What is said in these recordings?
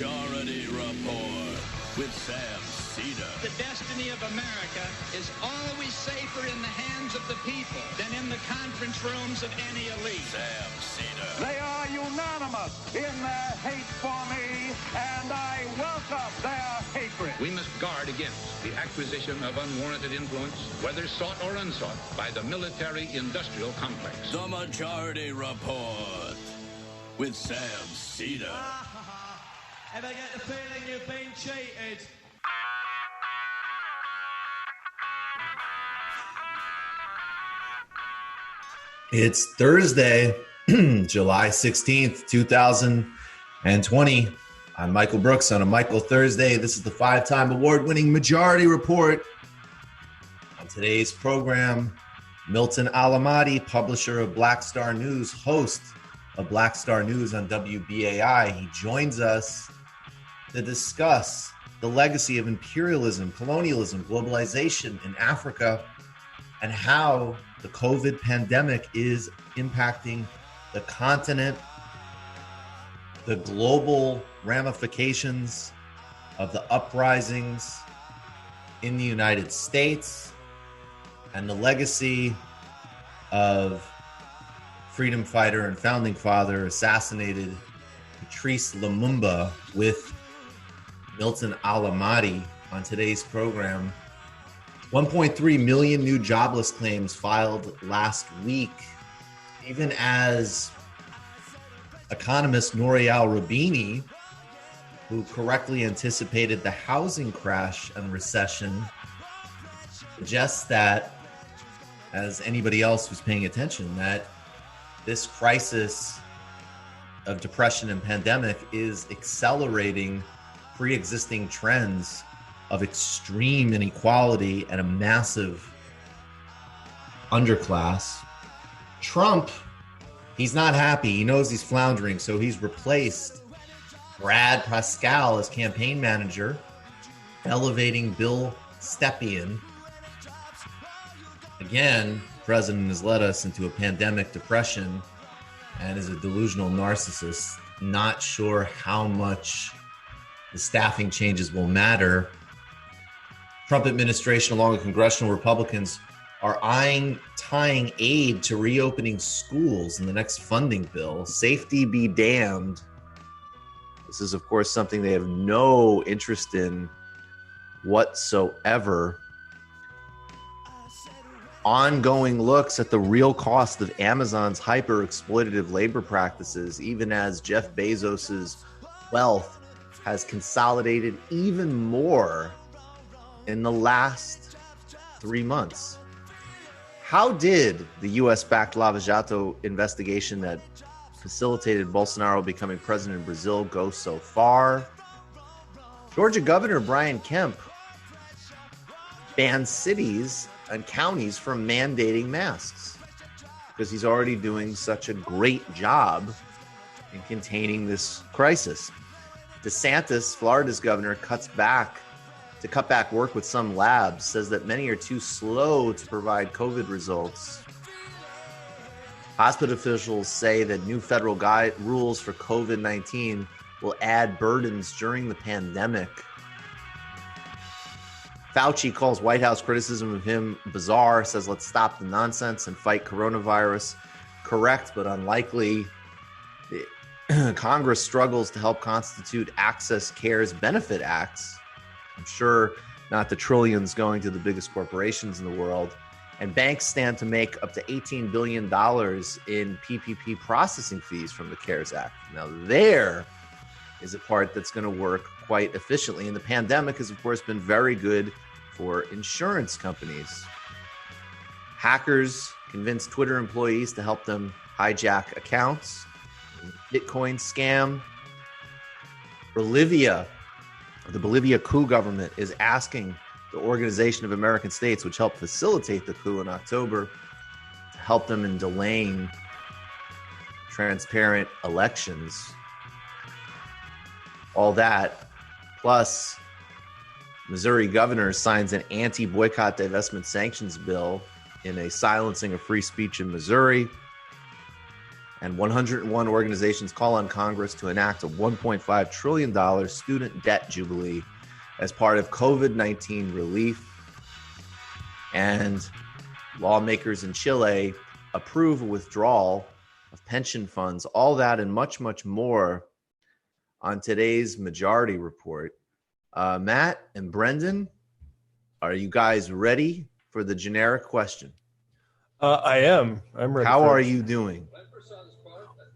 Majority Report with Sam Cedar. The destiny of America is always safer in the hands of the people than in the conference rooms of any elite. Sam Cedar. They are unanimous in their hate for me, and I welcome their hatred. We must guard against the acquisition of unwarranted influence, whether sought or unsought, by the military-industrial complex. The Majority Report with Sam Cedar. Ever get the feeling you've been cheated? It's Thursday, July 16th, 2020. I'm Michael Brooks on a Michael Thursday. This is the 5-time award-winning Majority Report. On today's program, Milton Allimadi, publisher of Black Star News, host of Black Star News on WBAI. He joins us to discuss the legacy of imperialism, colonialism, globalization in Africa, and how the COVID pandemic is impacting the continent, the global ramifications of the uprisings in the United States, and the legacy of freedom fighter and founding father assassinated Patrice Lumumba with Milton Allimadi on today's program. 1.3 million new jobless claims filed last week, even as economist Nouriel Roubini, who correctly anticipated the housing crash and recession, suggests that, as anybody else who's paying attention, that this crisis of depression and pandemic is accelerating pre-existing trends of extreme inequality and a massive underclass. Trump, he's not happy. He knows he's floundering, so he's replaced Brad Pascal as campaign manager, elevating Bill Stepien. Again, the president has led us into a pandemic depression and is a delusional narcissist. Not sure how much the staffing changes will matter. Trump administration, along with congressional Republicans, are tying aid to reopening schools in the next funding bill. Safety be damned. This is, of course, something they have no interest in whatsoever. Ongoing looks at the real cost of Amazon's hyper-exploitative labor practices, even as Jeff Bezos's wealth has consolidated even more in the last 3 months. How did the U.S.-backed Lava Jato investigation that facilitated Bolsonaro becoming president of Brazil go so far? Georgia Governor Brian Kemp banned cities and counties from mandating masks because he's already doing such a great job in containing this crisis. DeSantis, Florida's governor, cut back work with some labs, says that many are too slow to provide COVID results. Hospital officials say that new federal rules for COVID-19 will add burdens during the pandemic. Fauci calls White House criticism of him bizarre, says let's stop the nonsense and fight coronavirus. Correct, but unlikely. Congress struggles to help constitute Access Cares benefit acts. I'm sure not the trillions going to the biggest corporations in the world. And banks stand to make up to $18 billion in PPP processing fees from the CARES Act. Now, there is a part that's going to work quite efficiently. And the pandemic has, of course, been very good for insurance companies. Hackers convinced Twitter employees to help them hijack accounts. Bitcoin scam. Bolivia, the Bolivia coup government is asking the Organization of American States, which helped facilitate the coup in October, to help them in delaying transparent elections. All that, plus Missouri governor signs an anti-boycott divestment sanctions bill in a silencing of free speech in Missouri. and 101 organizations call on Congress to enact a $1.5 trillion student debt jubilee as part of COVID-19 relief. And lawmakers in Chile approve a withdrawal of pension funds. All that and much, much more on today's Majority Report. Matt and Brendan, are you guys ready for the generic question? I am. I'm ready. How are you doing?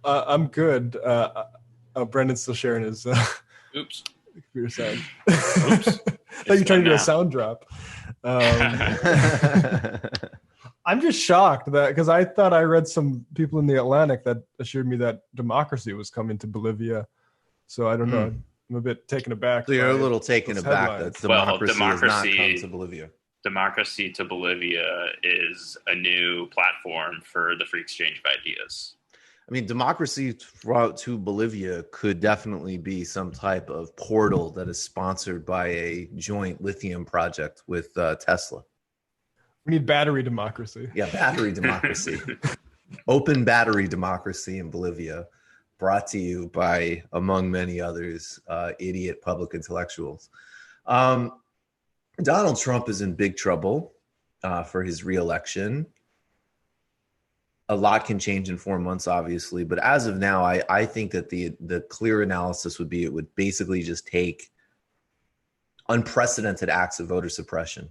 I'm good. Brendan's still sharing his Oops. computer sound. Oops. I thought you tried to do a sound drop. I'm just shocked that because I thought I read some people in the Atlantic that assured me that democracy was coming to Bolivia. So I don't know. I'm a bit taken aback. So you're a little taken aback that democracy has not come to Bolivia. Democracy to Bolivia is a new platform for the free exchange of ideas. I mean, democracy to Bolivia could definitely be some type of portal that is sponsored by a joint lithium project with Tesla. We need battery democracy. Yeah, battery democracy. Open battery democracy in Bolivia, brought to you by, among many others, idiot public intellectuals. Donald Trump is in big trouble for his reelection. A lot can change in 4 months, obviously, but as of now, I think that the clear analysis would be it would basically just take unprecedented acts of voter suppression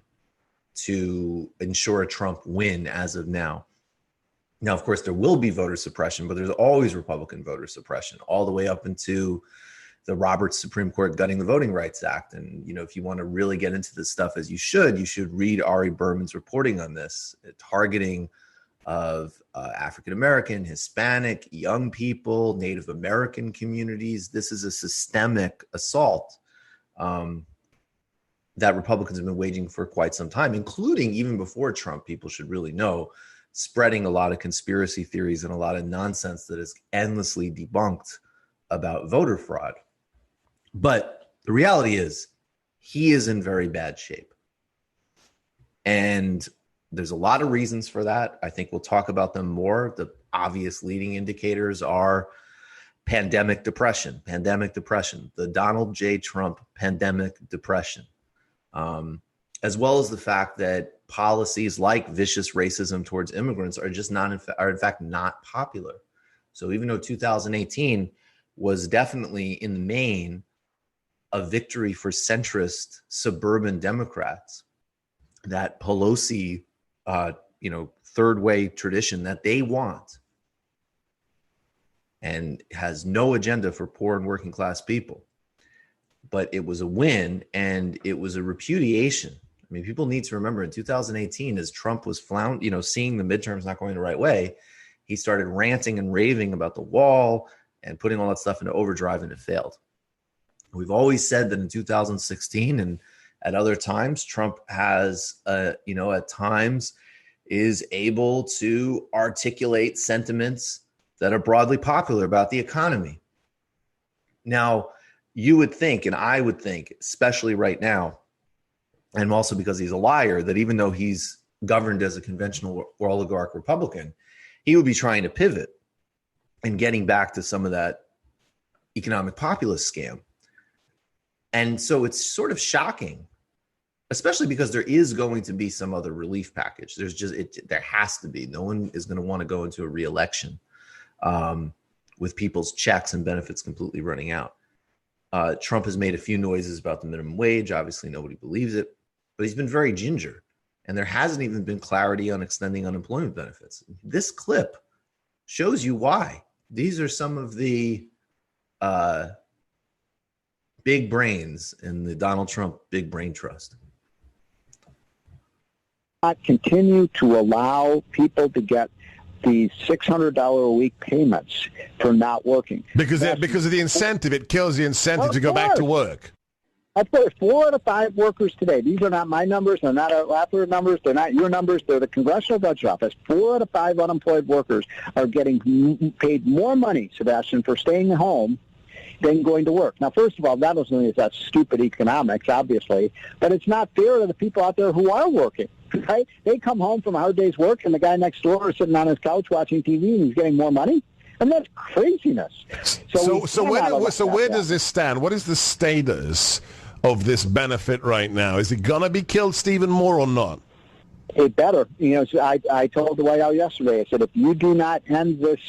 to ensure a Trump win as of now. Now, of course, there will be voter suppression, but there's always Republican voter suppression all the way up into the Roberts Supreme Court gutting the Voting Rights Act. And, you know, if you want to really get into this stuff as you should read Ari Berman's reporting on this, targeting of African-American, Hispanic, young people, Native American communities. This is a systemic assault that Republicans have been waging for quite some time, including even before Trump, people should really know, spreading a lot of conspiracy theories and a lot of nonsense that is endlessly debunked about voter fraud. But the reality is he is in very bad shape. And there's a lot of reasons for that. I think we'll talk about them more. The obvious leading indicators are pandemic depression, the Donald J. Trump pandemic depression, as well as the fact that policies like vicious racism towards immigrants are just are in fact not popular. So even though 2018 was definitely in the main a victory for centrist suburban Democrats, that Pelosi, third way tradition that they want and has no agenda for poor and working class people. But it was a win and it was a repudiation. I mean, people need to remember in 2018, as Trump was seeing the midterms not going the right way, he started ranting and raving about the wall and putting all that stuff into overdrive, and it failed. We've always said that in 2016 and at other times, Trump has, at times is able to articulate sentiments that are broadly popular about the economy. Now, you would think, and I would think, especially right now, and also because he's a liar, that even though he's governed as a conventional oligarch Republican, he would be trying to pivot and getting back to some of that economic populist scam. And so it's sort of shocking, especially because there is going to be some other relief package. There has to be. No one is going to want to go into a re-election with people's checks and benefits completely running out. Trump has made a few noises about the minimum wage. Obviously, nobody believes it, but he's been very ginger. And there hasn't even been clarity on extending unemployment benefits. This clip shows you why. These are some of the big brains in the Donald Trump Big Brain Trust. Continue to allow people to get these $600 a week payments for not working. Because of the incentive, it kills the incentive to go back to work. Of course, 4 out of 5 workers today, these are not my numbers, they're not our Laffer numbers, they're not your numbers, they're the Congressional Budget Office. 4 out of 5 unemployed workers are getting paid more money, Sebastian, for staying at home than going to work. Now, first of all, that doesn't mean that's stupid economics, obviously, but it's not fair to the people out there who are working, right? They come home from a hard day's work, and the guy next door is sitting on his couch watching TV, and he's getting more money. And that's craziness. So where does this stand? What is the status of this benefit right now? Is it going to be killed, Stephen Moore, or not? It better. So I told the White House yesterday, I said, if you do not end this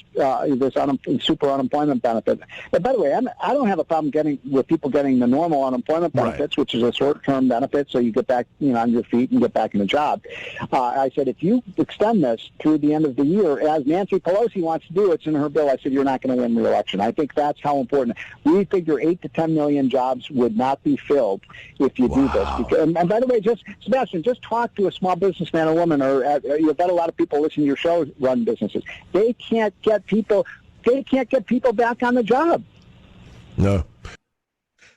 super unemployment benefit, and by the way, I don't have a problem with people getting the normal unemployment benefits, which is a short-term benefit, so you get back on your feet and get back in a job. I said, if you extend this through the end of the year, as Nancy Pelosi wants to do, it's in her bill, I said, you're not going to win re-election. I think that's how important. We figure 8 to 10 million jobs would not be filled if you do this. And by the way, Sebastian, just talk to a small businessman or woman, or you bet a lot of people listening to your show run businesses. They can't get people back on the job. No.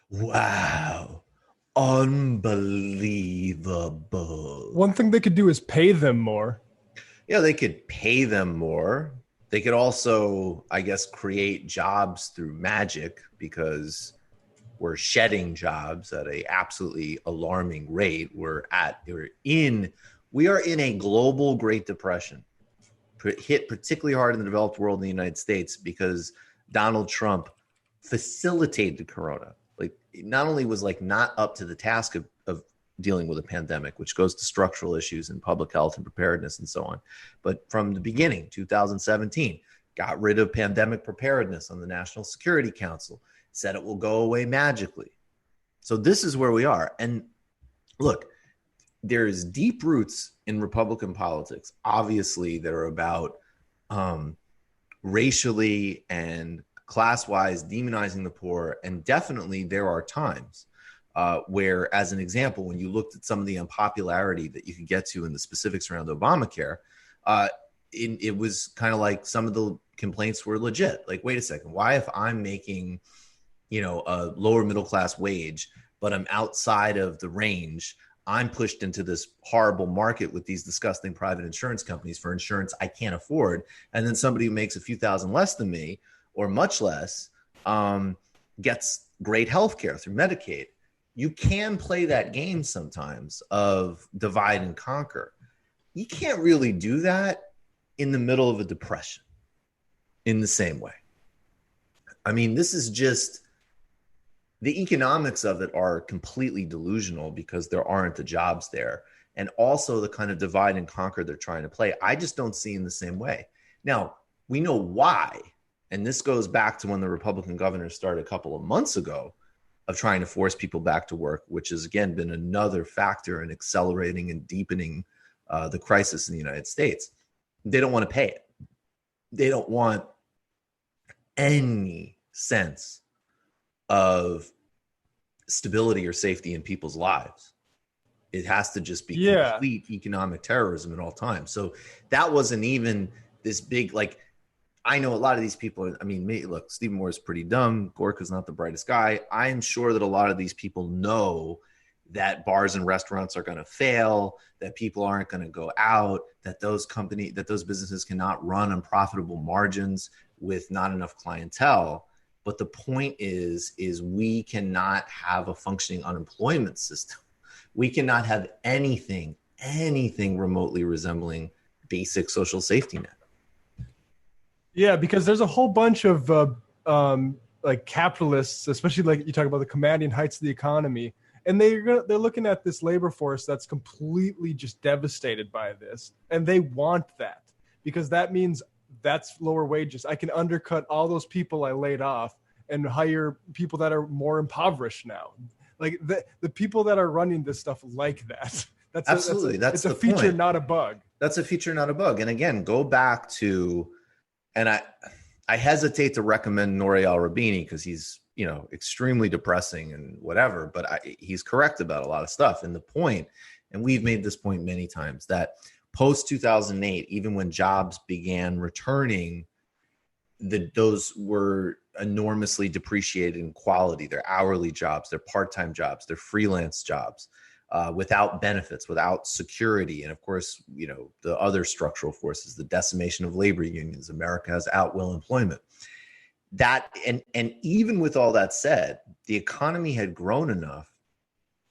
Wow. Unbelievable. One thing they could do is pay them more. Yeah, they could pay them more. They could also, I guess, create jobs through magic, because we're shedding jobs at a absolutely alarming rate. We are in a global Great Depression, hit particularly hard in the developed world in the United States because Donald Trump facilitated Corona. Like, not only was not up to the task of dealing with a pandemic, which goes to structural issues in public health and preparedness and so on, but from the beginning, 2017, got rid of pandemic preparedness on the National Security Council, said it will go away magically. So this is where we are. And look, there's deep roots in Republican politics, obviously, that are about racially and class-wise demonizing the poor. And definitely there are times where, as an example, when you looked at some of the unpopularity that you could get to in the specifics around Obamacare, it was kind of like some of the complaints were legit. Like, wait a second, why if I'm making, a lower middle class wage, but I'm outside of the range, I'm pushed into this horrible market with these disgusting private insurance companies for insurance I can't afford. And then somebody who makes a few thousand less than me, or much less, gets great health care through Medicaid. You can play that game sometimes of divide and conquer. You can't really do that in the middle of a depression in the same way. I mean, this is just, the economics of it are completely delusional because there aren't the jobs there. And also the kind of divide and conquer they're trying to play, I just don't see in the same way. Now, we know why. And this goes back to when the Republican governors started a couple of months ago of trying to force people back to work, which has, again, been another factor in accelerating and deepening the crisis in the United States. They don't want to pay it. They don't want any sense of stability or safety in people's lives. It has to just be complete economic terrorism at all times. So that wasn't even this big, I know a lot of these people, look, Stephen Moore is pretty dumb. Gorka's not the brightest guy. I'm sure that a lot of these people know that bars and restaurants are going to fail, that people aren't going to go out, that those businesses cannot run on profitable margins with not enough clientele. But the point is we cannot have a functioning unemployment system. We cannot have anything remotely resembling basic social safety net. Yeah, because there's a whole bunch of capitalists, especially like you talk about the commanding heights of the economy, and they're looking at this labor force that's completely just devastated by this, and they want that because that means that's lower wages. I can undercut all those people I laid off and hire people that are more impoverished now. Like the people that are running this stuff like that. Absolutely. That's a feature, point. Not a bug. That's a feature, not a bug. And again, go back to, and I hesitate to recommend Nouri al-Rabini because he's, extremely depressing and whatever, but he's correct about a lot of stuff. And the point, and we've made this point many times, that post 2008, even when jobs began returning, those were enormously depreciated in quality. They're hourly jobs, they're part-time jobs, they're freelance jobs, without benefits, without security. And of course, the other structural forces, the decimation of labor unions. America has at-will employment. That, and even with all that said, the economy had grown enough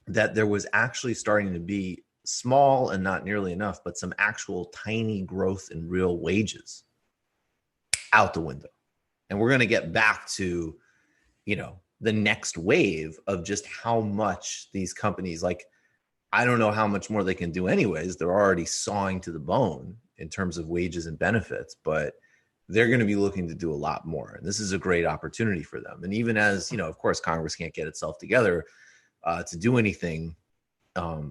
that there was actually starting to be small and not nearly enough, but some actual tiny growth in real wages. Out the window. And we're going to get back to, the next wave of just how much these companies, like, I don't know how much more they can do anyways. They're already sawing to the bone in terms of wages and benefits, but they're going to be looking to do a lot more. And this is a great opportunity for them. And even as, of course, Congress can't get itself together to do anything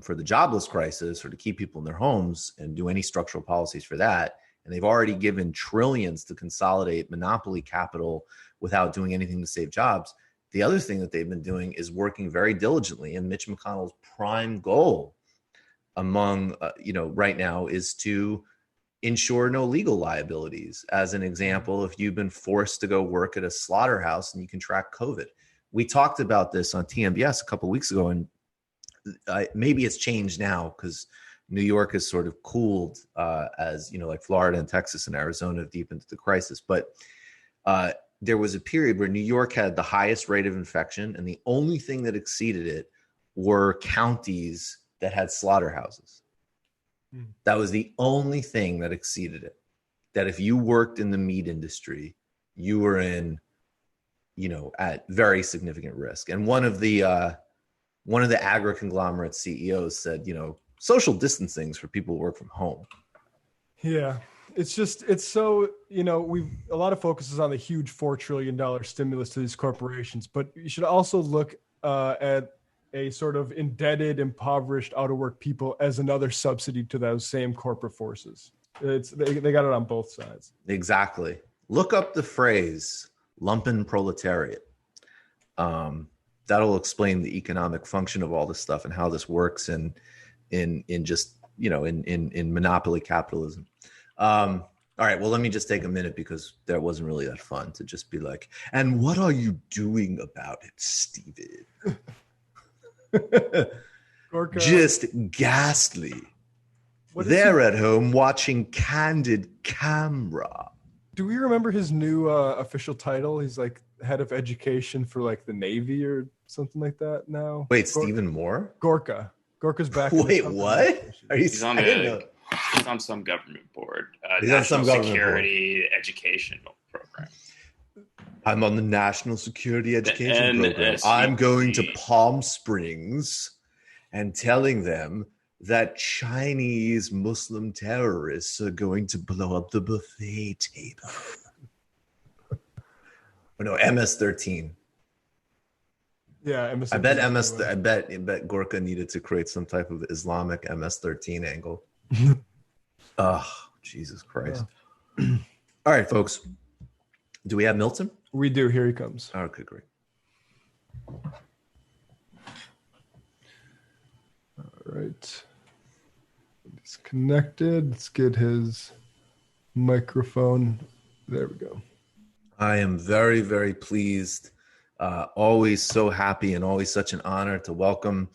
for the jobless crisis or to keep people in their homes and do any structural policies for that. And they've already given trillions to consolidate monopoly capital without doing anything to save jobs. The other thing that they've been doing is working very diligently. And Mitch McConnell's prime goal among, right now is to ensure no legal liabilities. As an example, if you've been forced to go work at a slaughterhouse and you contract COVID. We talked about this on TMBS a couple of weeks ago, and maybe it's changed now because New York has sort of cooled as, like Florida and Texas and Arizona have deepened into the crisis. But there was a period where New York had the highest rate of infection, and the only thing that exceeded it were counties that had slaughterhouses. That was the only thing that exceeded it. That if you worked in the meat industry, you were in, at very significant risk. And one of the agri-conglomerate CEOs said, social distancing is for people who work from home. Yeah. It's so, a lot of focus is on the huge $4 trillion stimulus to these corporations, but you should also look at a sort of indebted, impoverished, out of work people as another subsidy to those same corporate forces. They got it on both sides. Exactly. Look up the phrase Lumpin proletariat. That'll explain the economic function of all this stuff and how this works in just, in monopoly capitalism. All right, well, let me just take a minute because that wasn't really that fun to just be like, and what are you doing about it, Steven? Gorka. Just ghastly. They're at home watching Candid Camera. Do we remember his new official title? He's like head of education for like the Navy or something like that now. Wait, Stephen Moore? Gorka. Gorka's back. Wait, what? Are you he's on some government board. He's on some government Security Educational Program. I'm on the National Security Education Program. I'm going to Palm Springs and telling them that Chinese Muslim terrorists are going to blow up the buffet table. Oh, no, MS-13. Yeah, MS-13. I bet Gorka needed to create some type of Islamic MS-13 angle. Oh, Jesus Christ. Yeah. All right, folks. Do we have Milton? We do. Here he comes. Okay, great. All right. He's connected. Let's get his microphone. There we go. I am very, very pleased. Always so happy and always such an honor to welcome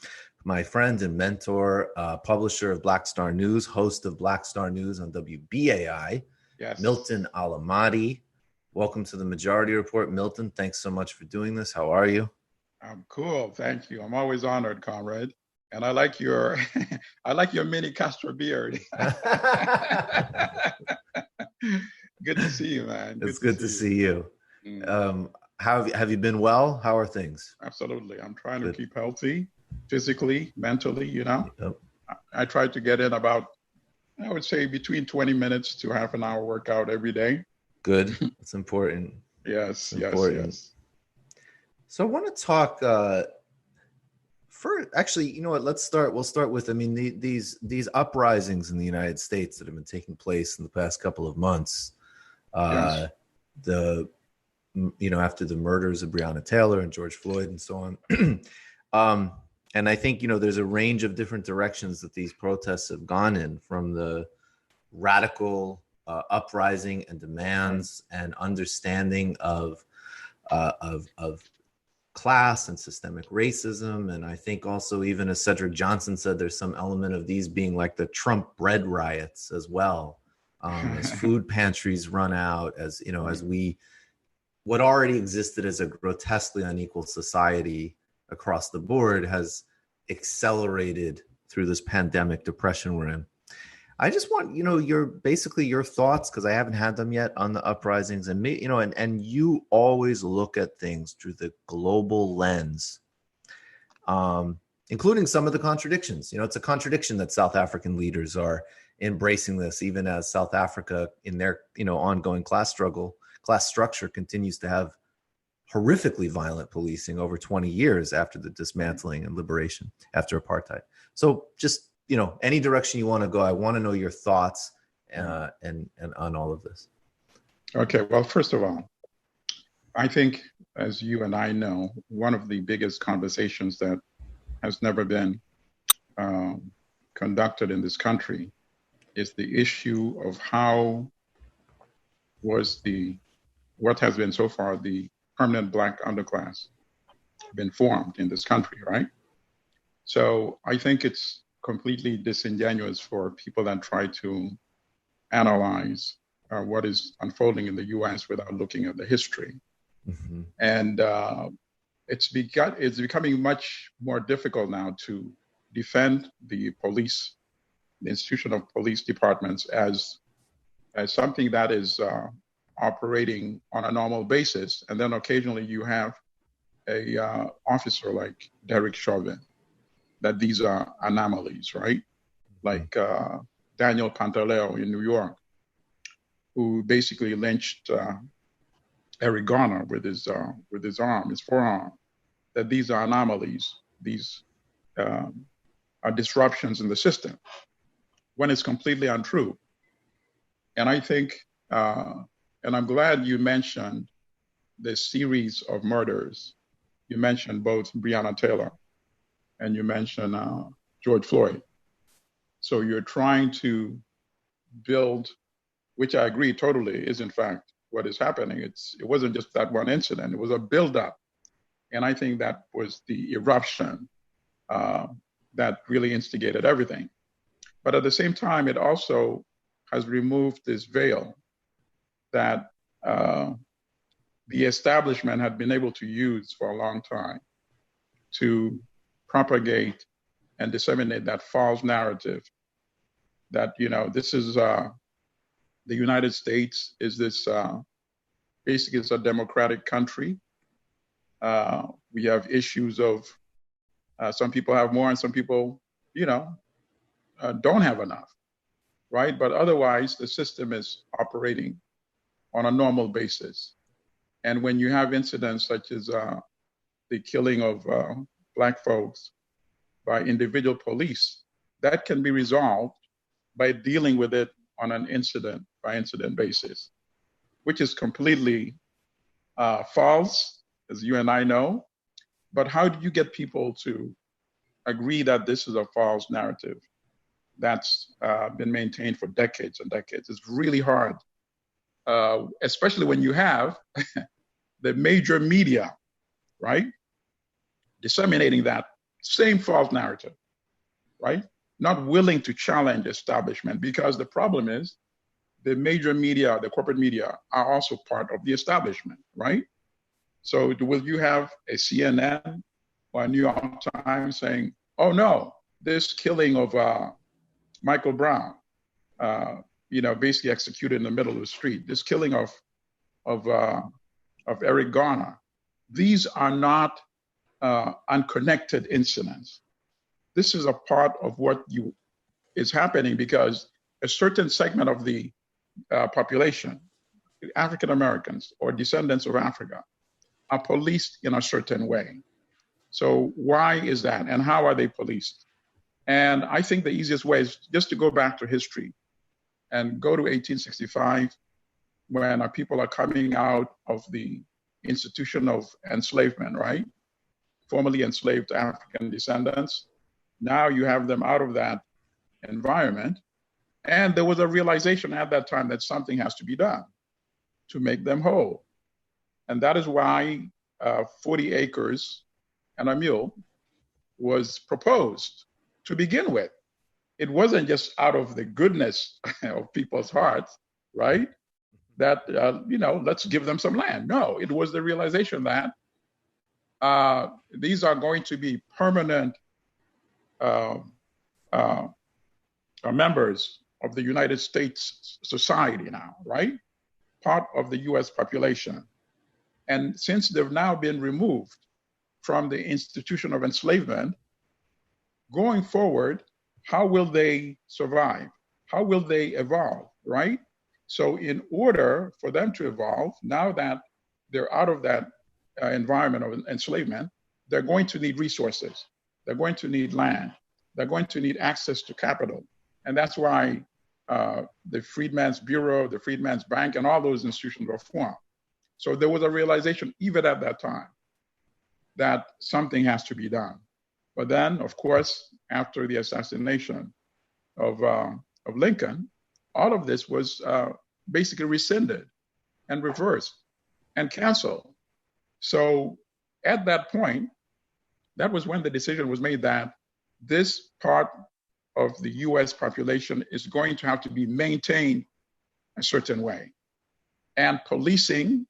my friend and mentor, publisher of Black Star News, host of Black Star News on WBAI, yes. Milton Allimadi. Welcome to the Majority Report. Milton, thanks so much for doing this. How are you? I'm cool. Thank you. I'm always honored, comrade. And I like your mini Castro beard. Good to see you, man. It's good to see you. Have you been well? How are things? Absolutely. I'm trying to keep healthy, physically, mentally, Yep. I try to get in about, I would say, between 20 minutes to half an hour workout every day. Good. It's important. Yes. So I want to talk actually, you know what? We'll start with, these uprisings in the United States that have been taking place in the past couple of months. Yes. After the murders of Breonna Taylor and George Floyd and so on. And I think, there's a range of different directions that these protests have gone in, from the radical uprising and demands and understanding of class and systemic racism. And I think also, even as Cedric Johnson said, there's some element of these being like the Trump bread riots as well, as food pantries run out, as what already existed as a grotesquely unequal society across the board has accelerated through this pandemic depression we're in. I just want, your thoughts, because I haven't had them yet, on the uprisings, and me, and you always look at things through the global lens, including some of the contradictions. It's a contradiction that South African leaders are embracing this, even as South Africa, in their ongoing class structure, continues to have horrifically violent policing over 20 years after the dismantling and liberation after apartheid. So just any direction you want to go, I want to know your thoughts and on all of this. Okay, well, first of all, I think, as you and I know, one of the biggest conversations that has never been conducted in this country is the issue of how what has been so far the permanent black underclass been formed in this country, right? So I think it's completely disingenuous for people that try to analyze what is unfolding in the U.S. without looking at the history. Mm-hmm. And it's becoming much more difficult now to defend the police, the institution of police departments, as something that is operating on a normal basis. And then occasionally you have a officer like Derek Chauvin, that these are anomalies, right? Like Daniel Pantaleo in New York, who basically lynched Eric Garner with his forearm, that these are anomalies. These are disruptions in the system, when it's completely untrue. And I think, and I'm glad you mentioned this series of murders. You mentioned both Breonna Taylor and you mentioned George Floyd. So you're trying to build, which I agree totally is in fact what is happening. It wasn't just that one incident, it was a buildup. And I think that was the eruption that really instigated everything. But at the same time, it also has removed this veil that the establishment had been able to use for a long time to propagate and disseminate that false narrative that, this is the United States is this, basically it's a democratic country. We have issues of some people have more and some people, don't have enough, right? But otherwise, the system is operating on a normal basis. And when you have incidents such as the killing of Black folks by individual police, that can be resolved by dealing with it on an incident by incident basis, which is completely false, as you and I know. But how do you get people to agree that this is a false narrative that's been maintained for decades and decades? It's really hard, especially when you have the major media, right, disseminating that same false narrative, right? Not willing to challenge establishment, because the problem is the major media, the corporate media, are also part of the establishment, right? So will you have a CNN or a New York Times saying, oh no, this killing of Michael Brown, basically executed in the middle of the street, this killing of Eric Garner, these are not unconnected incidents. This is a part of what is happening because a certain segment of the population, African Americans or descendants of Africa, are policed in a certain way. So why is that, and how are they policed? And I think the easiest way is just to go back to history and go to 1865, when our people are coming out of the institution of enslavement, right? Formerly enslaved African descendants. Now you have them out of that environment. And there was a realization at that time that something has to be done to make them whole. And that is why 40 acres and a mule was proposed to begin with. It wasn't just out of the goodness of people's hearts, right? That, let's give them some land. No, it was the realization that these are going to be permanent members of the United States society now, right? Part of the US population. And since they've now been removed from the institution of enslavement, going forward, how will they survive? How will they evolve, right? So in order for them to evolve, now that they're out of that environment of enslavement, they're going to need resources. They're going to need land. They're going to need access to capital. And that's why the Freedmen's Bureau, the Freedmen's Bank, and all those institutions were formed. So there was a realization, even at that time, that something has to be done. But then, of course, after the assassination of Lincoln, all of this was basically rescinded and reversed and canceled. So at that point, that was when the decision was made that this part of the US population is going to have to be maintained a certain way. And policing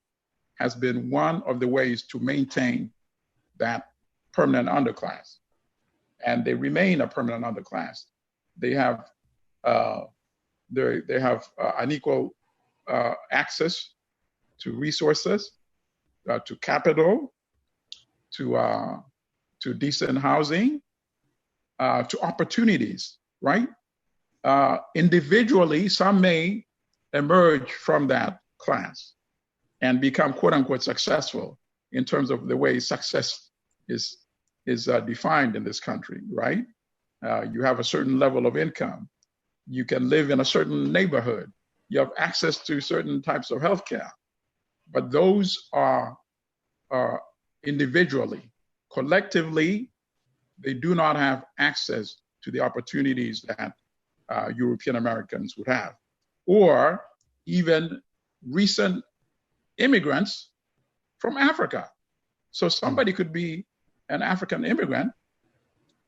has been one of the ways to maintain that permanent underclass. And they remain a permanent underclass. They have unequal access to resources, to capital, to decent housing, to opportunities, right? Individually, some may emerge from that class and become quote unquote successful in terms of the way success is defined in this country, right? You have a certain level of income. You can live in a certain neighborhood. You have access to certain types of healthcare. But those are individually. Collectively, they do not have access to the opportunities that European Americans would have, or even recent immigrants from Africa. So somebody could be an African immigrant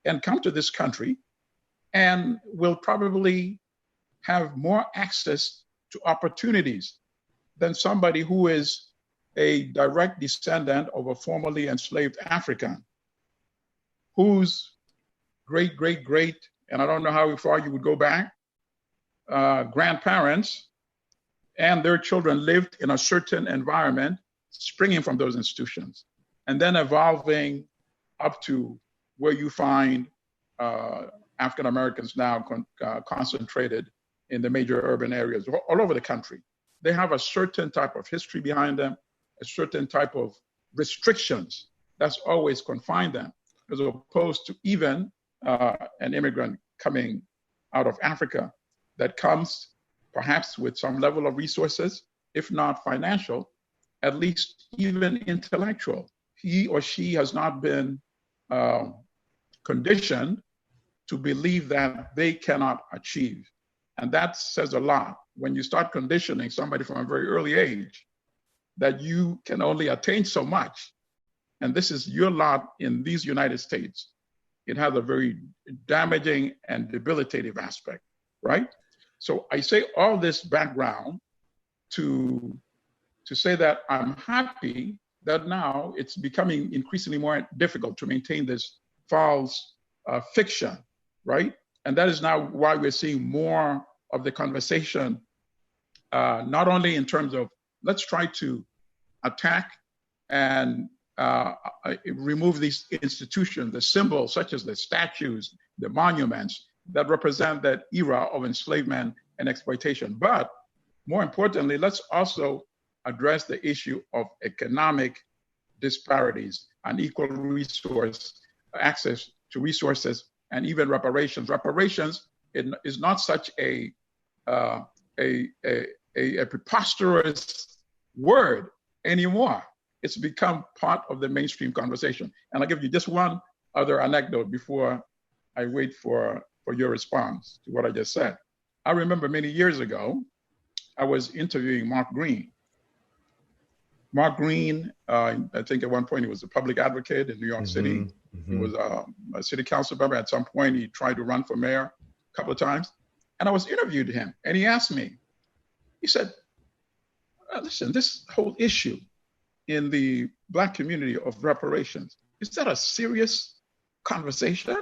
and come to this country and will probably have more access to opportunities than somebody who is a direct descendant of a formerly enslaved African, whose great, and I don't know how far you would go back, grandparents and their children lived in a certain environment springing from those institutions, and then evolving up to where you find African Americans now concentrated in the major urban areas all over the country. They have a certain type of history behind them, a certain type of restrictions that's always confined them, as opposed to even an immigrant coming out of Africa that comes perhaps with some level of resources, if not financial, at least even intellectual. He or she has not been conditioned to believe that they cannot achieve. And that says a lot when you start conditioning somebody from a very early age that you can only attain so much. And this is your lot in these United States. It has a very damaging and debilitative aspect, right? So I say all this background to say that I'm happy that now it's becoming increasingly more difficult to maintain this false fiction, right? And that is now why we're seeing more of the conversation, not only in terms of let's try to attack and remove these institutions, the symbols such as the statues, the monuments that represent that era of enslavement and exploitation. But more importantly, let's also address the issue of economic disparities, unequal resource access to resources, and even reparations. Reparations is not such a preposterous word anymore. It's become part of the mainstream conversation. And I'll give you just one other anecdote before I wait for your response to what I just said. I remember many years ago, I was interviewing Mark Green. Mark Green, I think at one point he was a public advocate in New York City. He was a city council member. At some point, he tried to run for mayor a couple of times. And I was interviewed him, and he asked me, he said, listen, this whole issue in the Black community of reparations, is that a serious conversation?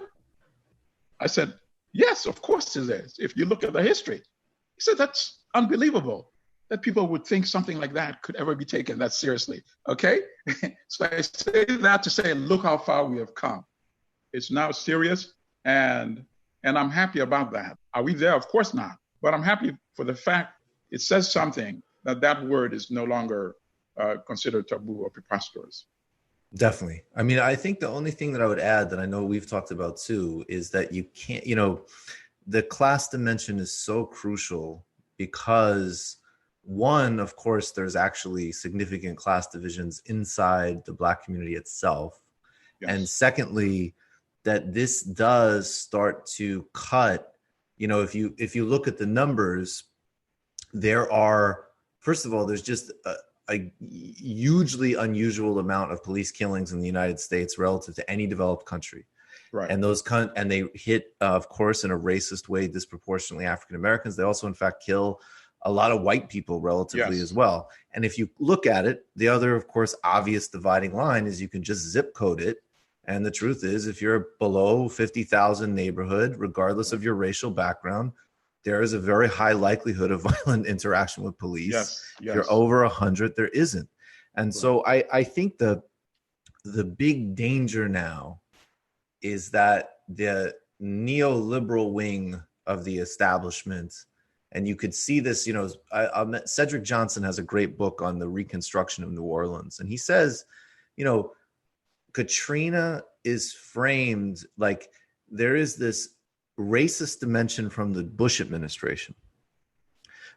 I said, Yes, of course it is. If you look at the history, he said that's unbelievable that people would think something like that could ever be taken that seriously. Okay, so I say that to say, look how far we have come. It's now serious, and I'm happy about that. Are we there? Of course not. But I'm happy for the fact it says something that word is no longer considered taboo or preposterous. Definitely. I mean, I think the only thing that I would add that I know we've talked about too is that you can't, the class dimension is so crucial because one, of course, there's actually significant class divisions inside the Black community itself. Yes. And secondly, that this does start to cut, if you look at the numbers, there are, first of all, there's just a hugely unusual amount of police killings in the United States relative to any developed country. Right. And and they hit, of course, in a racist way, disproportionately African Americans. They also, in fact, kill a lot of white people relatively as well. And if you look at it, the other, of course, obvious dividing line is you can just zip code it. And the truth is, if you're below 50,000 neighborhood, regardless of your racial background, there is a very high likelihood of violent interaction with police. Yes. If you're over 100, there isn't. And so I think the big danger now is that the neoliberal wing of the establishment, and you could see this, Cedric Johnson has a great book on the reconstruction of New Orleans. And he says, Katrina is framed like there is this racist dimension from the Bush administration.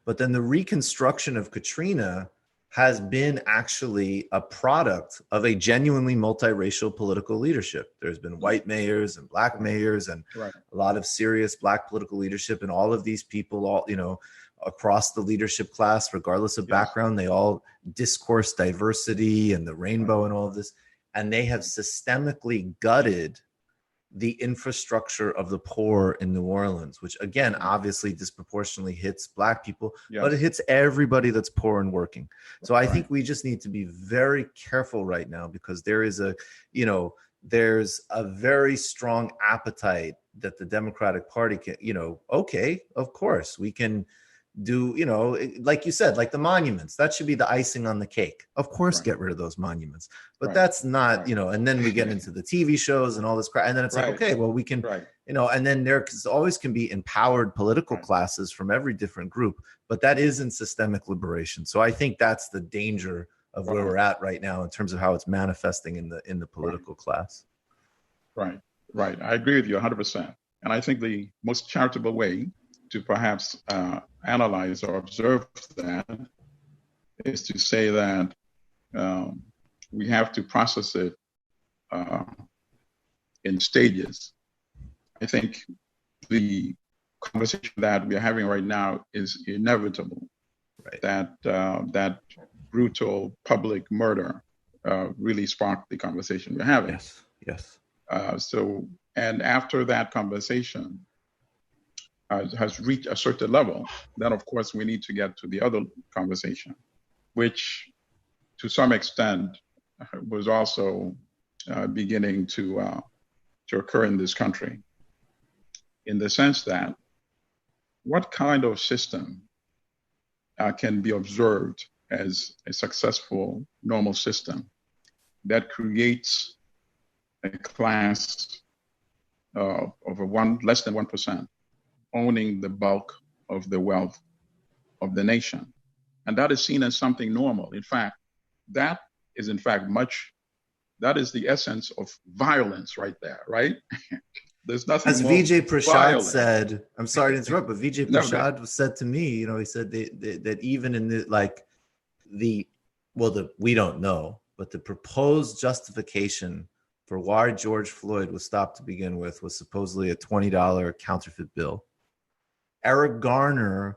But then the reconstruction of Katrina has been actually a product of a genuinely multiracial political leadership. There's been white mayors and Black mayors and a lot of serious Black political leadership, and all of these people, all across the leadership class, regardless of background, they all discourse diversity and the rainbow and all of this. And they have systemically gutted the infrastructure of the poor in New Orleans, which again, obviously disproportionately hits Black people, but it hits everybody that's poor and working. So I think we just need to be very careful right now, because there is there's a very strong appetite that the Democratic Party can, okay, of course we can do, like you said, like the monuments, that should be the icing on the cake. Of course, get rid of those monuments, but that's not, and then we get into the TV shows and all this crap. And then it's like, okay, well, we can, and then there always can be empowered political classes from every different group, but that isn't systemic liberation. So I think that's the danger of where we're at right now in terms of how it's manifesting in the political class. Right. I agree with you 100%. And I think the most charitable way to perhaps analyze or observe that is to say that we have to process it in stages. I think the conversation that we are having right now is inevitable. That brutal public murder really sparked the conversation we're having. Yes. And after that conversation has reached a certain level, then of course we need to get to the other conversation, which to some extent was also beginning to occur in this country, in the sense that what kind of system can be observed as a successful, normal system that creates a class of less than 1% owning the bulk of the wealth of the nation. And that is seen as something normal. In fact, that is the essence of violence right there, right? There's nothing as Vijay Prashad said, I'm sorry to interrupt, but Vijay Prashad said to me, he said that even in we don't know, but the proposed justification for why George Floyd was stopped to begin with was supposedly a $20 counterfeit bill. Eric Garner,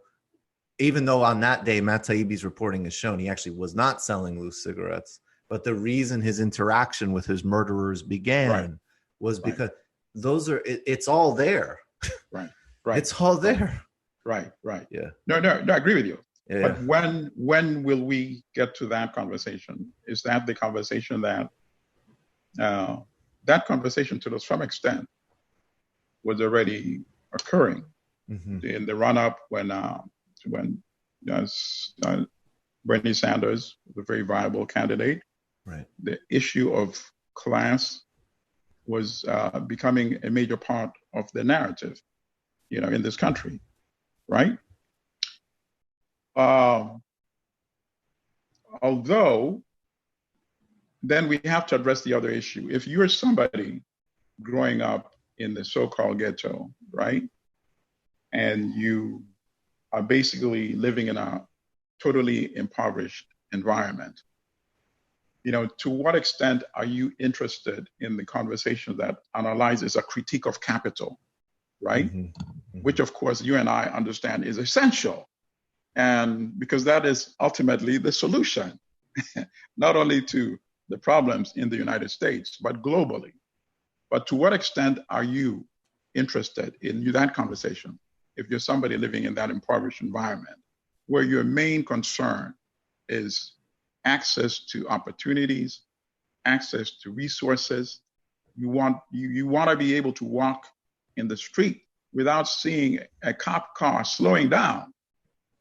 even though on that day Matt Taibbi's reporting has shown he actually was not selling loose cigarettes, but the reason his interaction with his murderers began was because it's all there. Right. It's all there. Right. Yeah. No, I agree with you. Yeah. But when will we get to that conversation? Is that the conversation that conversation to some extent was already occurring Mm-hmm. in the run-up when Brittany Sanders was a very viable candidate. Right. The issue of class was becoming a major part of the narrative, in this country, right? Although, then we have to address the other issue. If you're somebody growing up in the so-called ghetto, right, and you are basically living in a totally impoverished environment, to what extent are you interested in the conversation that analyzes a critique of capital, right? Mm-hmm. Mm-hmm. Which, of course, you and I understand is essential. And because that is ultimately the solution, not only to the problems in the United States, but globally. But to what extent are you interested in that conversation if you're somebody living in that impoverished environment where your main concern is access to opportunities, access to resources? You want to be able to walk in the street without seeing a cop car slowing down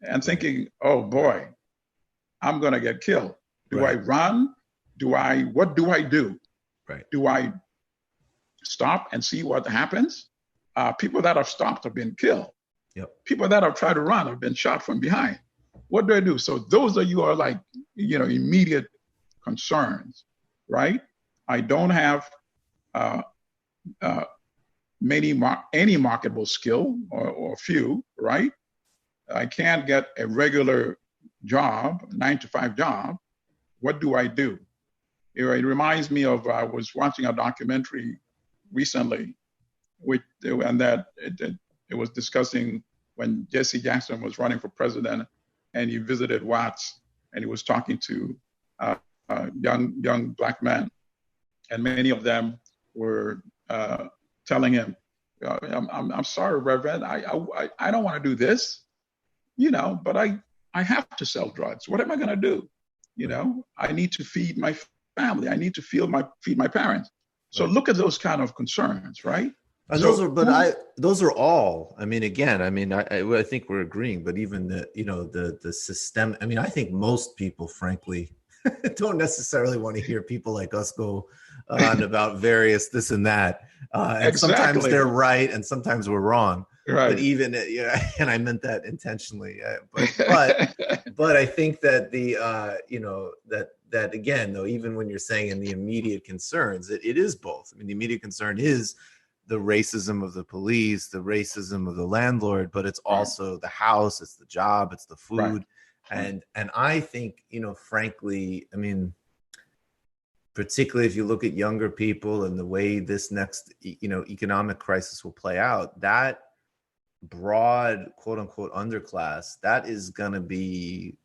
and thinking, oh boy, I'm going to get killed. Do I run? What do I do? Right. Do I stop and see what happens? People that have stopped have been killed. Yep. People that have tried to run have been shot from behind. What do I do? So those are your immediate concerns, right? I don't have any marketable skill or few, right? I can't get a regular job, 9-to-5 job. What do I do? It reminds me of, I was watching a documentary recently, it was discussing when Jesse Jackson was running for president, and he visited Watts, and he was talking to young black men, and many of them were telling him, "I'm sorry, Reverend, I don't want to do this, but I have to sell drugs. What am I going to do? I need to feed my family. I need to feed my parents." So look at those kind of concerns, right? Those are all. I mean, again, I think we're agreeing, but even the system. I mean, I think most people, frankly, don't necessarily want to hear people like us go on about various this and that. And exactly. Sometimes they're right, and sometimes we're wrong. Right. But even and I meant that intentionally. But I think that that again, though, even when you're saying in the immediate concerns, it is both. I mean, the immediate concern is the racism of the police, the racism of the landlord, but it's also the house, it's the job, it's the food. Right. And I think, frankly, I mean, particularly if you look at younger people and the way this next, economic crisis will play out, that broad, quote unquote, underclass, that is going to be,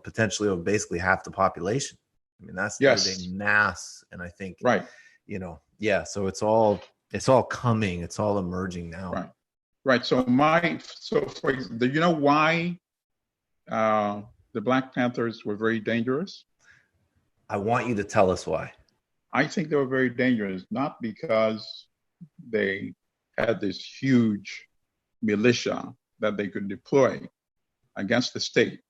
potentially or basically half the population. I mean, that's a mass. And I think, so it's all coming, it's all emerging now. Right. So for example, do you know why the Black Panthers were very dangerous? I want you to tell us why. I think they were very dangerous, not because they had this huge militia that they could deploy against the state,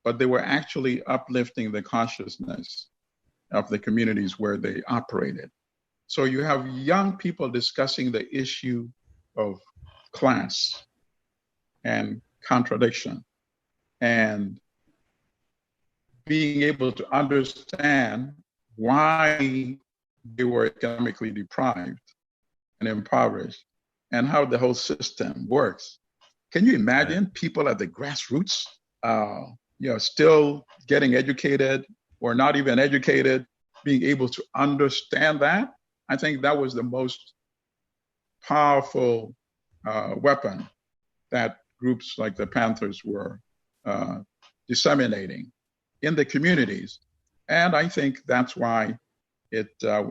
but they were actually uplifting the consciousness of the communities where they operated. So you have young people discussing the issue of class and contradiction and being able to understand why they were economically deprived and impoverished and how the whole system works. Can you imagine people at the grassroots, still getting educated or not even educated, being able to understand that? I think that was the most powerful weapon that groups like the Panthers were disseminating in the communities. And I think that's why it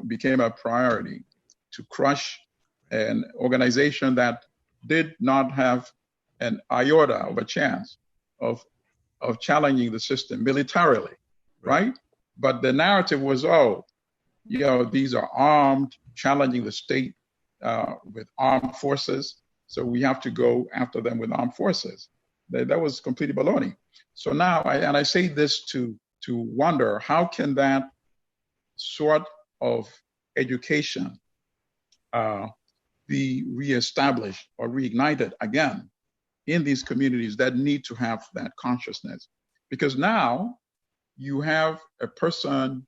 became a priority to crush an organization that did not have an iota of a chance of challenging the system militarily, right? But the narrative was, these are armed, challenging the state with armed forces. So we have to go after them with armed forces. That was completely baloney. So now, I say this to wonder, how can that sort of education be reestablished or reignited again in these communities that need to have that consciousness? Because now you have a person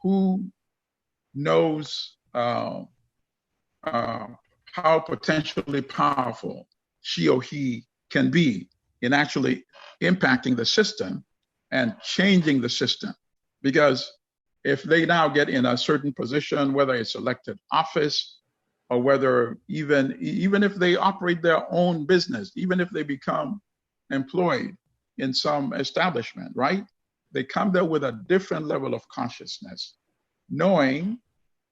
who knows how potentially powerful she or he can be in actually impacting the system and changing the system. Because if they now get in a certain position, whether it's elected office or whether even if they operate their own business, even if they become employed in some establishment, right? They come there with a different level of consciousness, knowing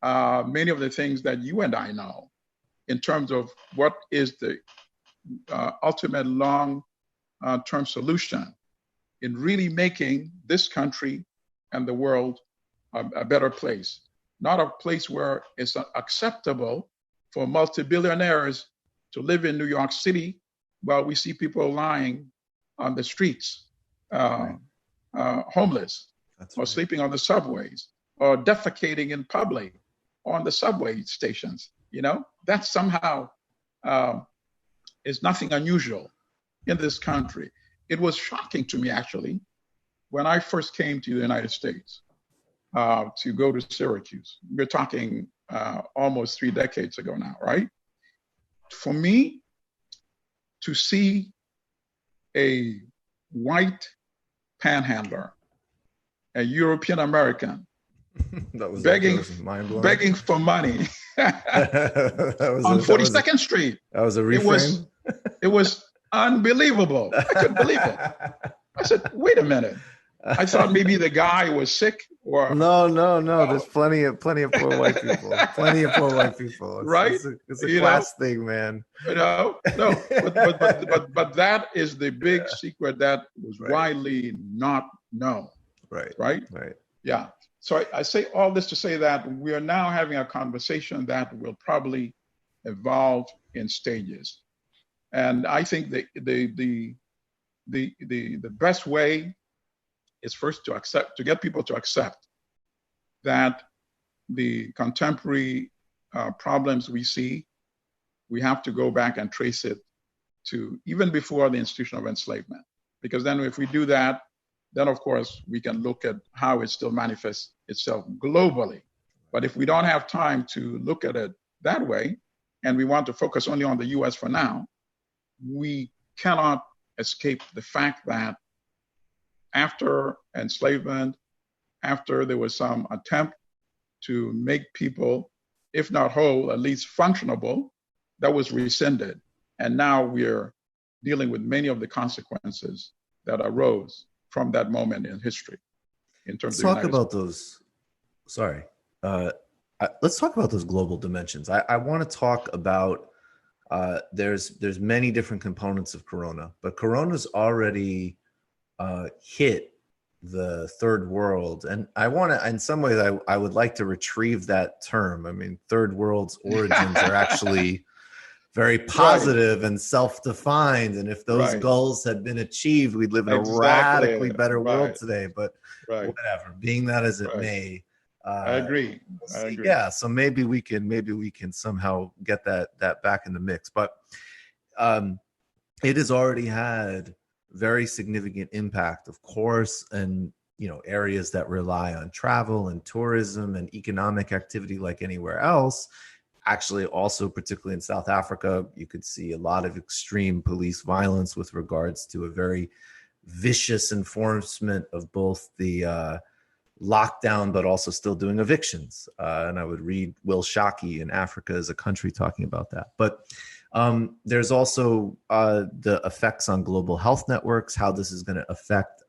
many of the things that you and I know in terms of what is the ultimate long-term solution in really making this country and the world a better place. Not a place where it's acceptable for multi-billionaires to live in New York City while we see people lying on the streets, homeless, or sleeping on the subways, or defecating in public on the subway stations. You know, that somehow is nothing unusual in this country. It was shocking to me, actually, when I first came to the United States to go to Syracuse. We're talking almost 3 decades ago now, right? For me to see a white panhandler, a European American, begging for money on 42nd Street. That was a reframe. It was unbelievable. I couldn't believe it. I said, wait a minute. I thought maybe the guy was sick or no. There's plenty of poor white people. Plenty of poor white people. Right? It's a class thing, man. No. But that is the big secret that was widely not known. Right. Yeah. So I say all this to say that we are now having a conversation that will probably evolve in stages. And I think the best way is first to get people to accept that the contemporary problems we see, we have to go back and trace it to even before the institution of enslavement. Because then if we do that, then of course we can look at how it still manifests itself globally. But if we don't have time to look at it that way, and we want to focus only on the US for now, we cannot escape the fact that after enslavement, after there was some attempt to make people, if not whole, at least functionable, that was rescinded. And now we're dealing with many of the consequences that arose from that moment in history. In terms let's talk about those. Sorry. Let's talk about those global dimensions. I want to talk about there's many different components of Corona, but Corona's already hit the third world. And I want to, in some ways, I would like to retrieve that term. I mean, third world's origins are actually very positive and self-defined. And if those goals had been achieved, we'd live in a radically better world today. But whatever, being that as it may, I agree. Yeah, so maybe we can somehow get that back in the mix. But it has already had very significant impact, of course, and areas that rely on travel and tourism and economic activity like anywhere else. Actually, also particularly in South Africa, you could see a lot of extreme police violence with regards to a very vicious enforcement of both the lockdown, but also still doing evictions. And I would read Will Shockey in Africa as a country talking about that. But there's also the effects on global health networks, how this is going to affect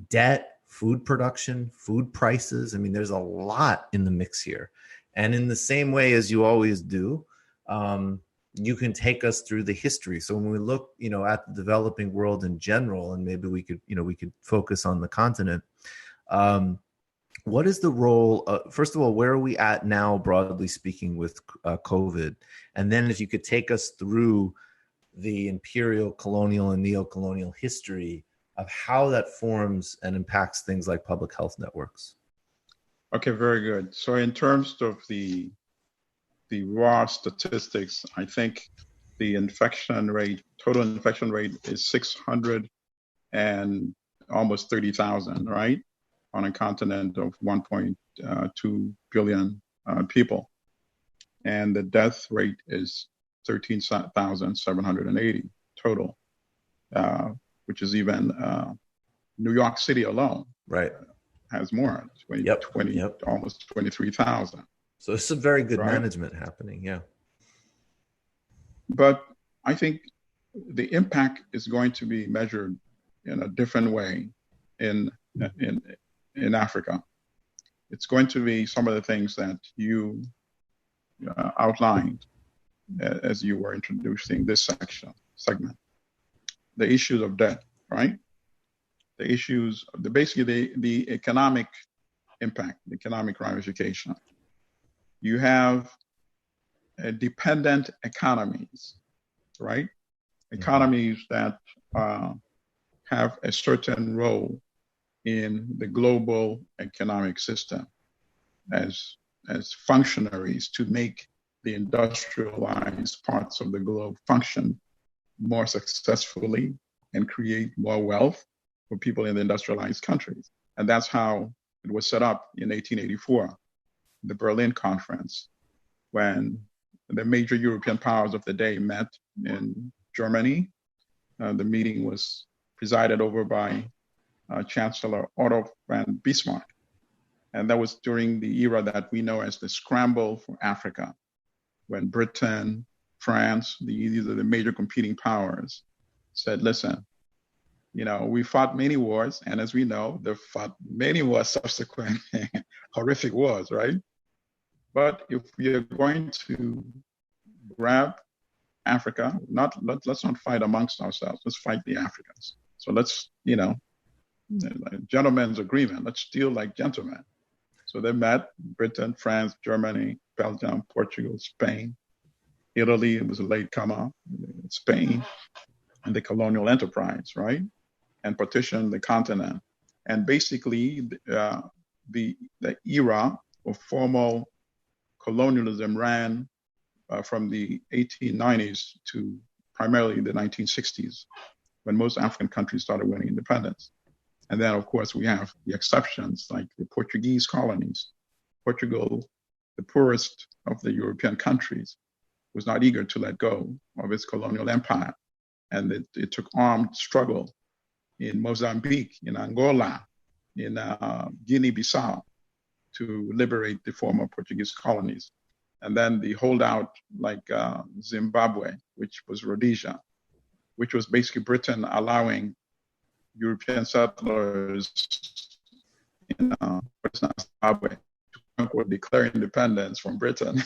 debt, food production, food prices. I mean, there's a lot in the mix here. And in the same way as you always do, you can take us through the history. So when we look, at the developing world in general, and maybe we could focus on the continent, What is the role? First of all, where are we at now, broadly speaking, with COVID? And then if you could take us through the imperial, colonial, and neo-colonial history of how that forms and impacts things like public health networks. Okay, very good. So in terms of the raw statistics, I think the total infection rate is 600 and almost 30,000, right? On a continent of 1.2 billion people. And the death rate is 13,780 total, which is even New York City alone. Right. Has more, almost 23,000. So it's some very good management happening, yeah. But I think the impact is going to be measured in a different way in Africa. It's going to be some of the things that you outlined as you were introducing this segment. The issues of debt, right? The issues, basically the economic impact, the economic ramification. You have dependent economies, right? Economies that have a certain role in the global economic system as functionaries to make the industrialized parts of the globe function more successfully and create more wealth for people in the industrialized countries. And that's how it was set up in 1884, the Berlin Conference, when the major European powers of the day met in Germany. The meeting was presided over by Chancellor Otto von Bismarck. And that was during the era that we know as the Scramble for Africa, when Britain, France, these are the major competing powers, said, listen, we fought many wars, and as we know, they've fought many more subsequent horrific wars, right? But if we are going to grab Africa, let's not fight amongst ourselves. Let's fight the Africans. So let's, gentlemen's agreement. Let's deal like gentlemen. So they met, Britain, France, Germany, Belgium, Portugal, Spain, Italy. It was a late comer, Spain, and the colonial enterprise, right? And partitioned the continent. And basically, the era of formal colonialism ran from the 1890s to primarily the 1960s, when most African countries started winning independence. And then, of course, we have the exceptions, like the Portuguese colonies. Portugal, the poorest of the European countries, was not eager to let go of its colonial empire. And it took armed struggle in Mozambique, in Angola, in Guinea-Bissau to liberate the former Portuguese colonies. And then the holdout like Zimbabwe, which was Rhodesia, which was basically Britain allowing European settlers in Zimbabwe to declare independence from Britain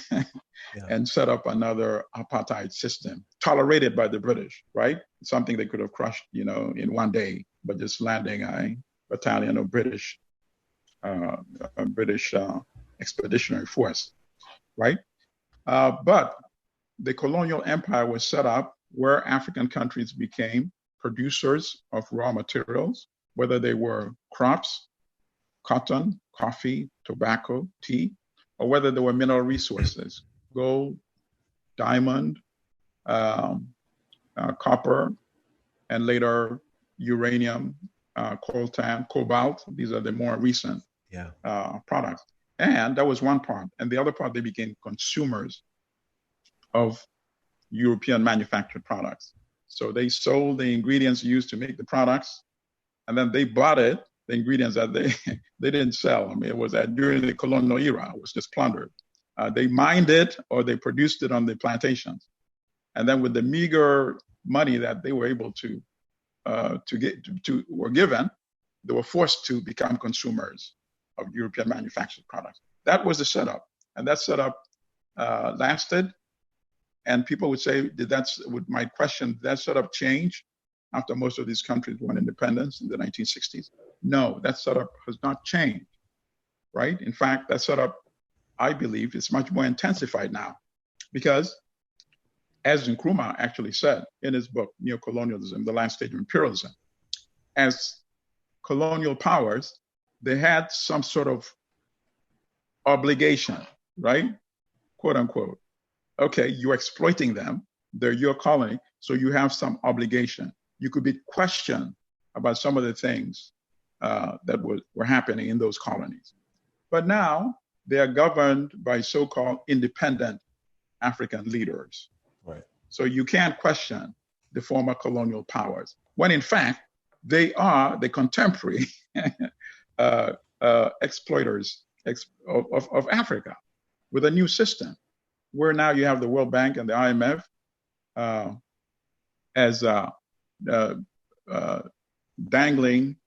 and set up another apartheid system, tolerated by the British, right? Something they could have crushed, in one day, but just landing a battalion of British expeditionary force, right? But the colonial empire was set up where African countries became producers of raw materials, whether they were crops, cotton, coffee, tobacco, tea, or whether they were mineral resources, gold, diamond, copper, and later uranium, coltan, cobalt. These are the more recent products. And that was one part. And the other part, they became consumers of European manufactured products. So they sold the ingredients used to make the products, and then they bought the ingredients that they didn't sell. I mean, it was during the colonial era, it was just plundered. They mined it or they produced it on the plantations. And then with the meager money that they were able were given, they were forced to become consumers of European manufactured products. That was the setup. And that setup lasted. And people would say, might question, did that setup change after most of these countries won independence in the 1960s? No, that setup has not changed. right? In fact, that setup, I believe, is much more intensified now because, as Nkrumah actually said in his book, Neocolonialism, The Last Stage of Imperialism, as colonial powers, they had some sort of obligation, right? Quote unquote. Okay, you're exploiting them. They're your colony, so you have some obligation. You could be questioned about some of the things that were happening in those colonies. But now they are governed by so-called independent African leaders. Right. So you can't question the former colonial powers, when in fact, they are the contemporary exploiters of Africa with a new system, where now you have the World Bank and the IMF as dangling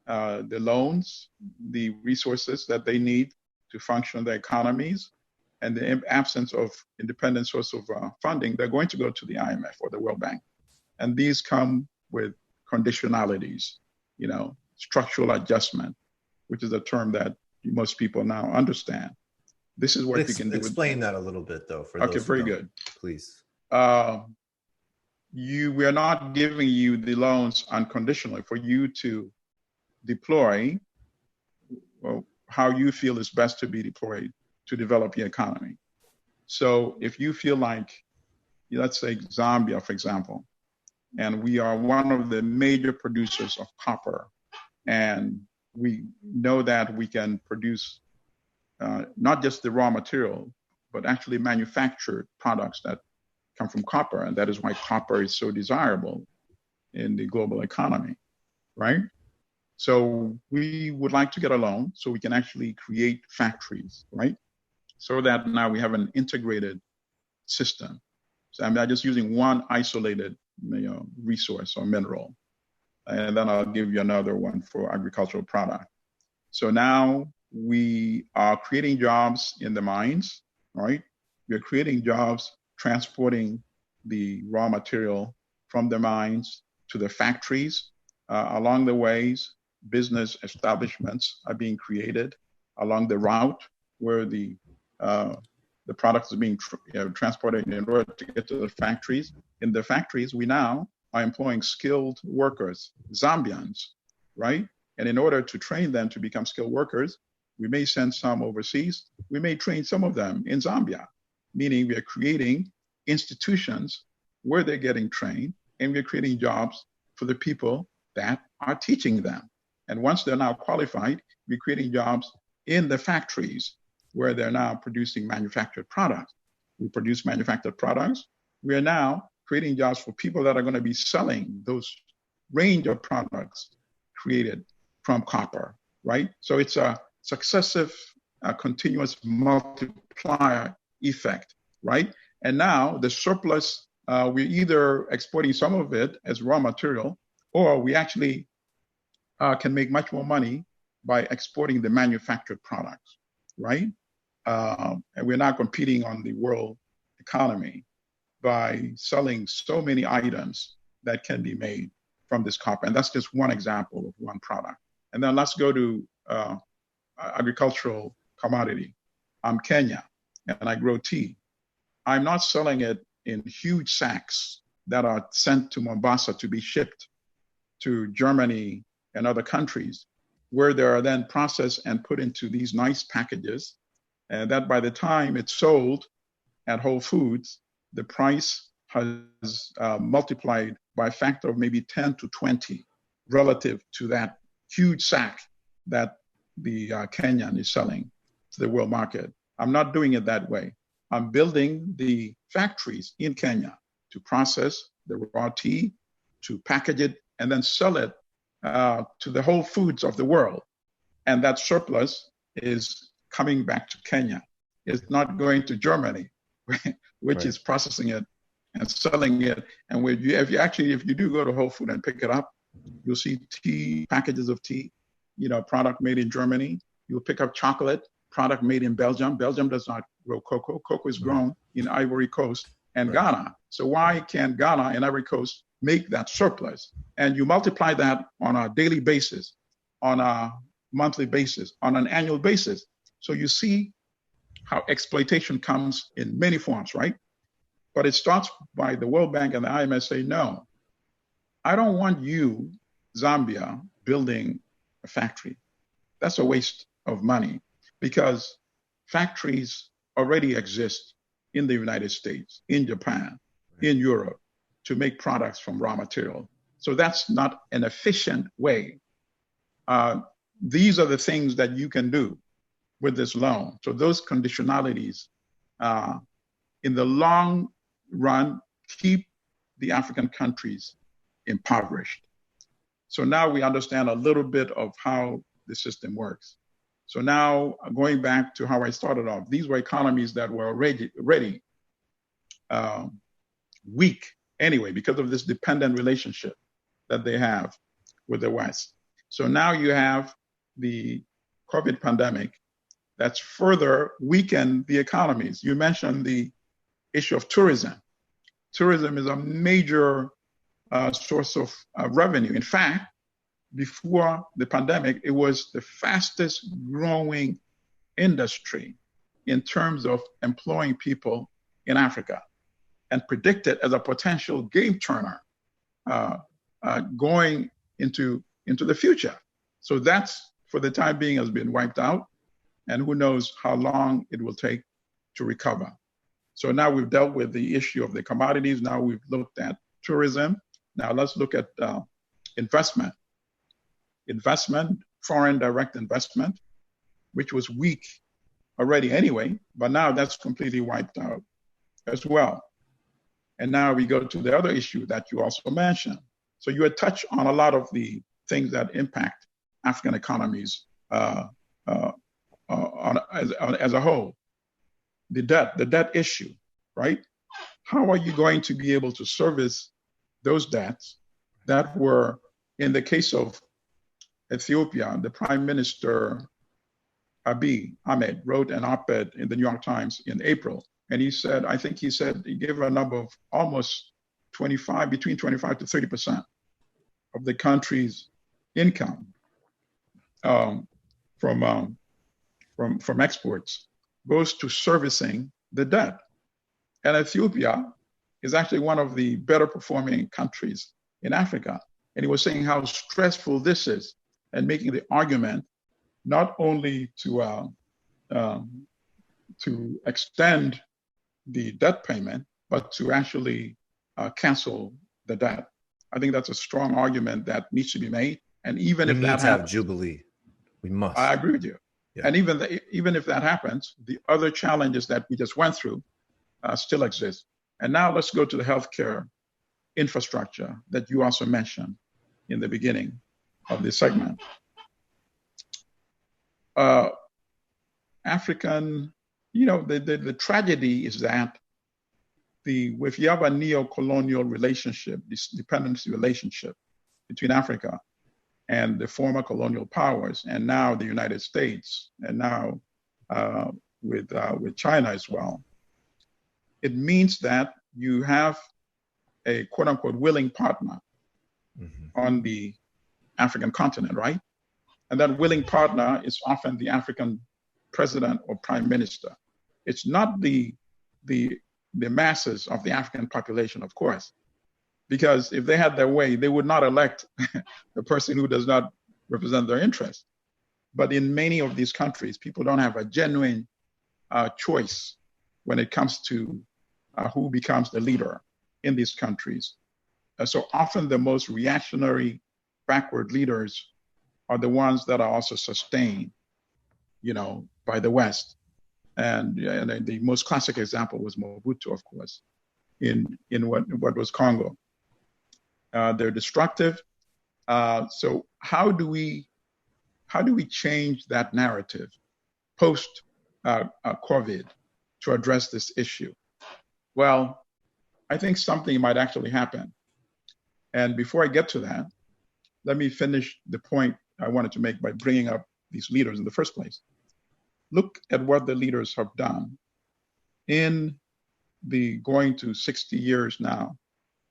the loans, the resources that they need to function their economies, and the absence of independent source of funding, they're going to go to the IMF or the World Bank. And these come with conditionalities, structural adjustment, which is a term that most people now understand. This is what you can do. Explain that a little bit, though. For okay, those very good. Please. We are not giving you the loans unconditionally for you to deploy how you feel is best to be deployed to develop your economy. So if you feel like, let's say Zambia, for example, and we are one of the major producers of copper, and we know that we can produce not just the raw material, but actually manufactured products that come from copper, and that is why copper is so desirable in the global economy, right? So we would like to get a loan so we can actually create factories, right? So that now we have an integrated system. So I'm not just using one isolated resource or mineral. And then I'll give you another one for agricultural product. So now we are creating jobs in the mines, right? We're creating jobs transporting the raw material from the mines to the factories. Along the ways, business establishments are being created along the route where the products are being transported in order to get to the factories. In the factories, we now are employing skilled workers, Zambians, right? And in order to train them to become skilled workers, we may send some overseas. We may train some of them in Zambia, meaning we are creating institutions where they're getting trained, and we're creating jobs for the people that are teaching them. And once they're now qualified, we're creating jobs in the factories where they're now producing manufactured products. We produce manufactured products. We are now creating jobs for people that are going to be selling those range of products created from copper, right? So it's a successive, continuous multiplier effect, right? And now the surplus, we're either exporting some of it as raw material, or we actually can make much more money by exporting the manufactured products, right? And we're now competing on the world economy by selling so many items that can be made from this copper. And that's just one example of one product. And then let's go to agricultural commodity. I'm Kenya, and I grow tea. I'm not selling it in huge sacks that are sent to Mombasa to be shipped to Germany and other countries, where they are then processed and put into these nice packages, and that by the time it's sold at Whole Foods, the price has multiplied by a factor of maybe 10 to 20 relative to that huge sack that the Kenyan is selling to the world market. I'm not doing it that way. I'm building the factories in Kenya to process the raw tea, to package it, and then sell it to the Whole Foods of the world. And that surplus is coming back to Kenya. It's not going to Germany, which is processing it and selling it. And if you do go to Whole Food and pick it up, you'll see tea, packages of tea, product made in Germany. You'll pick up chocolate, product made in Belgium. Belgium does not grow cocoa. Cocoa is grown in Ivory Coast and Ghana. So why can't Ghana and Ivory Coast make that surplus? And you multiply that on a daily basis, on a monthly basis, on an annual basis. So you see how exploitation comes in many forms, right? But it starts by the World Bank and the IMF say, no, I don't want you, Zambia, building a factory. That's a waste of money because factories already exist in the United States, in Japan, in Europe, to make products from raw material. So that's not an efficient way. These are the things that you can do with this loan. So those conditionalities, in the long run, keep the African countries impoverished. So now we understand a little bit of how the system works. So now going back to how I started off, these were economies that were already weak anyway because of this dependent relationship that they have with the West. So now you have the COVID pandemic that's further weakened the economies. You mentioned the issue of tourism. Tourism is a major source of revenue. In fact, before the pandemic, it was the fastest growing industry in terms of employing people in Africa and predicted as a potential game turner going into the future. So that's, for the time being, has been wiped out. And who knows how long it will take to recover. So now we've dealt with the issue of the commodities. Now we've looked at tourism. Now let's look at investment. Investment, foreign direct investment, which was weak already anyway, but now that's completely wiped out as well. And now we go to the other issue that you also mentioned. So you had touched on a lot of the things that impact African economies as a whole. The debt issue, right? How are you going to be able to service those debts that were, in the case of Ethiopia, the Prime Minister Abiy Ahmed wrote an op-ed in the New York Times in April, and he said, he gave a number of almost between 25 to 30% of the country's income from exports goes to servicing the debt. And Ethiopia is actually one of the better performing countries in Africa. And he was saying how stressful this is and making the argument not only to extend the debt payment, but to actually cancel the debt. I think that's a strong argument that needs to be made. And even if that happens, have Jubilee. We must. I agree with you. Yeah. And even if that happens, the other challenges that we just went through still exist. And now let's go to the healthcare infrastructure that you also mentioned in the beginning of this segment. African, the tragedy is that if you have a neo-colonial relationship, this dependency relationship between Africa and the former colonial powers, and now the United States, and now with China as well, it means that you have a quote-unquote willing partner on the African continent, right? And that willing partner is often the African president or prime minister. It's not the masses of the African population, of course, because if they had their way, they would not elect a person who does not represent their interests. But in many of these countries, people don't have a genuine choice when it comes to who becomes the leader in these countries. So often the most reactionary, backward leaders are the ones that are also sustained, by the West. And the most classic example was Mobutu, of course, in what was Congo. They're destructive. So how do we change that narrative post COVID to address this issue? Well, I think something might actually happen. And before I get to that, let me finish the point I wanted to make by bringing up these leaders in the first place. Look at what the leaders have done in the going to 60 years now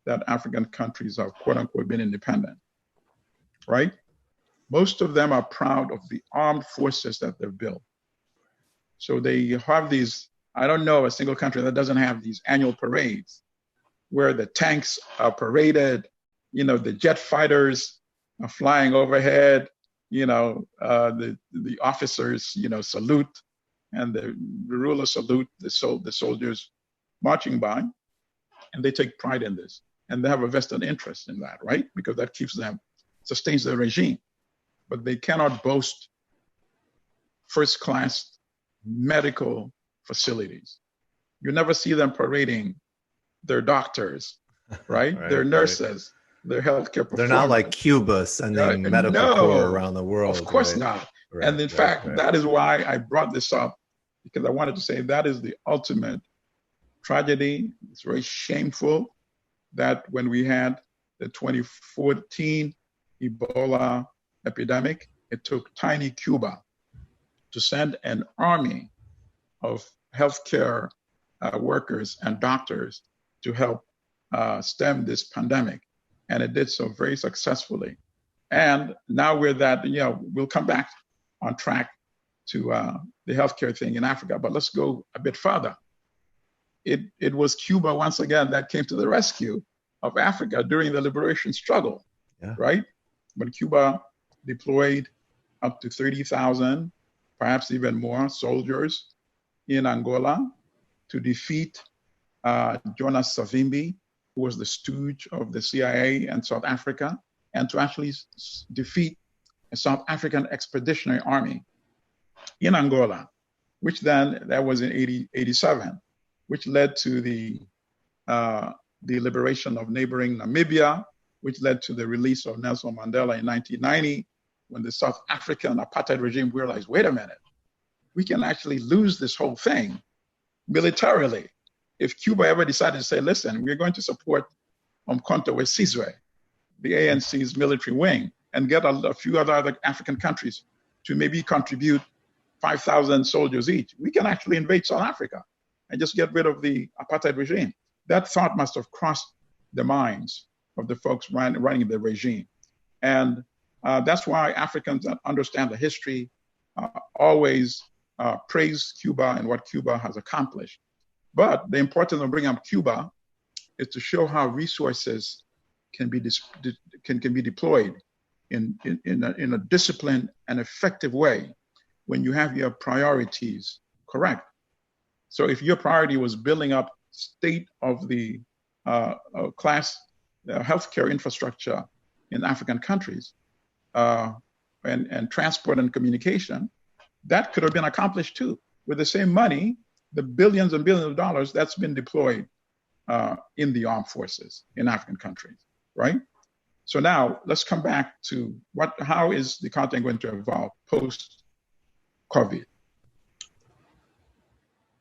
that African countries have quote unquote been independent, right? Most of them are proud of the armed forces that they've built. So they have these, I don't know a single country that doesn't have these annual parades where the tanks are paraded, the jet fighters are flying overhead, the officers, salute, and the rulers salute the soldiers marching by, and they take pride in this. And they have a vested interest in that, right? Because that sustains the regime. But they cannot boast first-class medical facilities. You never see them parading their doctors, right? Their nurses, their healthcare performers. They're not like Cuba sending medical corps around the world. Of course not. And in fact, that is why I brought this up, because I wanted to say that is the ultimate tragedy. It's very shameful that when we had the 2014 Ebola epidemic, it took tiny Cuba to send an army of healthcare workers and doctors to help stem this pandemic. And it did so very successfully. And now we'll come back on track to the healthcare thing in Africa, but let's go a bit further. It was Cuba once again that came to the rescue of Africa during the liberation struggle, right? When Cuba deployed up to 30,000, perhaps even more, soldiers in Angola to defeat Jonas Savimbi, who was the stooge of the CIA in South Africa, and to actually defeat a South African Expeditionary Army in Angola, which then, that was in 87, which led to the liberation of neighboring Namibia, which led to the release of Nelson Mandela in 1990, when the South African apartheid regime realized, wait a minute, we can actually lose this whole thing militarily. If Cuba ever decided to say, listen, we're going to support Umkhonto we Sizwe, the ANC's military wing, and get a few other African countries to maybe contribute 5,000 soldiers each, we can actually invade South Africa and just get rid of the apartheid regime. That thought must have crossed the minds of the folks running the regime. And that's why Africans that understand the history always praise Cuba and what Cuba has accomplished. But the importance of bringing up Cuba is to show how resources can be deployed in a disciplined and effective way when you have your priorities correct. So if your priority was building up state-of-the-class healthcare infrastructure in African countries and transport and communication, that could have been accomplished too. With the same money, the billions and billions of dollars that's been deployed in the armed forces in African countries, right? So now let's come back to how is the continent going to evolve post-COVID?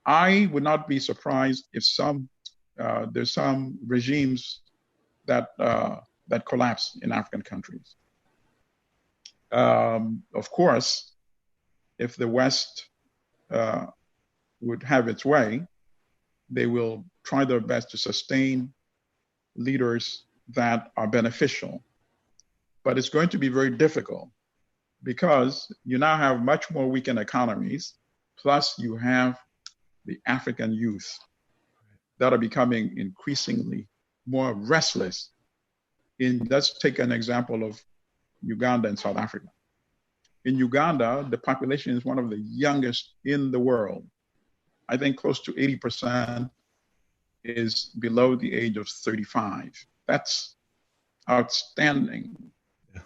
I would not be surprised if there's some regimes that collapse in African countries. Of course, if the West would have its way, they will try their best to sustain leaders that are beneficial. But it's going to be very difficult because you now have much more weakened economies, plus you have the African youth that are becoming increasingly more restless. Let's take an example of Uganda and South Africa. In Uganda, the population is one of the youngest in the world. I think close to 80% is below the age of 35. That's outstanding.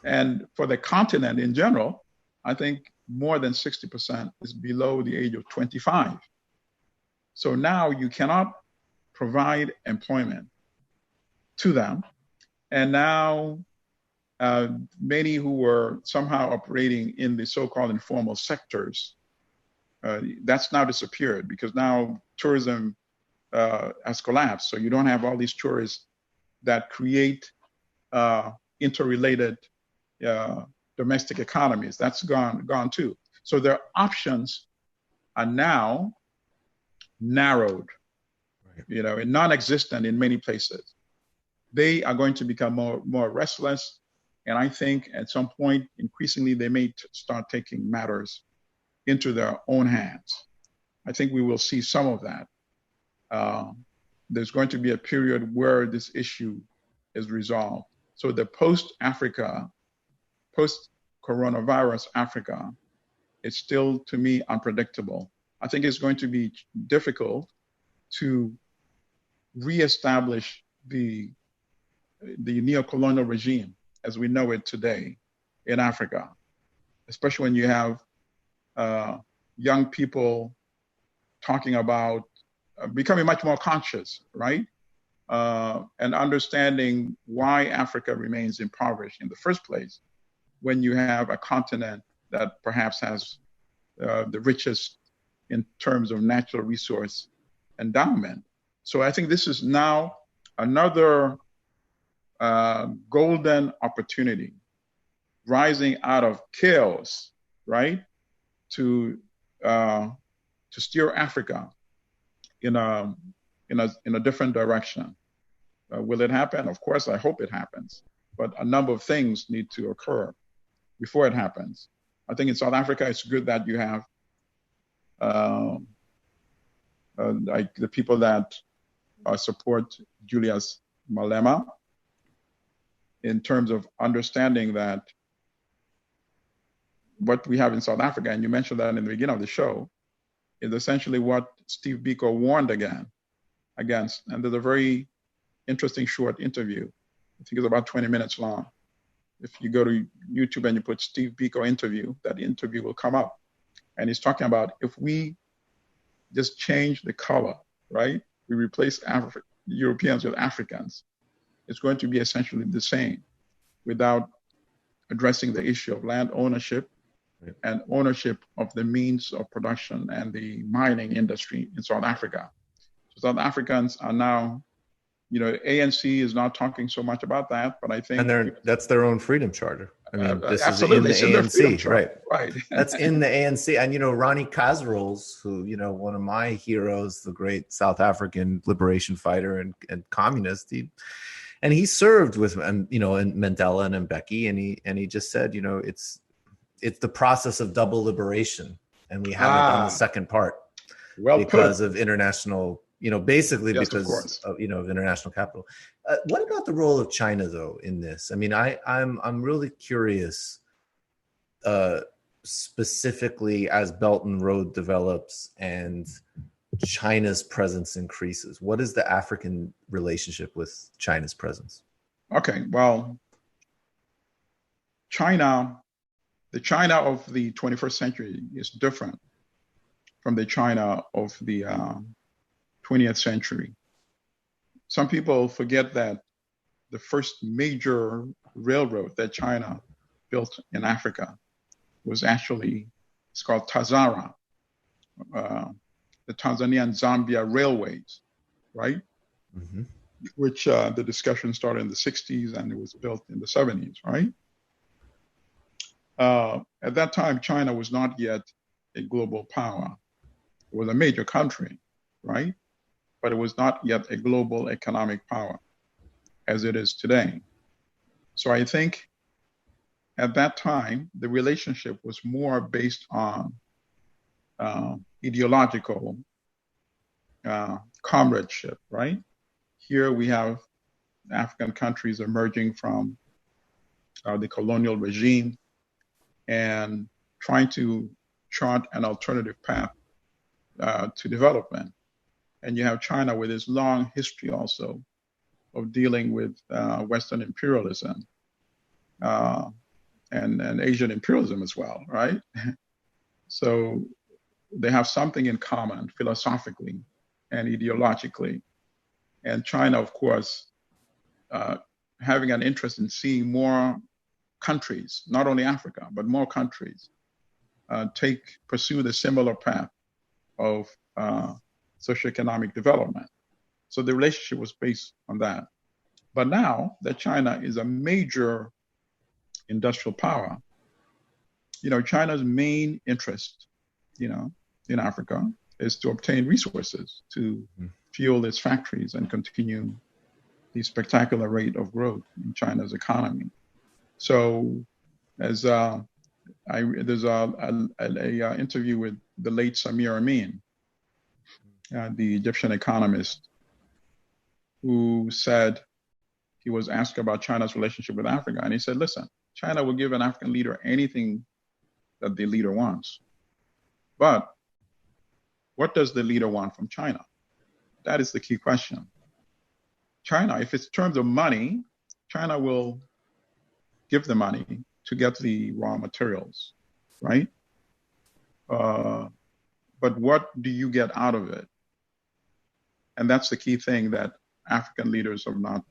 And for the continent in general, I think more than 60% is below the age of 25. So now you cannot provide employment to them. And now many who were somehow operating in the so-called informal sectors, that's now disappeared because now tourism has collapsed. So you don't have all these tourists that create interrelated domestic economies. That's gone too. So their options are now narrowed, and non-existent in many places. They are going to become more restless, And I think at some point, increasingly, they may start taking matters into their own hands. I think we will see some of that. There's going to be a period where this issue is resolved. So the post-Africa, post-coronavirus Africa, is still, to me, unpredictable. I think it's going to be difficult to reestablish the neocolonial regime as we know it today in Africa, especially when you have young people talking about becoming much more conscious, right? And understanding why Africa remains impoverished in the first place when you have a continent that perhaps has the richest in terms of natural resource endowment. So I think this is now another golden opportunity rising out of chaos, right? To steer Africa in a different direction. Will it happen? Of course, I hope it happens. But a number of things need to occur before it happens. I think in South Africa, it's good that you have like the people that support Julius Malema in terms of understanding that what we have in South Africa, and you mentioned that in the beginning of the show, is essentially what Steve Biko warned against. And there's a very interesting short interview. I think it's about 20 minutes long. If you go to YouTube and you put Steve Biko interview, that interview will come up. And he's talking about if we just change the color, right? We replace Europeans with Africans. It's going to be essentially the same without addressing the issue of land ownership and ownership of the means of production and the mining industry in South Africa. So South Africans are now, ANC is not talking so much about that, but I think... And that's their own freedom charter. I mean, this absolutely. is in the ANC, right? That's in the ANC. And, Ronnie Kasrils, who, one of my heroes, the great South African liberation fighter and communist, he served with, and Mandela and Mbeki, and he just said, it's the process of double liberation, and we haven't done the second part because of international, basically yes, because of international capital. What about the role of China though in this? I mean, I'm really curious, specifically as Belt and Road develops and China's presence increases. What is the African relationship with China's presence? Okay, well, the China of the 21st century is different from the China of the 20th century. Some people forget that the first major railroad that China built in Africa was it's called Tazara, the Tanzania Zambia Railways, right? Mm-hmm. Which the discussion started in the 60s and it was built in the 70s, right? At that time, China was not yet a global power. It was a major country, right? But it was not yet a global economic power as it is today. So I think at that time, the relationship was more based on ideological comradeship, right? Here we have African countries emerging from the colonial regime and trying to chart an alternative path to development. And you have China with its long history also of dealing with Western imperialism and Asian imperialism as well, right? So they have something in common philosophically and ideologically. And China, of course, having an interest in seeing more countries, not only Africa, but more countries, pursue the similar path of socioeconomic development. So the relationship was based on that. But now that China is a major industrial power, China's main interest, in Africa is to obtain resources to fuel its factories and continue the spectacular rate of growth in China's economy. So as there's a interview with the late Samir Amin, the Egyptian economist, who said, he was asked about China's relationship with Africa, and he said, listen, China will give an African leader anything that the leader wants. But what does the leader want from China? That is the key question. China, if it's in terms of money, China will give the money to get the raw materials, right? But what do you get out of it? And that's the key thing that African leaders have not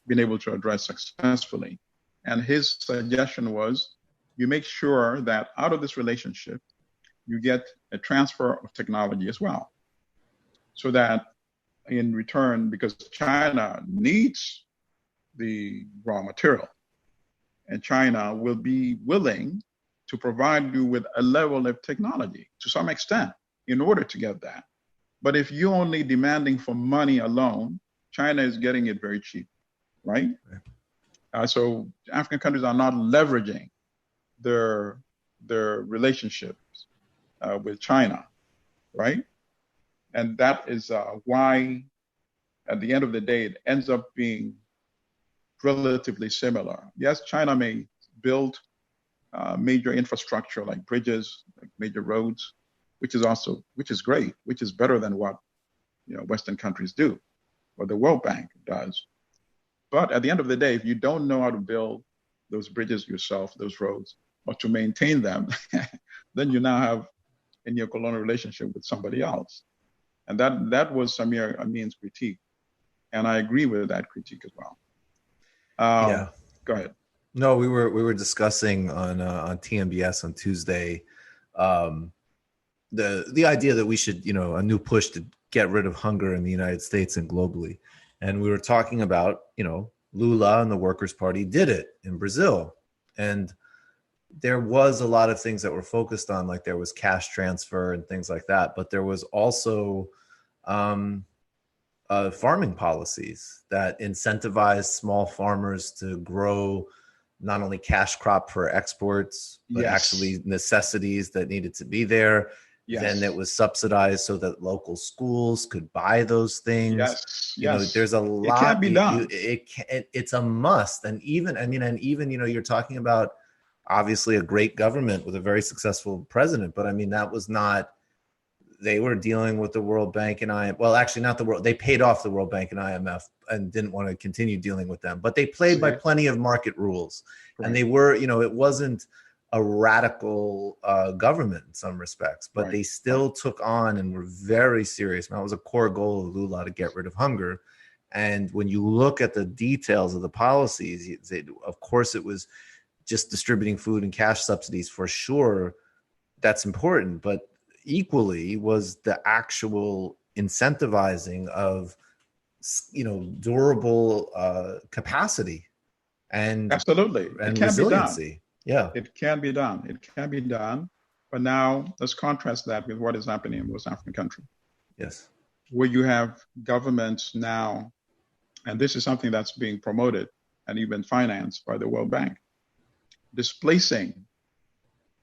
been able to address successfully. And his suggestion was, you make sure that out of this relationship, you get a transfer of technology as well. So that in return, because China needs the raw material, and China will be willing to provide you with a level of technology to some extent in order to get that. But if you're only demanding for money alone, China is getting it very cheap, right? So African countries are not leveraging their relationships with China, right? And that is why, at the end of the day, it ends up being relatively similar. Yes, China may build major infrastructure like bridges, like major roads, which is great, which is better than what Western countries do, or the World Bank does. But at the end of the day, if you don't know how to build those bridges yourself, those roads, or to maintain them, then you now have a neo-colonial relationship with somebody else. And that was Samir Amin's critique. And I agree with that critique as well. Yeah. Go ahead. No, we were discussing on TMBS on Tuesday the idea that we should, a new push to get rid of hunger in the United States and globally. And we were talking about, Lula and the Workers' Party did it in Brazil. And there was a lot of things that were focused on, like there was cash transfer and things like that. But there was also farming policies that incentivized small farmers to grow not only cash crop for exports, but actually necessities that needed to be there. Yes. Then it was subsidized so that local schools could buy those things. Yes. There's a lot. It can't be done. It's a must. And even, you're talking about obviously a great government with a very successful president, but that was not. They were dealing with the World Bank and they paid off the World Bank and IMF and didn't want to continue dealing with them, but they played by plenty of market rules. Right. And they were, it wasn't a radical government in some respects, but they still took on and were very serious. That was a core goal of Lula, to get rid of hunger. And when you look at the details of the policies, of course it was just distributing food and cash subsidies for sure. That's important, but equally was the actual incentivizing of durable capacity and absolutely and it can resiliency. Be done. Yeah, it can be done. But now let's contrast that with what is happening in most African countries. Yes, where you have governments now, and this is something that's being promoted and even financed by the World Bank, displacing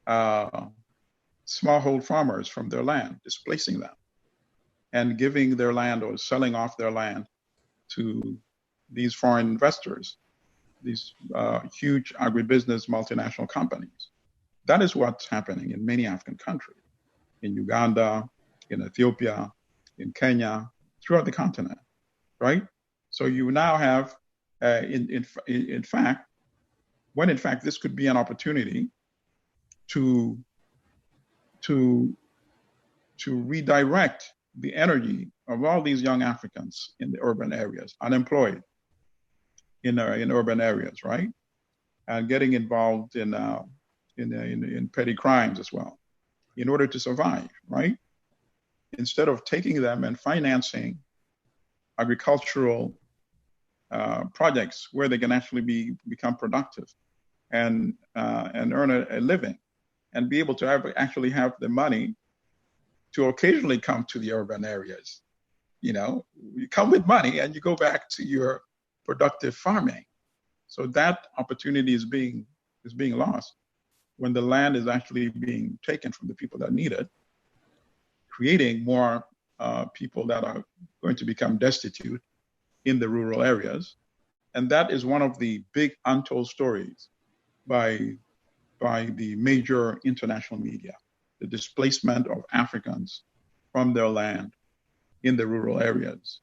smallhold farmers from their land, displacing them, and giving their land or selling off their land to these foreign investors, these huge agribusiness multinational companies. That is what's happening in many African countries, in Uganda, in Ethiopia, in Kenya, throughout the continent, right? So you now have, in fact, this could be an opportunity to redirect the energy of all these young Africans in the urban areas, unemployed in urban areas, right? And getting involved in petty crimes as well, in order to survive, right? Instead of taking them and financing agricultural projects where they can actually become productive and earn a living, and be able to actually have the money to occasionally come to the urban areas. You come with money and you go back to your productive farming. So that opportunity is being lost when the land is actually being taken from the people that need it, creating more people that are going to become destitute in the rural areas. And that is one of the big untold stories by the major international media, the displacement of Africans from their land in the rural areas.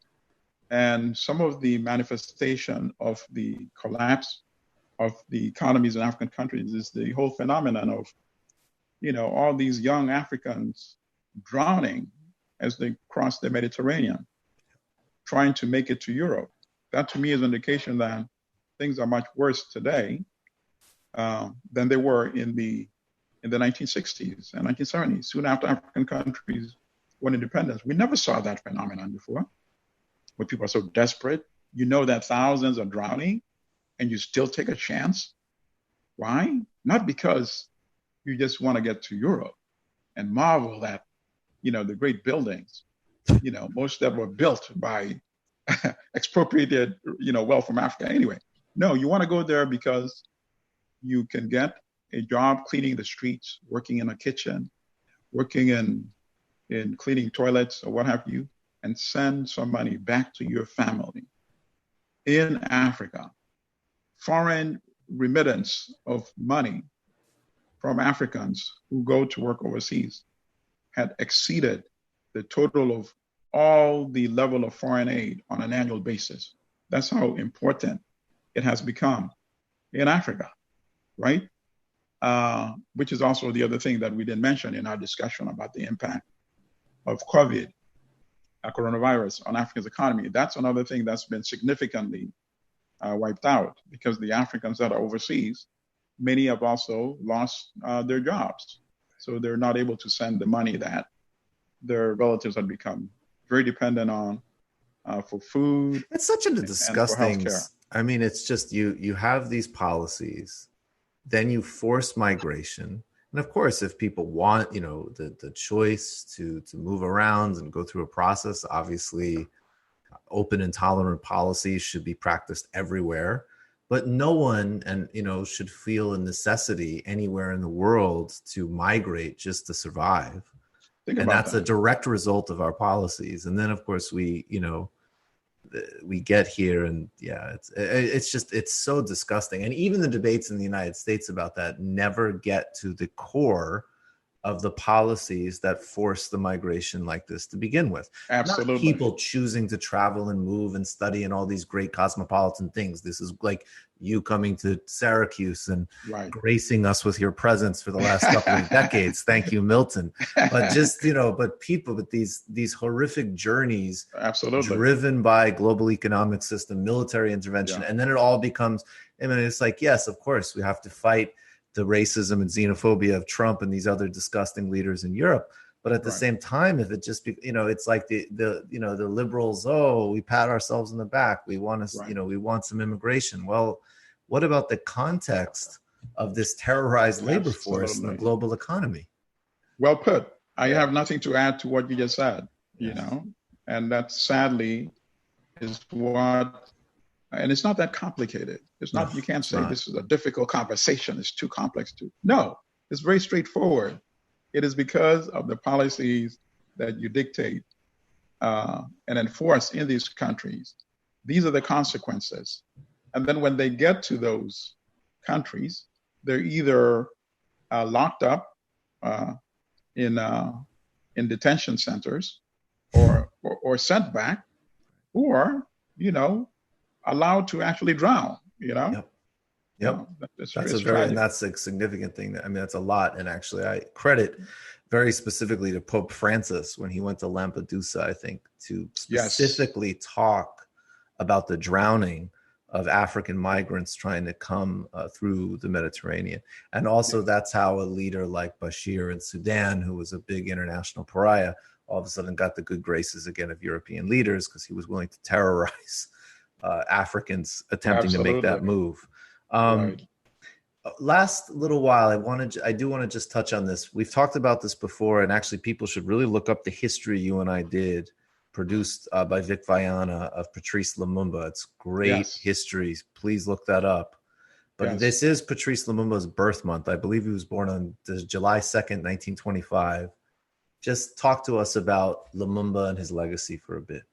And some of the manifestation of the collapse of the economies in African countries is the whole phenomenon of, all these young Africans drowning as they cross the Mediterranean, trying to make it to Europe. That to me is an indication that things are much worse today than they were in the 1960s and 1970s, soon after African countries won independence. We never saw that phenomenon before, where people are so desperate. You know that thousands are drowning, and you still take a chance. Why? Not because you just want to get to Europe and marvel at, the great buildings, most that were built by expropriated, wealth from Africa anyway. No, you want to go there because you can get a job cleaning the streets, working in a kitchen, working in cleaning toilets or what have you, and send some money back to your family in Africa. Foreign remittance of money from Africans who go to work overseas had exceeded the total of all the level of foreign aid on an annual basis. That's how important it has become in Africa, right? Which is also the other thing that we didn't mention in our discussion about the impact of COVID, coronavirus on Africa's economy. That's another thing that's been significantly wiped out, because the Africans that are overseas, many have also lost their jobs. So they're not able to send the money that their relatives had become very dependent on for food. It's such a disgusting. I mean, it's just you have these policies, then you force migration. And of course, if people want, the choice to move around and go through a process, obviously open and tolerant policies should be practiced everywhere. But no one should feel a necessity anywhere in the world to migrate just to survive. And that's a direct result of our policies. And then, of course, we get here, and it's so disgusting. And even the debates in the United States about that never get to the core of the policies that force the migration like this to begin with. Absolutely. Not people choosing to travel and move and study and all these great cosmopolitan things. This is like you coming to Syracuse and gracing us with your presence for the last couple of decades. Thank you, Milton. But just, but people with these horrific journeys, absolutely, driven by global economic system, military intervention. And then it all becomes, it's like, yes, of course, we have to fight the racism and xenophobia of Trump and these other disgusting leaders in Europe. But at the same time, if it just be, it's like the liberals, we pat ourselves on the back. We want to, we want some immigration. Well, what about the context of this terrorized labor force in the global economy? Well put. I have nothing to add to what you just said, and that sadly is what, and it's not that complicated. It's not, you can't say this is a difficult conversation. It's too complex to. No, it's very straightforward. It is because of the policies that you dictate and enforce in these countries. These are the consequences. And then when they get to those countries, they're either locked up in detention centers or sent back, or, allowed to actually drown, Yep. That's a significant thing. That's a lot. And actually, I credit very specifically to Pope Francis when he went to Lampedusa, I think, to specifically talk about the drowning of African migrants trying to come through the Mediterranean. And also that's how a leader like Bashir in Sudan, who was a big international pariah, all of a sudden got the good graces again of European leaders, because he was willing to terrorize Africans attempting to make that move. Last little while, I do want to just touch on this. We've talked about this before, and actually people should really look up the history you and I did produced by Vic Viana of Patrice Lumumba. It's great history. Please look that up. But this is Patrice Lumumba's birth month. I believe he was born on July 2nd, 1925. Just talk to us about Lumumba and his legacy for a bit.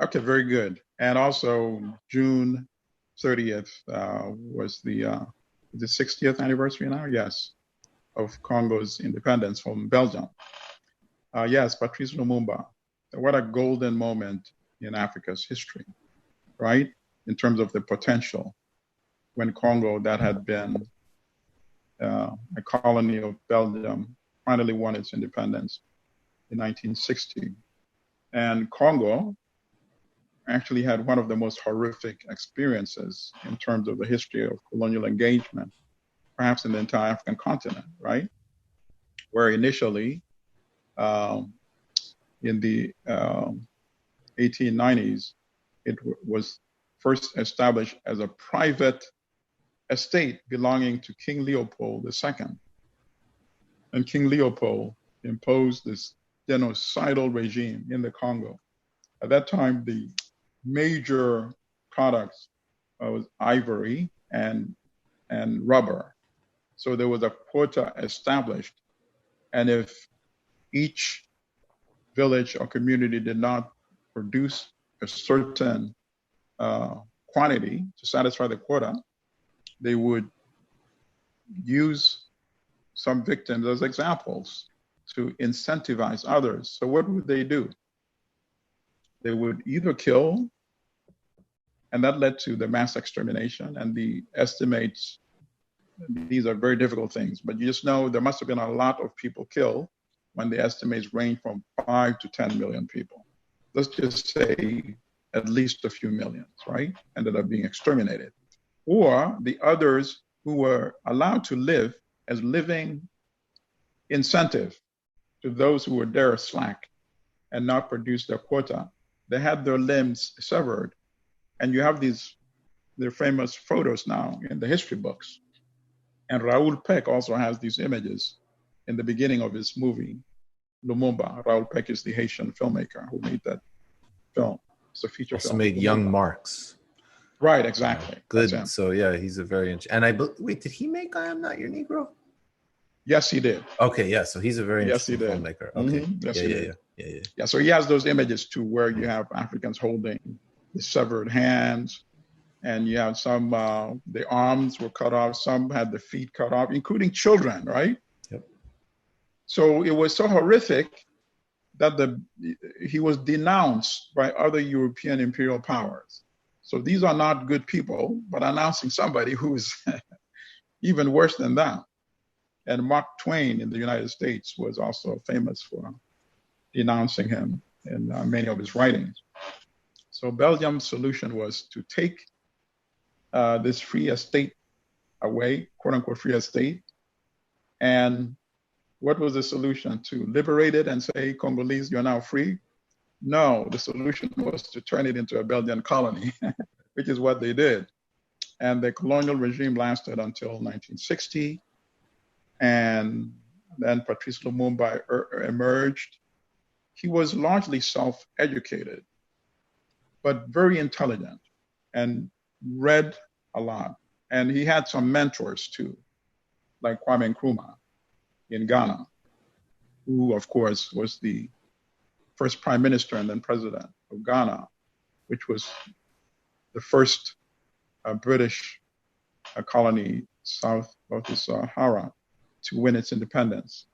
Okay, very good. And also June 30th was the 60th anniversary now? Yes, of Congo's independence from Belgium. Yes, Patrice Lumumba. What a golden moment in Africa's history, right? In terms of the potential. When Congo, that had been a colony of Belgium, finally won its independence in 1960. And Congo actually had one of the most horrific experiences in terms of the history of colonial engagement, perhaps in the entire African continent, right? Where initially, in the 1890s, it was first established as a private estate belonging to King Leopold II. And King Leopold imposed this genocidal regime in the Congo. At that time, the major products was ivory and rubber. So there was a quota established. And if each village or community did not produce a certain quantity to satisfy the quota, they would use some victims as examples to incentivize others. So what would they do? They would either kill, and that led to the mass extermination, and the estimates, these are very difficult things, but you just know there must have been a lot of people killed when the estimates range from 5 to 10 million people. Let's just say at least a few millions, right? Ended up being exterminated. Or the others who were allowed to live as living incentive to those who were there slack and not produce their quota. They had their limbs severed. And you have their famous photos now in the history books. And Raoul Peck also has these images in the beginning of his movie, Lumumba. Raoul Peck is the Haitian filmmaker who made that film. It's a feature film. Also made Young Marks. Right, exactly. Good. So yeah, he's a very wait, did he make I Am Not Your Negro? Yes, he did. Okay, yeah. So he's a very interesting filmmaker. Okay. Mm-hmm. Yes, yeah. So he has those images too, where you have Africans holding the severed hands, and you have some the arms were cut off, some had the feet cut off, including children, right? Yep. So it was so horrific that he was denounced by other European imperial powers. So these are not good people, but announcing somebody who's even worse than that. And Mark Twain in the United States was also famous for denouncing him in many of his writings. So Belgium's solution was to take this free estate away, quote unquote free estate. And what was the solution? To liberate it and say, Congolese, you're now free? No, the solution was to turn it into a Belgian colony, which is what they did. And the colonial regime lasted until 1960. And then Patrice Lumumba emerged. He was largely self-educated, but very intelligent and read a lot. And he had some mentors too, like Kwame Nkrumah in Ghana, who of course was the first prime minister and then president of Ghana, which was the first British colony south of the Sahara to win its independence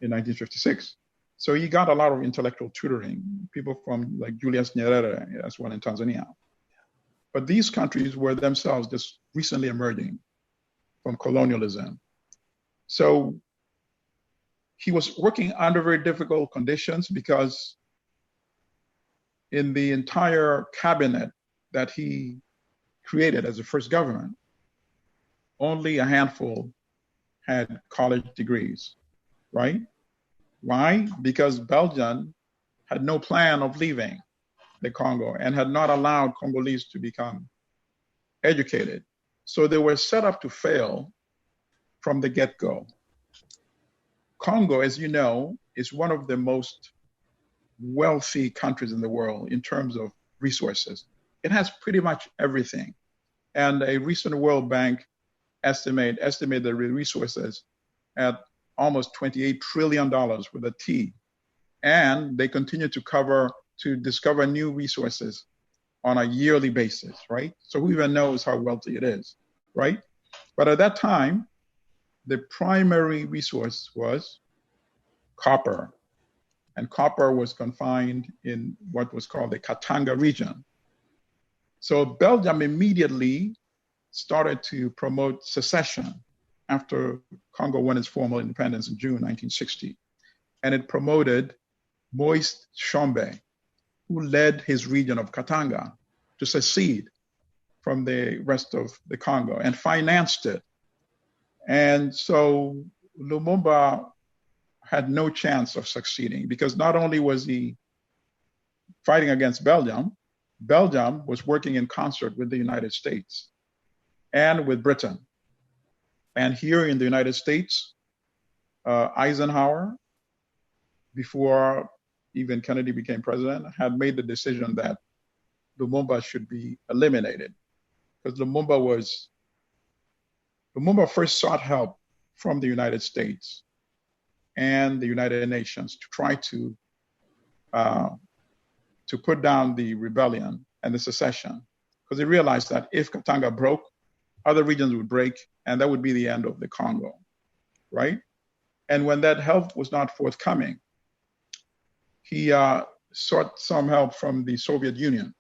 in 1956. So he got a lot of intellectual tutoring, people from like Julius Nyerere as well in Tanzania. But these countries were themselves just recently emerging from colonialism. So he was working under very difficult conditions because in the entire cabinet that he created as the first government, only a handful had college degrees, right? Why? Because Belgium had no plan of leaving the Congo and had not allowed Congolese to become educated. So they were set up to fail from the get-go. Congo, as you know, is one of the most wealthy countries in the world in terms of resources. It has pretty much everything. And a recent World Bank estimate the resources at almost $28 trillion with a T. And they continue to discover new resources on a yearly basis, right? So who even knows how wealthy it is, right? But at that time, the primary resource was copper. And copper was confined in what was called the Katanga region. So Belgium immediately started to promote secession after Congo won its formal independence in June 1960. And it promoted Moise Tshombe, who led his region of Katanga, to secede from the rest of the Congo and financed it. And so Lumumba had no chance of succeeding because not only was he fighting against Belgium, Belgium was working in concert with the United States and with Britain. And here in the United States, Eisenhower, before even Kennedy became president, had made the decision that Lumumba should be eliminated because Lumumba first sought help from the United States and the United Nations to try to put down the rebellion and the secession, because they realized that if Katanga broke, other regions would break, and that would be the end of the Congo, right? And when that help was not forthcoming, he sought some help from the Soviet Union.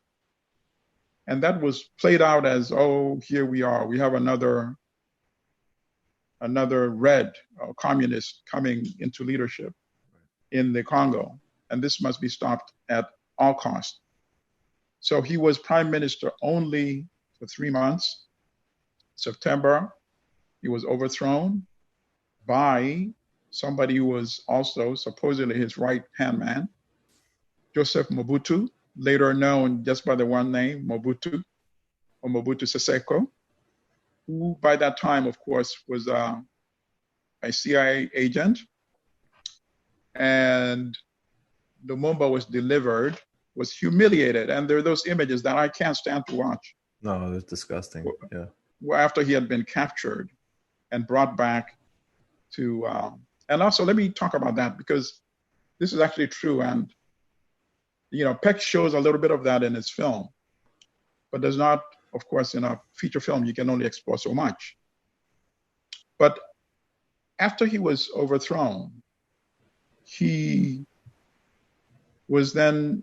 And that was played out as, oh, here we are. We have another red communist coming into leadership in the Congo, and this must be stopped at all costs. So he was prime minister only for 3 months. September, he was overthrown by somebody who was also supposedly his right-hand man, Joseph Mobutu, later known just by the one name, Mobutu, or Mobutu Sese Seko, who by that time, of course, was a CIA agent. And Lumumba was humiliated. And there are those images that I can't stand to watch. No, it's disgusting. Yeah. After he had been captured and brought back to, and also let me talk about that because this is actually true. And, Peck shows a little bit of that in his film, but does not, of course, in a feature film, you can only explore so much. But after he was overthrown, he was then,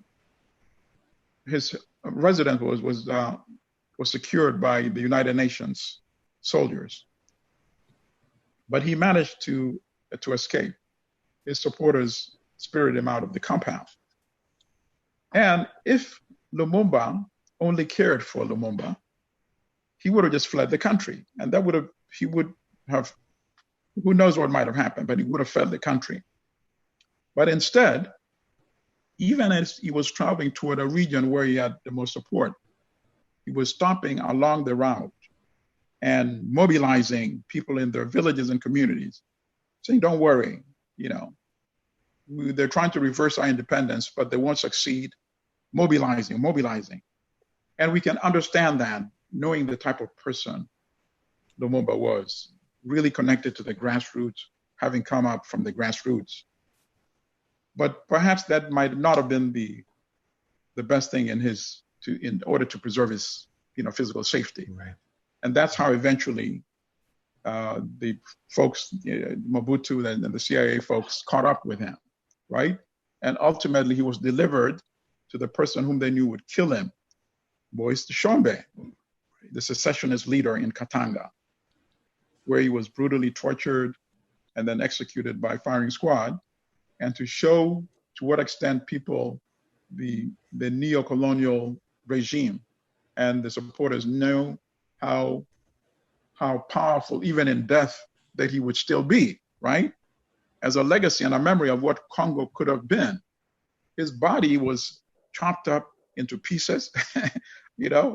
his residence was secured by the United Nations soldiers. But he managed to escape. His supporters spirited him out of the compound. And if Lumumba only cared for Lumumba, he would have just fled the country. And he would have, who knows what might have happened, but he would have fled the country. But instead, even as he was traveling toward a region where he had the most support, he was stopping along the route and mobilizing people in their villages and communities, saying, don't worry, they're trying to reverse our independence, but they won't succeed. Mobilizing. And we can understand that, knowing the type of person Lumumba was, really connected to the grassroots, having come up from the grassroots. But perhaps that might not have been the best thing in order to preserve his physical safety. Right. And that's how eventually the folks, Mobutu and the CIA folks caught up with him, right? And ultimately he was delivered to the person whom they knew would kill him, Moise Tshombe, the secessionist leader in Katanga, where he was brutally tortured and then executed by firing squad, and to show to what extent people, the neo-colonial regime and the supporters know how powerful, even in death, that he would still be, right? As a legacy and a memory of what Congo could have been. His body was chopped up into pieces,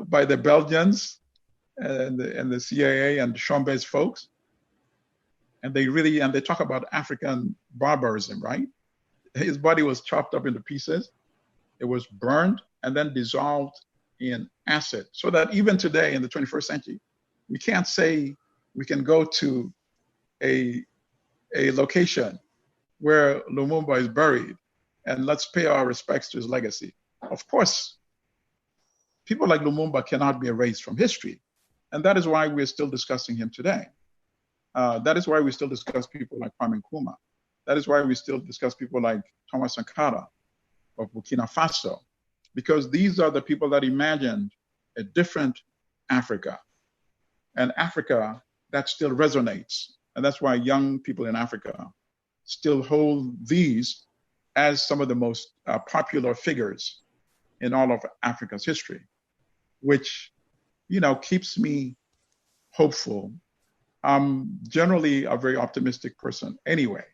by the Belgians and the CIA and Tshombe's folks. And they talk about African barbarism, right? his body was chopped up into pieces. It was burned and then dissolved in acid, so that even today in the 21st century, we can't say we can go to a location where Lumumba is buried and let's pay our respects to his legacy. Of course, people like Lumumba cannot be erased from history. And that is why we're still discussing him today. That is why we still discuss people like Kwame Nkrumah. That is why we still discuss people like Thomas Sankara of Burkina Faso, because these are the people that imagined a different Africa, an Africa that still resonates. And that's why young people in Africa still hold these as some of the most popular figures in all of Africa's history, which, keeps me hopeful. I'm generally a very optimistic person anyway.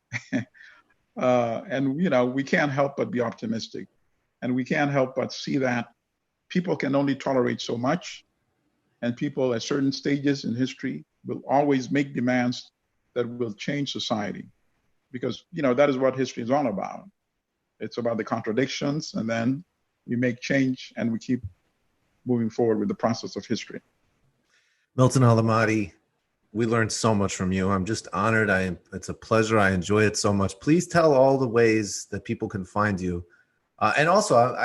And, we can't help but be optimistic. And we can't help but see that people can only tolerate so much. And people at certain stages in history will always make demands that will change society. Because, that is what history is all about. It's about the contradictions, and then we make change and we keep moving forward with the process of history. Milton Allimadi, we learned so much from you. I'm just honored. It's a pleasure. I enjoy it so much. Please tell all the ways that people can find you. And also,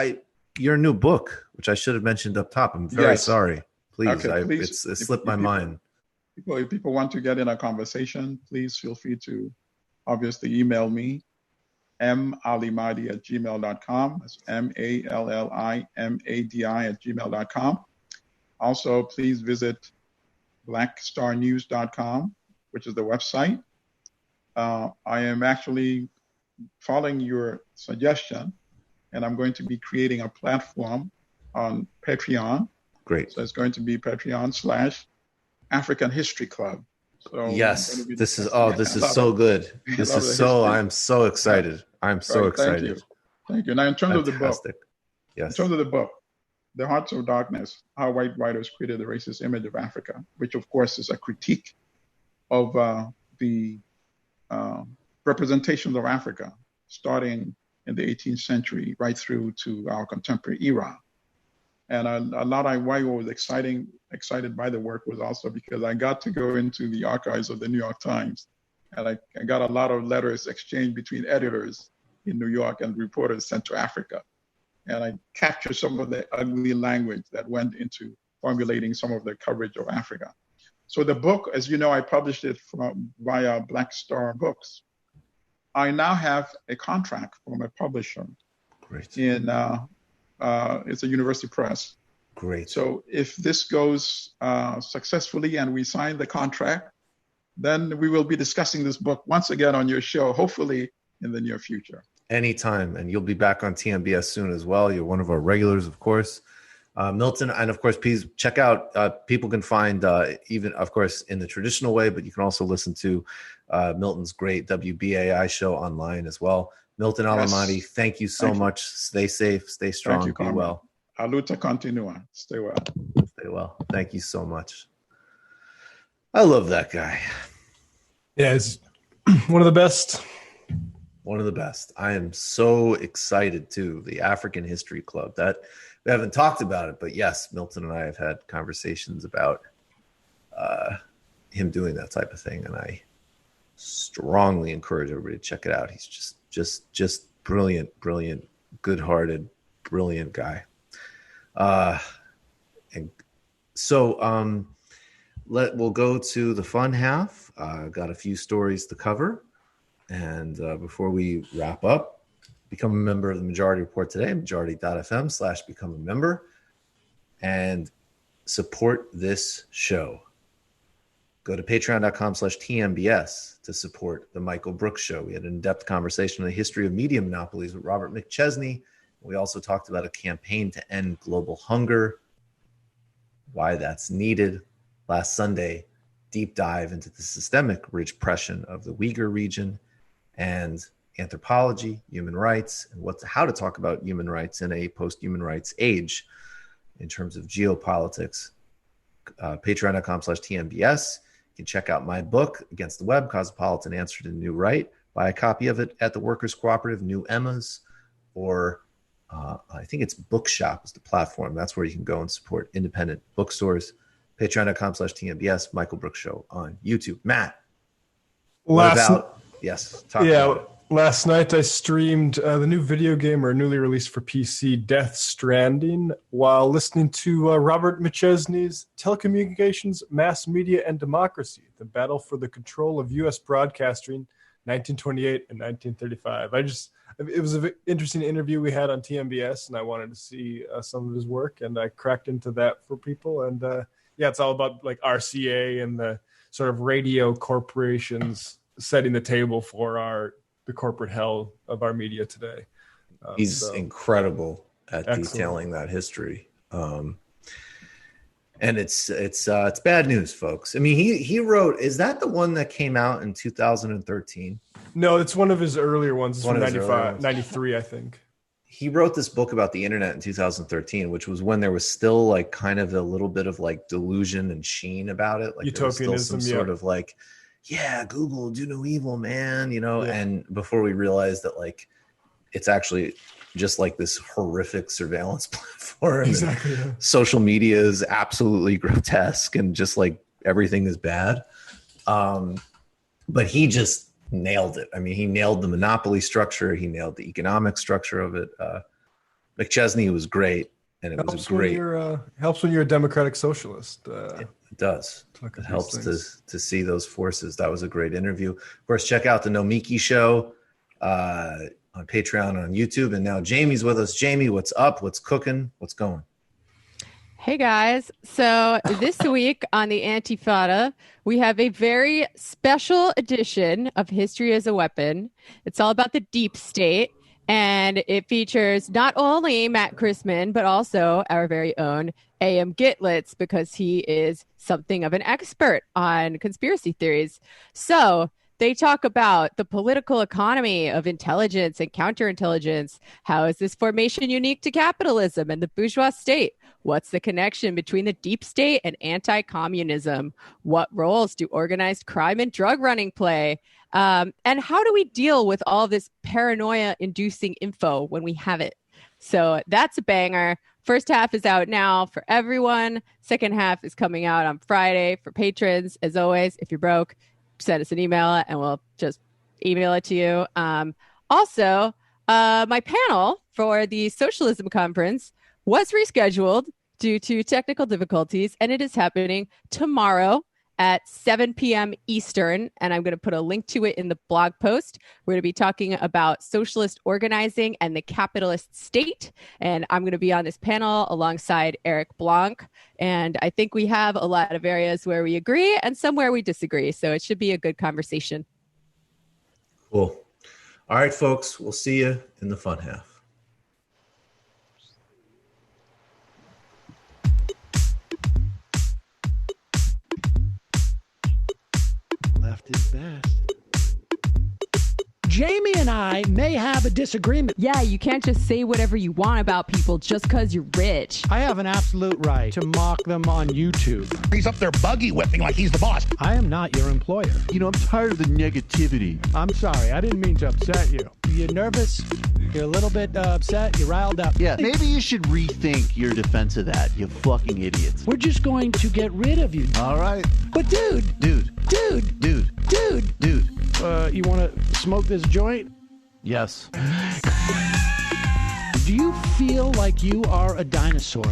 your new book, which I should have mentioned up top. I'm very sorry. Please, okay, please. It slipped my mind. If people want to get in a conversation, please feel free to obviously email me, mallimadi@gmail.com. That's mallimadi@gmail.com. Also, please visit blackstarnews.com, which is the website. I am actually following your suggestion, and I'm going to be creating a platform on Patreon. Great. So it's going to be Patreon/African History Club. So yes, this is so good. This is so, I'm so excited. I'm so excited. Thank you. Now, in terms of the book, yes. In terms of the book, The Hearts of Darkness, How White Writers Created the Racist Image of Africa, which of course is a critique of the representations of Africa, starting in the 18th century right through to our contemporary era. And a lot of why I was excited by the work was also because I got to go into the archives of the New York Times, and I got a lot of letters exchanged between editors in New York and reporters sent to Africa. And I captured some of the ugly language that went into formulating some of the coverage of Africa. So the book, as you know, I published it via Black Star Books. I now have a contract from a publisher. Great. It's a university press. Great. So if this goes successfully and we sign the contract, then we will be discussing this book once again on your show, hopefully in the near future. Anytime. And you'll be back on TMBS soon as well. You're one of our regulars, of course. Milton, and of course, please check out, people can find even, of course, in the traditional way, but you can also listen to Milton's great WBAI show online as well. Milton Allimadi, thank you so much. Stay safe, stay strong, be well. A luta continua. Stay well. Stay well. Thank you so much. I love that guy. Yeah, he's one of the best. One of the best. I am so excited too. The African History Club. That we haven't talked about it, but yes, Milton and I have had conversations about him doing that type of thing, and I strongly encourage everybody to check it out. He's just brilliant, good-hearted, brilliant guy. And so we'll go to the fun half. Got a few stories to cover. And before we wrap up, become a member of the Majority Report today, majority.fm/become a member, and support this show. Go to patreon.com/TMBS to support the Michael Brooks Show. We had an in-depth conversation on the history of media monopolies with Robert McChesney. We also talked about a campaign to end global hunger, why that's needed. Last Sunday, deep dive into the systemic repression of the Uyghur region and anthropology, human rights, and how to talk about human rights in a post-human rights age in terms of geopolitics. Patreon.com/TMBS. You can check out my book, Against the Web, Cosmopolitan Answer to the New Right, buy a copy of it at the Workers Cooperative, New Emma's, or I think it's Bookshop is the platform. That's where you can go and support independent bookstores. Patreon.com/TMBS, Michael Brooks Show on YouTube. Matt, Last night I streamed the new video game, or newly released for PC, Death Stranding, while listening to Robert McChesney's Telecommunications, Mass Media, and Democracy, the Battle for the Control of U.S. Broadcasting, 1928 and 1935. It was an interesting interview we had on TMBS, and I wanted to see some of his work, and I cracked into that for people. And it's all about like RCA and the sort of radio corporations setting the table for the corporate hell of our media today. He's incredible at detailing that history. And it's bad news, folks. I mean, he wrote, is that the one that came out in 2013? No, it's one of his earlier ones. It's from 93, I think. He wrote this book about the internet in 2013, which was when there was still like kind of a little bit of like delusion and sheen about it. Like utopianism, some sort of like, yeah, Google do no evil, man, and before we realized that like it's actually just like this horrific surveillance platform. Exactly. Yeah. Social media is absolutely grotesque and just like everything is bad. But he just nailed it. I mean, he nailed the monopoly structure. He nailed the economic structure of it. McChesney was great, and it was great. Helps when you're a democratic socialist. It does. It helps to see those forces. That was a great interview. Of course, check out the Nomiki Show on Patreon, on YouTube. And now Jamie's with us. Jamie, what's up? What's cooking? What's going? Hey, guys. So this week on the Antifada, we have a very special edition of History as a Weapon. It's all about the deep state, and it features not only Matt Chrisman, but also our very own AM Gitlitz, because he is something of an expert on conspiracy theories. So they talk about the political economy of intelligence and counterintelligence. How is this formation unique to capitalism and the bourgeois state? What's the connection between the deep state and anti-communism? What roles do organized crime and drug running play? And how do we deal with all this paranoia-inducing info when we have it? So that's a banger. First half is out now for everyone. Second half is coming out on Friday for patrons. As always, if you're broke, send us an email and we'll just email it to you. Also, my panel for the Socialism Conference was rescheduled due to technical difficulties, and it is happening tomorrow at 7 p.m. Eastern, and I'm going to put a link to it in the blog post. We're going to be talking about socialist organizing and the capitalist state, and I'm going to be on this panel alongside Eric Blanc, and I think we have a lot of areas where we agree and some where we disagree, so it should be a good conversation. Cool. All right, folks, we'll see you in the fun half. Left is best. Jamie and I may have a disagreement. Yeah, you can't just say whatever you want about people just because you're rich. I have an absolute right to mock them on YouTube. He's up there buggy whipping like he's the boss. I am not your employer. You know, I'm tired of the negativity. I'm sorry, I didn't mean to upset you. You're nervous, you're a little bit upset, you're riled up. Yeah, maybe you should rethink your defense of that, you fucking idiots. We're just going to get rid of you. All right. But dude, you want to smoke this joint? Yes. Do you feel like you are a dinosaur?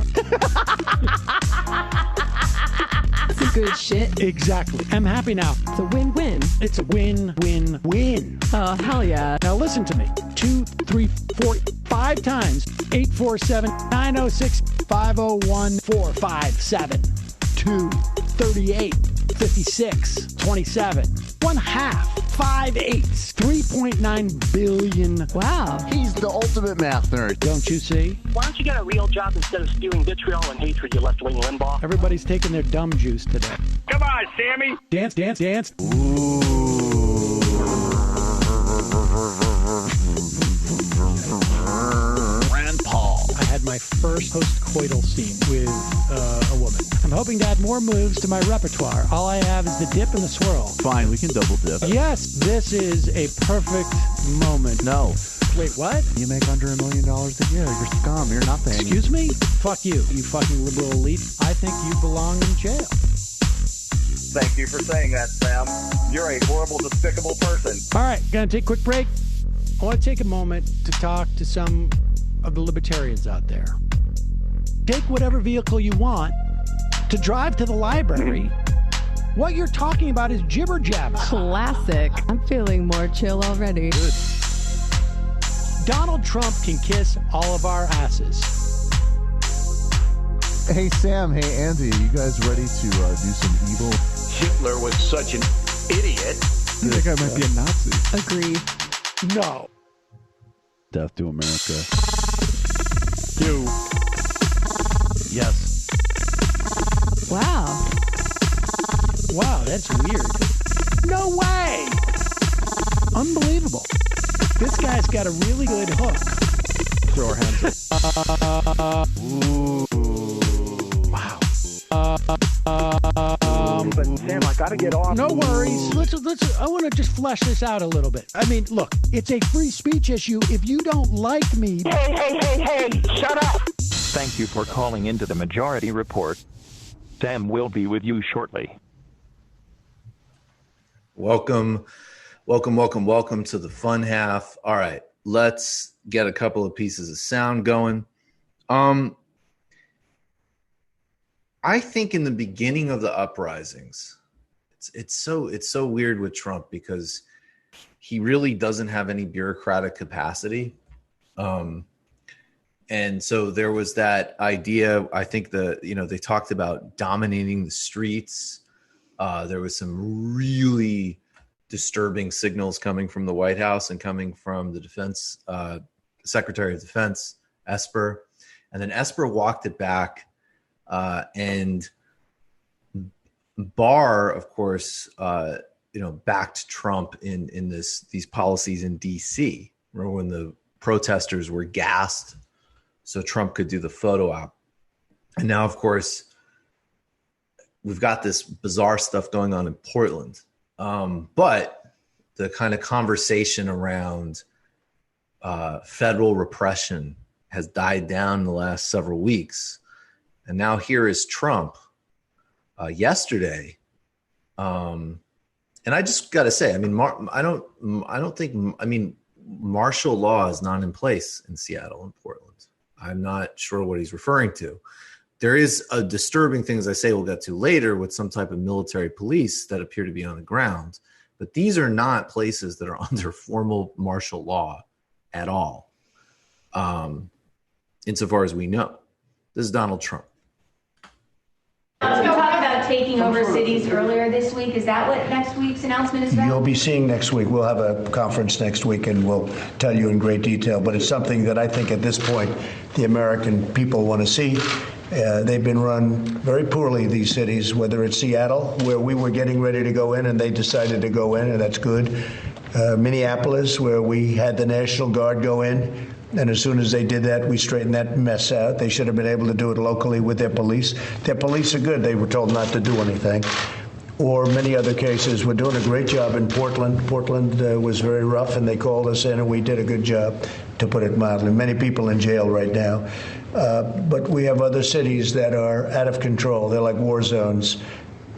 That's some good shit. Exactly. I'm happy now. It's a win-win. It's a win-win-win. Oh, hell yeah. Now listen to me. 2, 3, 4, 5 times. 847-906-501-457. 2, 38, 56, 27. 1/2. 5 eighths. 3.9 billion. Wow. He's the ultimate math nerd. Don't you see? Why don't you get a real job instead of spewing vitriol and hatred, you left-wing Limbaugh? Everybody's taking their dumb juice today. Come on, Sammy. Dance, dance, dance. Ooh. I had my first post-coital scene with a woman. I'm hoping to add more moves to my repertoire. All I have is the dip and the swirl. Fine, we can double dip. Yes, this is a perfect moment. No. Wait, what? You make under $1 million a year. You're scum. You're nothing. Excuse me? Fuck you, you fucking liberal elite. I think you belong in jail. Thank you for saying that, Sam. You're a horrible, despicable person. All right, gonna take a quick break. I want to take a moment to talk to some of the libertarians out there. Take whatever vehicle you want to drive to the library. What you're talking about is jibber jabber. Classic. I'm feeling more chill already. Good. Donald Trump can kiss all of our asses. Hey, Sam. Hey, Andy. You guys ready to do some evil? Hitler was such an idiot. That guy might be a Nazi. Agree. No. Death to America. You. Yes. Wow. Wow, that's weird. No way! Unbelievable. This guy's got a really good hook. Throw our hands up. Ooh. Wow. But Sam, I gotta get off. No worries. Let's. I want to just flesh this out a little bit. I mean, look, it's a free speech issue. If you don't like me, Hey, shut up! Thank you for calling into the Majority Report. Sam will be with you shortly. Welcome to the fun half. All right, let's get a couple of pieces of sound going. I think in the beginning of the uprisings, it's so weird with Trump because he really doesn't have any bureaucratic capacity. And so there was that idea, I think they talked about dominating the streets. There was some really disturbing signals coming from the White House and coming from the defense, Secretary of Defense, Esper. And then Esper walked it back. And Barr, of course, backed Trump in these policies in DC. Remember when the protesters were gassed so Trump could do the photo op. And now, of course, we've got this bizarre stuff going on in Portland. But the kind of conversation around federal repression has died down in the last several weeks. And now here is Trump yesterday. And I just got to say, I mean, martial law is not in place in Seattle and Portland. I'm not sure what he's referring to. There is a disturbing thing, as I say, we'll get to later, with some type of military police that appear to be on the ground. But these are not places that are under formal martial law at all, insofar as we know. This is Donald Trump. You talked about taking over cities earlier this week. Is that what next week's announcement is about? You'll be seeing next week. We'll have a conference next week and we'll tell you in great detail. But it's something that I think at this point the American people want to see. They've been run very poorly, these cities, whether it's Seattle, where we were getting ready to go in and they decided to go in, and that's good. Minneapolis, where we had the National Guard go in. And as soon as they did that, we straightened that mess out. They should have been able to do it locally with their police. Their police are good. They were told not to do anything. Or many other cases. We're doing a great job in Portland. Portland was very rough, and they called us in, and we did a good job, to put it mildly. Many people in jail right now. But we have other cities that are out of control. They're like war zones.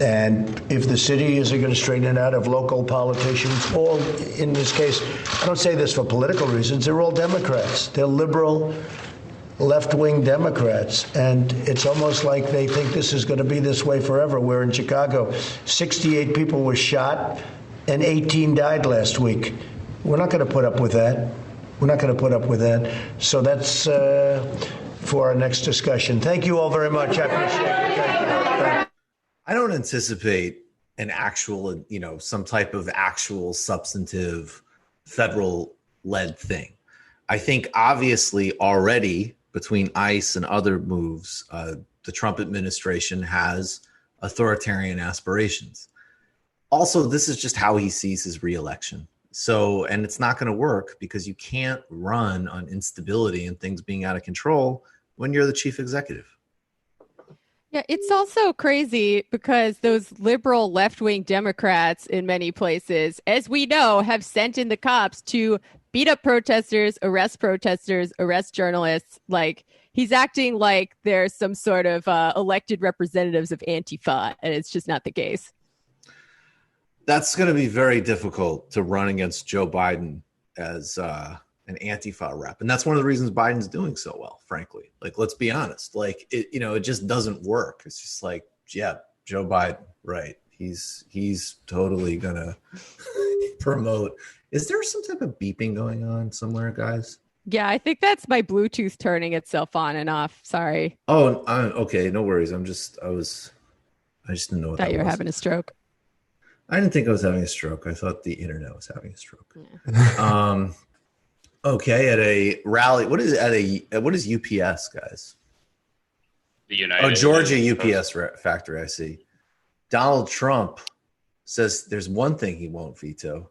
And if the city isn't going to straighten it out, of local politicians, all in this case, I don't say this for political reasons, they're all Democrats. They're liberal, left-wing Democrats. And it's almost like they think this is going to be this way forever. Where in Chicago, 68 people were shot and 18 died last week. We're not going to put up with that. We're not going to put up with that. So that's for our next discussion. Thank you all very much. I appreciate it. Thank you. I don't anticipate an actual, some type of actual substantive federal-led thing. I think obviously already between ICE and other moves, the Trump administration has authoritarian aspirations. Also, this is just how he sees his reelection. So, and it's not going to work because you can't run on instability and things being out of control when you're the chief executive. Yeah, it's also crazy because those liberal left-wing Democrats in many places, as we know, have sent in the cops to beat up protesters, arrest journalists. Like, he's acting like there's some sort of elected representatives of Antifa, and it's just not the case. That's going to be very difficult to run against Joe Biden as an Antifa rep. And that's one of the reasons Biden's doing so well, frankly. Like, let's be honest. Like, it just doesn't work. It's just like, yeah, Joe Biden, right. He's totally going to promote. Is there some type of beeping going on somewhere, guys? Yeah, I think that's my Bluetooth turning itself on and off. Sorry. Oh, okay. No worries. I just didn't know what Thought you were was. having a stroke. I didn't think I was having a stroke. I thought the internet was having a stroke. Yeah. Okay, at a rally. What is UPS, guys? The United. Georgia UPS factory. I see. Donald Trump says there's one thing he won't veto.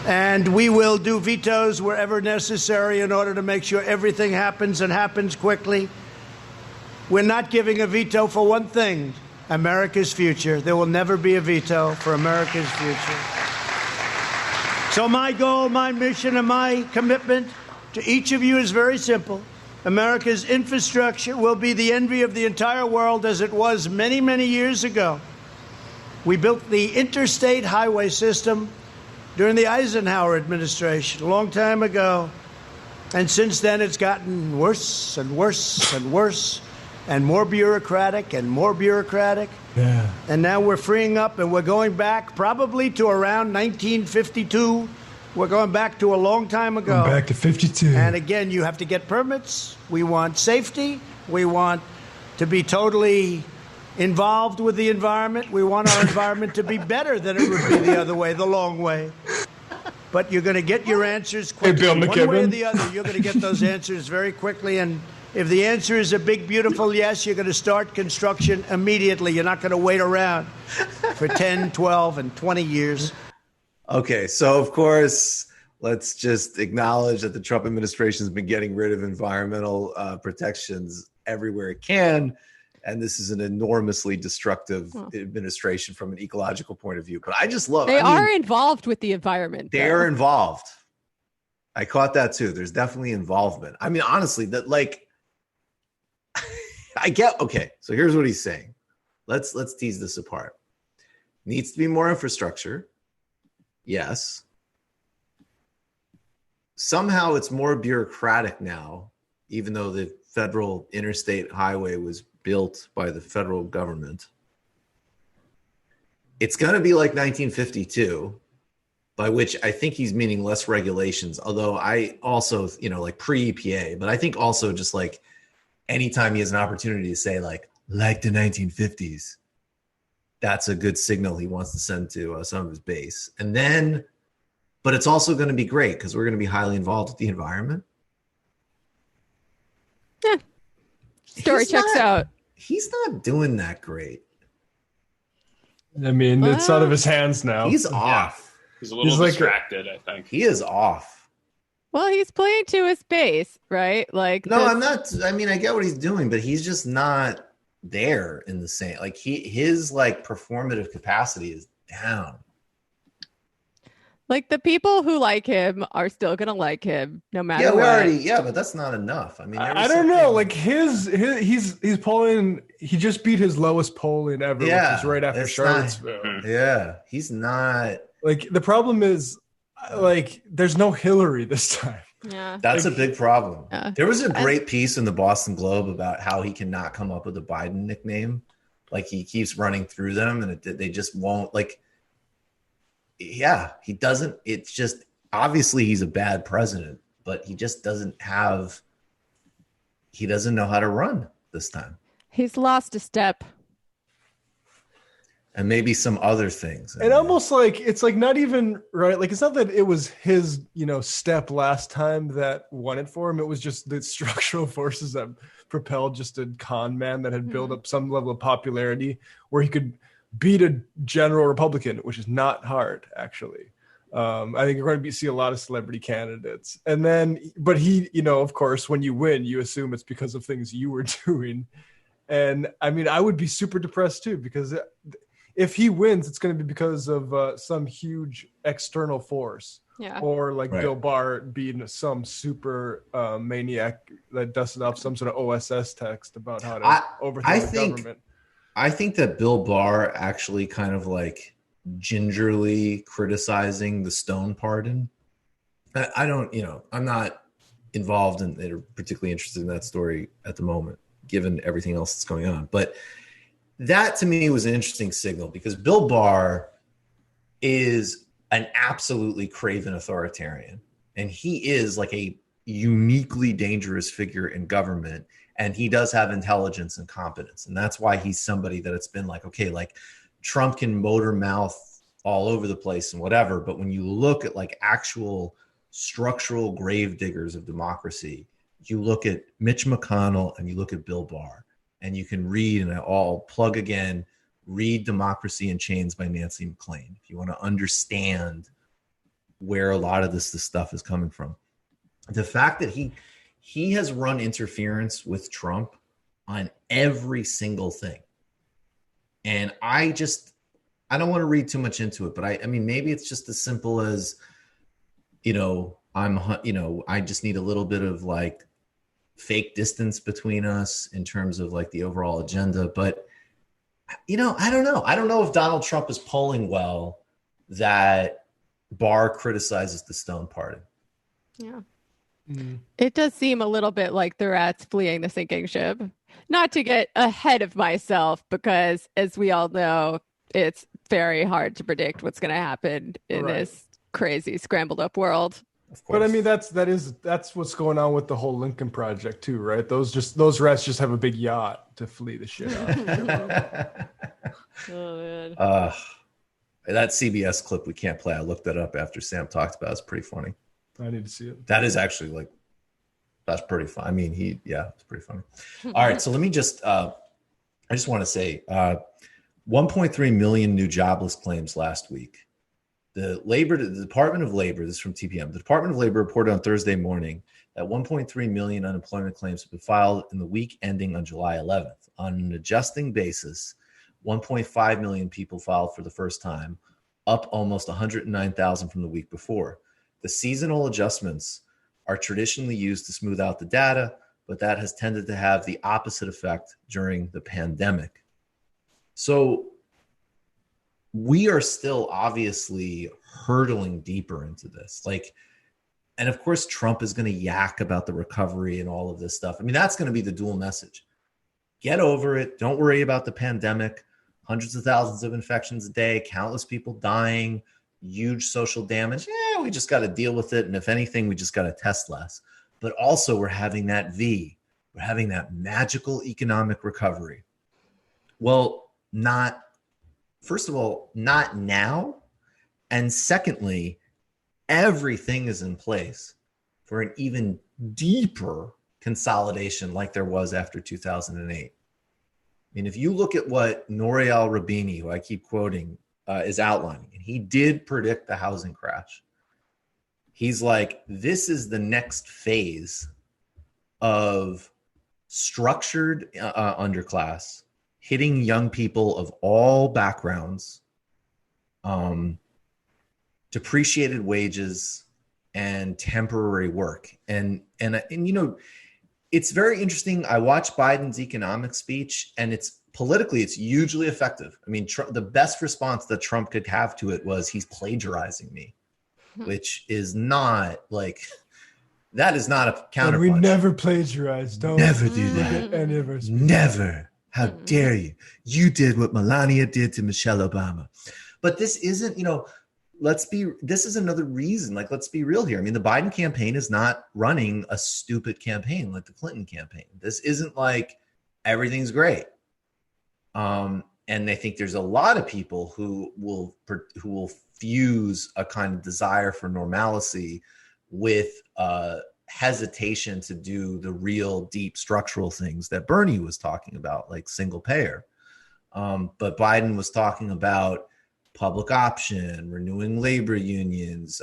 And we will do vetoes wherever necessary in order to make sure everything happens and happens quickly. We're not giving a veto for one thing, America's future. There will never be a veto for America's future. So my goal, my mission, and my commitment to each of you is very simple. America's infrastructure will be the envy of the entire world as it was many, many years ago. We built the interstate highway system during the Eisenhower administration a long time ago. And since then, it's gotten worse and worse and worse and more bureaucratic and more bureaucratic. Yeah. And now we're freeing up and we're going back probably to around 1952. We're going back to a long time ago. Going back to 52. And again, you have to get permits. We want safety. We want to be totally involved with the environment. We want our environment to be better than it would be the other way, the long way. But you're going to get your answers quickly. Bill One McKibben. way or the other, you're going to get those answers very quickly. And if the answer is a big, beautiful yes, you're going to start construction immediately. You're not going to wait around for 10, 12, and 20 years. Okay, so of course, let's just acknowledge that the Trump administration has been getting rid of environmental protections everywhere it can. And this is an enormously destructive administration from an ecological point of view. But I just love They are involved with the environment. They are involved. I caught that too. There's definitely involvement. I mean, honestly, that like I get okay. So here's what he's saying. Let's tease this apart. Needs to be more infrastructure. Yes. Somehow it's more bureaucratic now, even though the federal interstate highway was built by the federal government. It's going to be like 1952, by which I think he's meaning less regulations, although I also, like pre-EPA, but I think also just like anytime he has an opportunity to say like the 1950s, that's a good signal he wants to send to some of his base. And then, but it's also going to be great because we're going to be highly involved with the environment. Yeah. Story checks out. He's not doing that great. I mean, it's out of his hands now. He's off. He's a little distracted, I think. He is off. Well, he's playing to his base, right? Like, no, I'm not. I mean, I get what he's doing, but he's just not there in the same. Like his like performative capacity is down. Like the people who like him are still gonna like him no matter. Yeah, what. but that's not enough. I mean, I don't know. Like he's polling. He just beat his lowest polling ever, which is right after Charlottesville. Yeah, he's not. Like the problem is, like there's no Hillary this time. Yeah, that's a big problem. Yeah. There was a great piece in the Boston Globe about how he cannot come up with a Biden nickname. Like he keeps running through them, and they just won't like. Yeah, he doesn't. It's just obviously he's a bad president, but he just doesn't have. He doesn't know how to run this time. He's lost a step, and maybe some other things. And almost like it's like not even right. Like it's not that it was his step last time that won it for him. It was just the structural forces that propelled just a con man that had built up some level of popularity where he could beat a general Republican, which is not hard, actually. I think you're going to see a lot of celebrity candidates. And then, but he, of course, when you win, you assume it's because of things you were doing. And I mean, I would be super depressed too, because if he wins, it's going to be because of some huge external force. Yeah. Or like Bill Barr being some super maniac that dusted off some sort of OSS text about how to overthrow the government. I think that Bill Barr actually kind of like gingerly criticizing the Stone pardon. I don't, I'm not involved in or particularly interested in that story at the moment, given everything else that's going on. But that to me was an interesting signal, because Bill Barr is an absolutely craven authoritarian, and he is like a uniquely dangerous figure in government, and he does have intelligence and competence, and that's why he's somebody that it's been like, okay, like Trump can motor mouth all over the place and whatever, but when you look at like actual structural grave diggers of democracy, you look at Mitch McConnell and you look at Bill Barr, and you can read, and I'll plug again, read Democracy in Chains by Nancy MacLean if you want to understand where a lot of this stuff is coming from. The fact that he has run interference with Trump on every single thing. And I don't want to read too much into it, but I mean, maybe it's just as simple as, I just need a little bit of like fake distance between us in terms of like the overall agenda. But, I don't know. I don't know if Donald Trump is polling well that Barr criticizes the Stone pardon. Yeah. It does seem a little bit like the rats fleeing the sinking ship. Not to get ahead of myself, because as we all know, it's very hard to predict what's going to happen in this crazy scrambled up world. But I mean, that's what's going on with the whole Lincoln Project too, right? Those rats just have a big yacht to flee the shit out. Oh man. That CBS clip we can't play. I looked that up after Sam talked about it. It's pretty funny. I need to see it. That is actually that's pretty fun. I mean, it's pretty funny. All right. So let me I just want to say 1.3 million new jobless claims last week. The Department of Labor, this is from TPM, the Department of Labor reported on Thursday morning that 1.3 million unemployment claims have been filed in the week ending on July 11th. On an adjusting basis, 1.5 million people filed for the first time, up almost 109,000 from the week before. The seasonal adjustments are traditionally used to smooth out the data, but that has tended to have the opposite effect during the pandemic. So we are still obviously hurtling deeper into this. And of course, Trump is going to yak about the recovery and all of this stuff. I mean, that's going to be the dual message. Get over it. Don't worry about the pandemic. Hundreds of thousands of infections a day, countless people dying, huge social damage. Yeah, we just got to deal with it. And if anything, we just got to test less. But also we're having that we're having that magical economic recovery. Well, first of all, not now. And secondly, everything is in place for an even deeper consolidation like there was after 2008. I mean, if you look at what Nouriel Roubini, who I keep quoting, is outlining, and he did predict the housing crash. He's like, this is the next phase of structured underclass hitting young people of all backgrounds, depreciated wages, and temporary work. And it's very interesting. I watched Biden's economic speech, and it's hugely effective. I mean, the best response that Trump could have to it was, he's plagiarizing me, which is not that is not a counterpunch. We never plagiarize. Don't never do that. Any of us. Never. How dare you? You did what Melania did to Michelle Obama. But this isn't, this is another reason. Let's be real here. I mean, the Biden campaign is not running a stupid campaign like the Clinton campaign. This isn't like everything's great. And I think there's a lot of people who will fuse a kind of desire for normalcy with hesitation to do the real deep structural things that Bernie was talking about, like single payer. But Biden was talking about public option, renewing labor unions,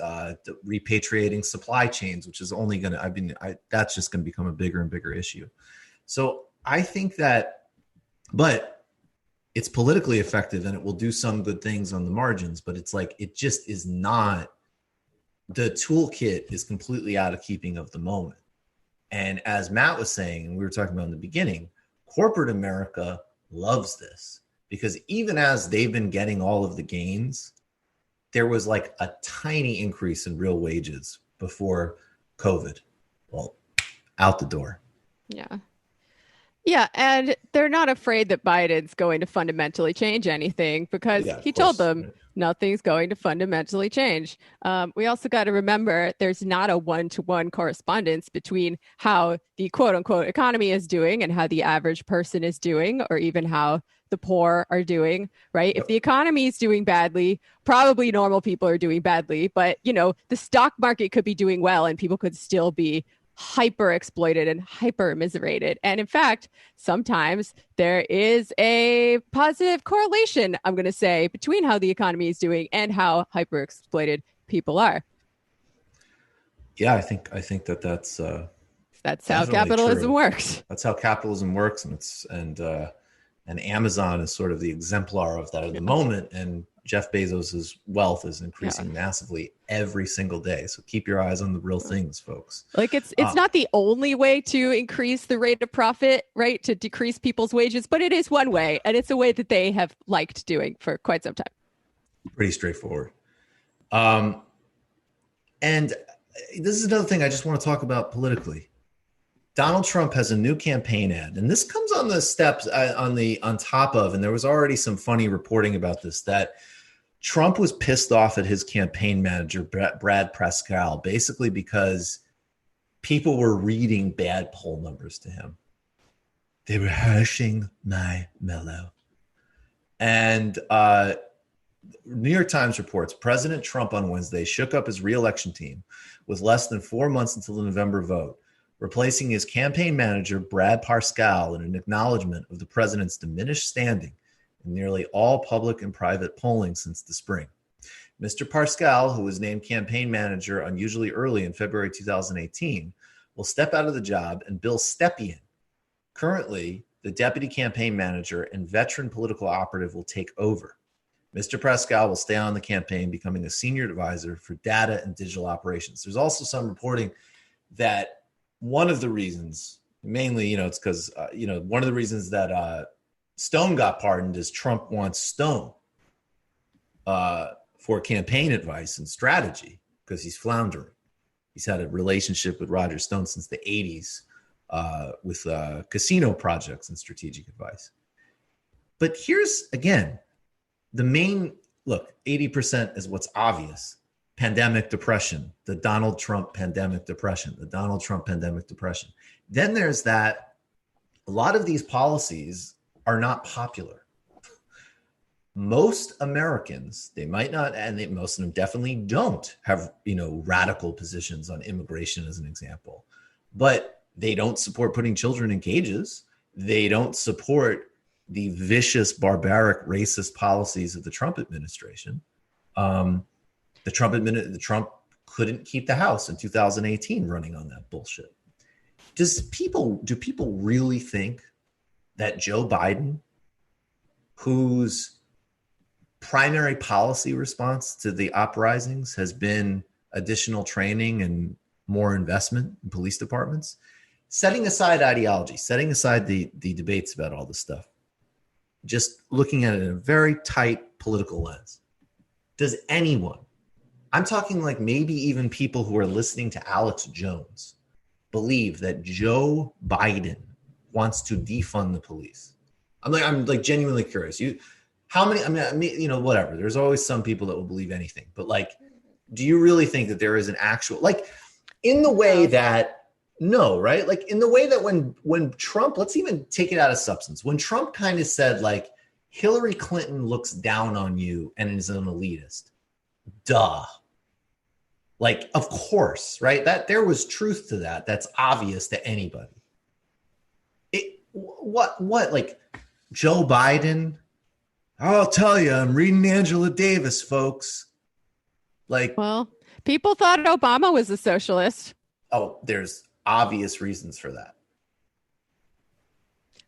repatriating supply chains, which is only going to, that's just going to become a bigger and bigger issue. So I think that, but it's politically effective and it will do some good things on the margins, but it's like, it just is not, the toolkit is completely out of keeping of the moment. And as Matt was saying, and we were talking about in the beginning, corporate America loves this. Because even as they've been getting all of the gains, there was like a tiny increase in real wages before COVID. Well, out the door. Yeah. Yeah. And they're not afraid that Biden's going to fundamentally change anything because he told them nothing's going to fundamentally change. We also got to remember there's not a one-to-one correspondence between how the quote unquote economy is doing and how the average person is doing, or even how the poor are doing, right? If the economy is doing badly, probably normal people are doing badly, but the stock market could be doing well and people could still be hyper exploited and hyper immiserated. And in fact, sometimes there is a positive correlation, I'm going to say, between how the economy is doing and how hyper exploited people are. Yeah, I think that's how capitalism works. That's how capitalism works, and Amazon is sort of the exemplar of that at the moment. And Jeff Bezos's wealth is increasing massively every single day. So keep your eyes on the real things, folks. Like it's not the only way to increase the rate of profit, right? To decrease people's wages, but it is one way, and it's a way that they have liked doing for quite some time. Pretty straightforward. And this is another thing I just want to talk about politically. Donald Trump has a new campaign ad, and this comes on the steps on top of, and there was already some funny reporting about this, that Trump was pissed off at his campaign manager, Brad Pascal, basically because people were reading bad poll numbers to him. They were hashing my mellow. And New York Times reports President Trump on Wednesday shook up his re-election team with less than 4 months until the November vote, replacing his campaign manager, Brad Pascal, in an acknowledgement of the president's diminished standing in nearly all public and private polling since the spring. Mr. Pascal, who was named campaign manager unusually early in February 2018, will step out of the job, and Bill Stepien, currently the deputy campaign manager and veteran political operative, will take over. Mr. Pascal will stay on the campaign, becoming a senior advisor for data and digital operations. There's also some reporting that one of the reasons, mainly, it's because, one of the reasons that Stone got pardoned is Trump wants Stone for campaign advice and strategy because he's floundering. He's had a relationship with Roger Stone since the 80s with casino projects and strategic advice. But here's, again, the main, look, 80% is what's obvious. Pandemic depression, the Donald Trump pandemic depression, Then there's that a lot of these policies are not popular. Most Americans, they might not, and most of them definitely don't have, radical positions on immigration as an example, but they don't support putting children in cages. They don't support the vicious, barbaric, racist policies of the Trump administration. The Trump couldn't keep the House in 2018 running on that bullshit. Do people really think that Joe Biden, whose primary policy response to the uprisings has been additional training and more investment in police departments, setting aside ideology, setting aside the debates about all this stuff, just looking at it in a very tight political lens, does anyone, I'm talking like maybe even people who are listening to Alex Jones, believe that Joe Biden wants to defund the police? I'm like genuinely curious. How many? I mean, whatever. There's always some people that will believe anything, but like, do you really think that there is an actual, like, in the way that, no, right? Like in the way that when Trump, let's even take it out of substance. When Trump kind of said like, Hillary Clinton looks down on you and is an elitist. Duh. Like, of course, right? That there was truth to that. That's obvious to anybody. What like Joe Biden, I'll tell you, I'm reading Angela Davis, folks. Like, well, people thought Obama was a socialist. Oh, there's obvious reasons for that.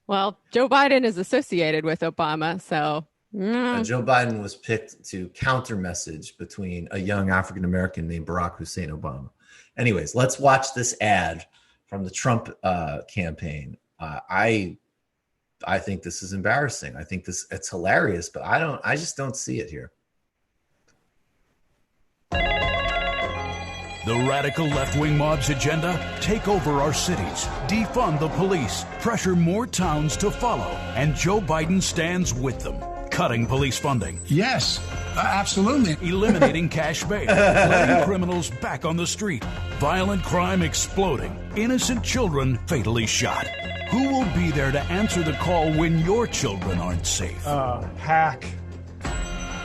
Well, Joe Biden is associated with Obama, so. Joe Biden was picked to counter message between a young African-American named Barack Hussein Obama. Anyways, let's watch this ad from the Trump campaign. I think this is embarrassing. I think it's hilarious, but I just don't see it here. The radical left-wing mob's agenda? Take over our cities, defund the police, pressure more towns to follow, and Joe Biden stands with them. Cutting police funding. Yes, absolutely. Eliminating cash bail. Letting criminals back on the street. Violent crime exploding. Innocent children fatally shot. Who will be there to answer the call when your children aren't safe? Hack.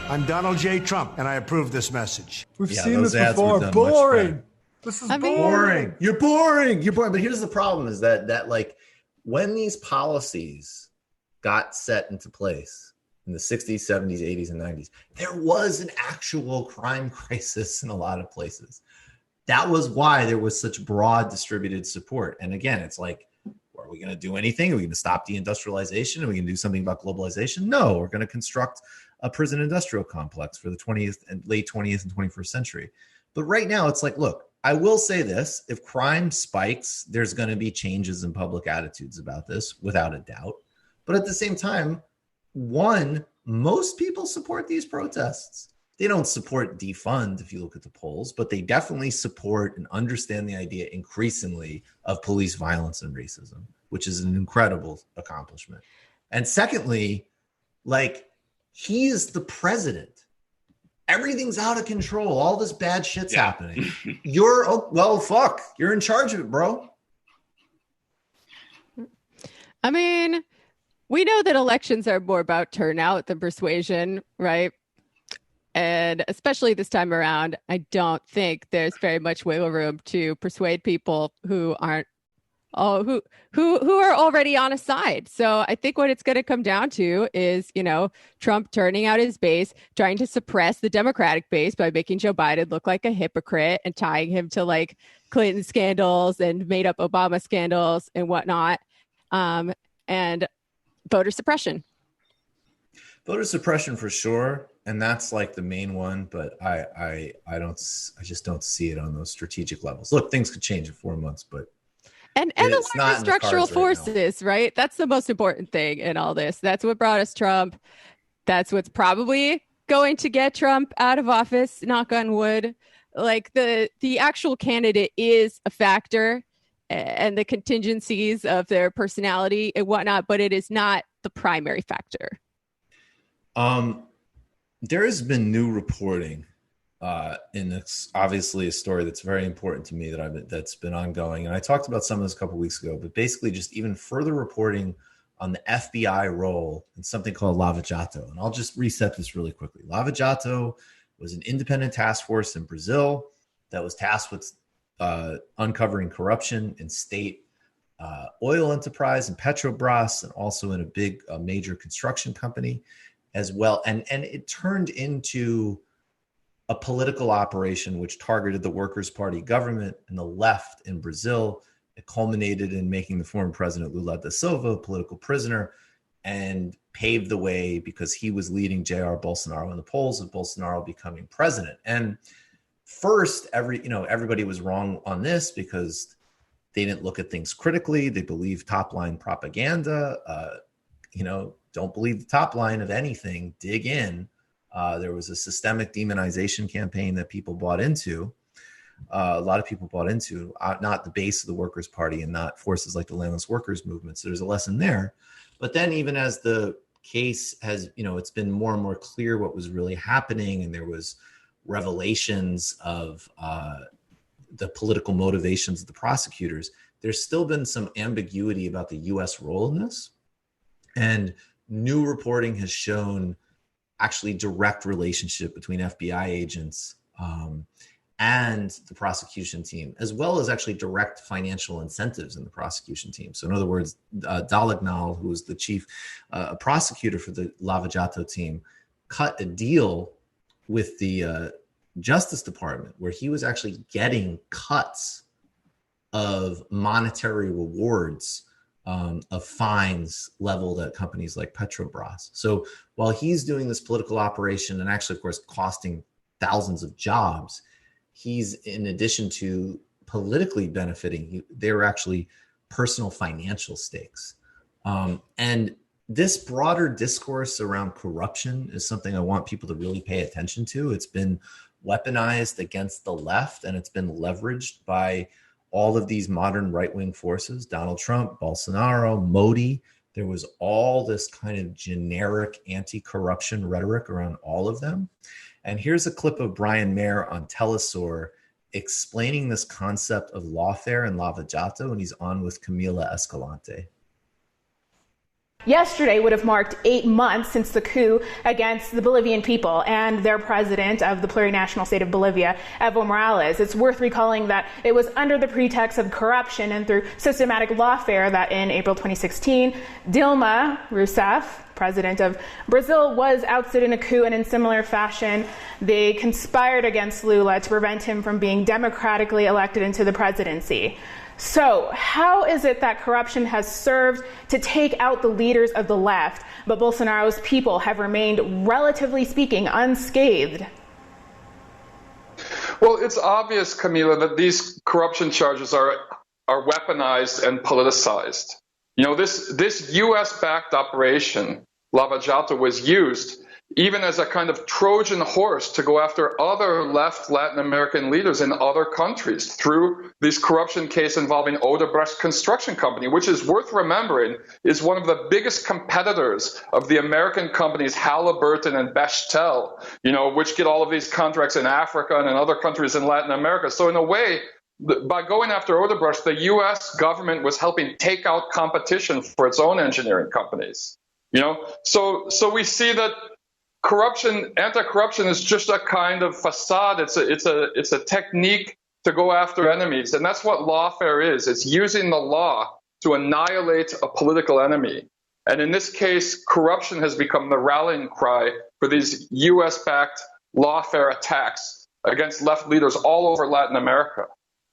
I'm Donald J. Trump, and I approve this message. We've seen this before. Boring. This is boring. You're boring. You're boring. But here's the problem: is that like when these policies got set into place in the 60s, 70s, 80s, and 90s, there was an actual crime crisis in a lot of places. That was why there was such broad distributed support. And again, it's like, are we going to do anything? Are we going to stop deindustrialization? Are we going to do something about globalization? No, we're going to construct a prison industrial complex for the 20th and late 20th and 21st century. But right now it's like, look, I will say this, if crime spikes, there's going to be changes in public attitudes about this without a doubt. But at the same time, one, most people support these protests. They don't support defund if you look at the polls, but they definitely support and understand the idea increasingly of police violence and racism, which is an incredible accomplishment. And secondly, like, he is the president. Everything's out of control. All this bad shit's happening. You're in charge of it, bro. I mean, we know that elections are more about turnout than persuasion, right? And especially this time around, I don't think there's very much wiggle room to persuade people who aren't who are already on a side. So I think what it's going to come down to is, Trump turning out his base, trying to suppress the Democratic base by making Joe Biden look like a hypocrite and tying him to like Clinton scandals and made up Obama scandals and whatnot. And voter suppression. Voter suppression for sure. And that's like the main one, but I just don't see it on those strategic levels. Look, things could change in 4 months, but And the larger structural forces, right? That's the most important thing in all this. That's what brought us Trump. That's what's probably going to get Trump out of office, knock on wood. Like the actual candidate is a factor and the contingencies of their personality and whatnot, but it is not the primary factor. There has been new reporting and it's obviously a story that's very important to me that's been ongoing. And I talked about some of this a couple of weeks ago, but basically just even further reporting on the FBI role in something called Lava Jato. And I'll just reset this really quickly. Lava Jato was an independent task force in Brazil that was tasked with uncovering corruption in state oil enterprise and Petrobras, and also in a major construction company as well. And it turned into a political operation which targeted the Workers' Party government and the left in Brazil. It culminated in making the former president Lula da Silva a political prisoner and paved the way because he was leading Jair Bolsonaro in the polls of Bolsonaro becoming president. And first, everybody was wrong on this because they didn't look at things critically. They believed top line propaganda. Don't believe the top line of anything. Dig in. There was a systemic demonization campaign that people bought into. A lot of people bought into, not the base of the Workers' Party and not forces like the Landless Workers Movement. So there's a lesson there. But then even as the case has, it's been more and more clear what was really happening, and there was revelations of the political motivations of the prosecutors, there's still been some ambiguity about the U.S. role in this. And new reporting has shown actually direct relationship between FBI agents and the prosecution team, as well as actually direct financial incentives in the prosecution team. So in other words, Dalignal, who was the chief prosecutor for the Lava Jato team, cut a deal with the Justice Department where he was actually getting cuts of monetary rewards of fines leveled at companies like Petrobras. So while he's doing this political operation and actually, of course, costing thousands of jobs, he's, in addition to politically benefiting, they were actually personal financial stakes. And this broader discourse around corruption is something I want people to really pay attention to. It's been weaponized against the left, and it's been leveraged by all of these modern right-wing forces, Donald Trump, Bolsonaro, Modi. There was all this kind of generic anti-corruption rhetoric around all of them. And here's a clip of Brian Mayer on Telesur explaining this concept of lawfare and Lava Jato, and he's on with Camila Escalante. Yesterday would have marked 8 months since the coup against the Bolivian people and their president of the plurinational state of Bolivia, Evo Morales. It's worth recalling that it was under the pretext of corruption and through systematic lawfare that in April 2016, Dilma Rousseff, president of Brazil, was ousted in a coup, and in similar fashion, they conspired against Lula to prevent him from being democratically elected into the presidency. So how is it that corruption has served to take out the leaders of the left, but Bolsonaro's people have remained, relatively speaking, unscathed? Well, it's obvious, Camila, that these corruption charges are weaponized and politicized. You know, this U.S.-backed operation, Lava Jato, was used even as a kind of Trojan horse to go after other left Latin American leaders in other countries through this corruption case involving Odebrecht Construction Company, which is worth remembering is one of the biggest competitors of the American companies Halliburton and Bechtel, you know, which get all of these contracts in Africa and in other countries in Latin America. So in a way, by going after Odebrecht, the U.S. government was helping take out competition for its own engineering companies. You know, so we see that corruption, anti-corruption is just a kind of facade. It's a technique to go after enemies, and that's what lawfare is. It's using the law to annihilate a political enemy. And in this case, corruption has become the rallying cry for these U.S.-backed lawfare attacks against left leaders all over Latin America.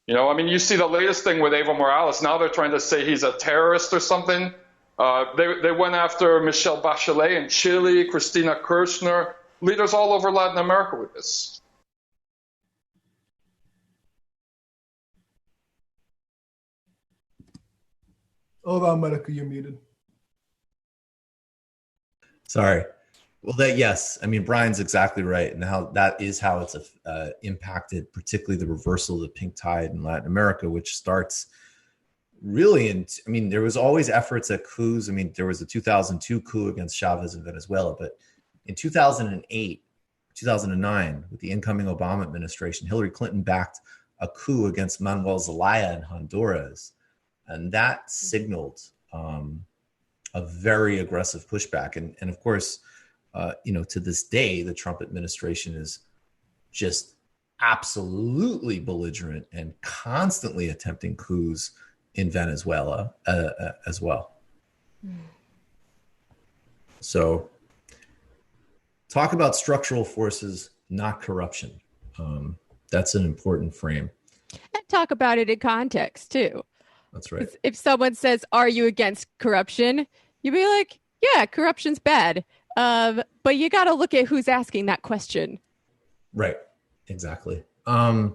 You know, I mean, you see the latest thing with Evo Morales. Now they're trying to say he's a terrorist or something. They went after Michelle Bachelet in Chile, Cristina Kirchner, leaders all over Latin America with this. Hold on, Medica, you're muted. Sorry. Well, yes. I mean, Brian's exactly right. And how it's impacted, particularly the reversal of the pink tide in Latin America, which starts really there was always efforts at coups. I mean, there was a 2002 coup against Chavez in Venezuela, but in 2008, 2009, with the incoming Obama administration, Hillary Clinton backed a coup against Manuel Zelaya in Honduras. And that signaled a very aggressive pushback. And of course, to this day, the Trump administration is just absolutely belligerent and constantly attempting coups in Venezuela as well. So talk about structural forces, not corruption. That's an important frame. And talk about it in context too. That's right. If someone says, "Are you against corruption?" You'd be like, "Yeah, corruption's bad." But you got to look at who's asking that question. Right. Exactly. 3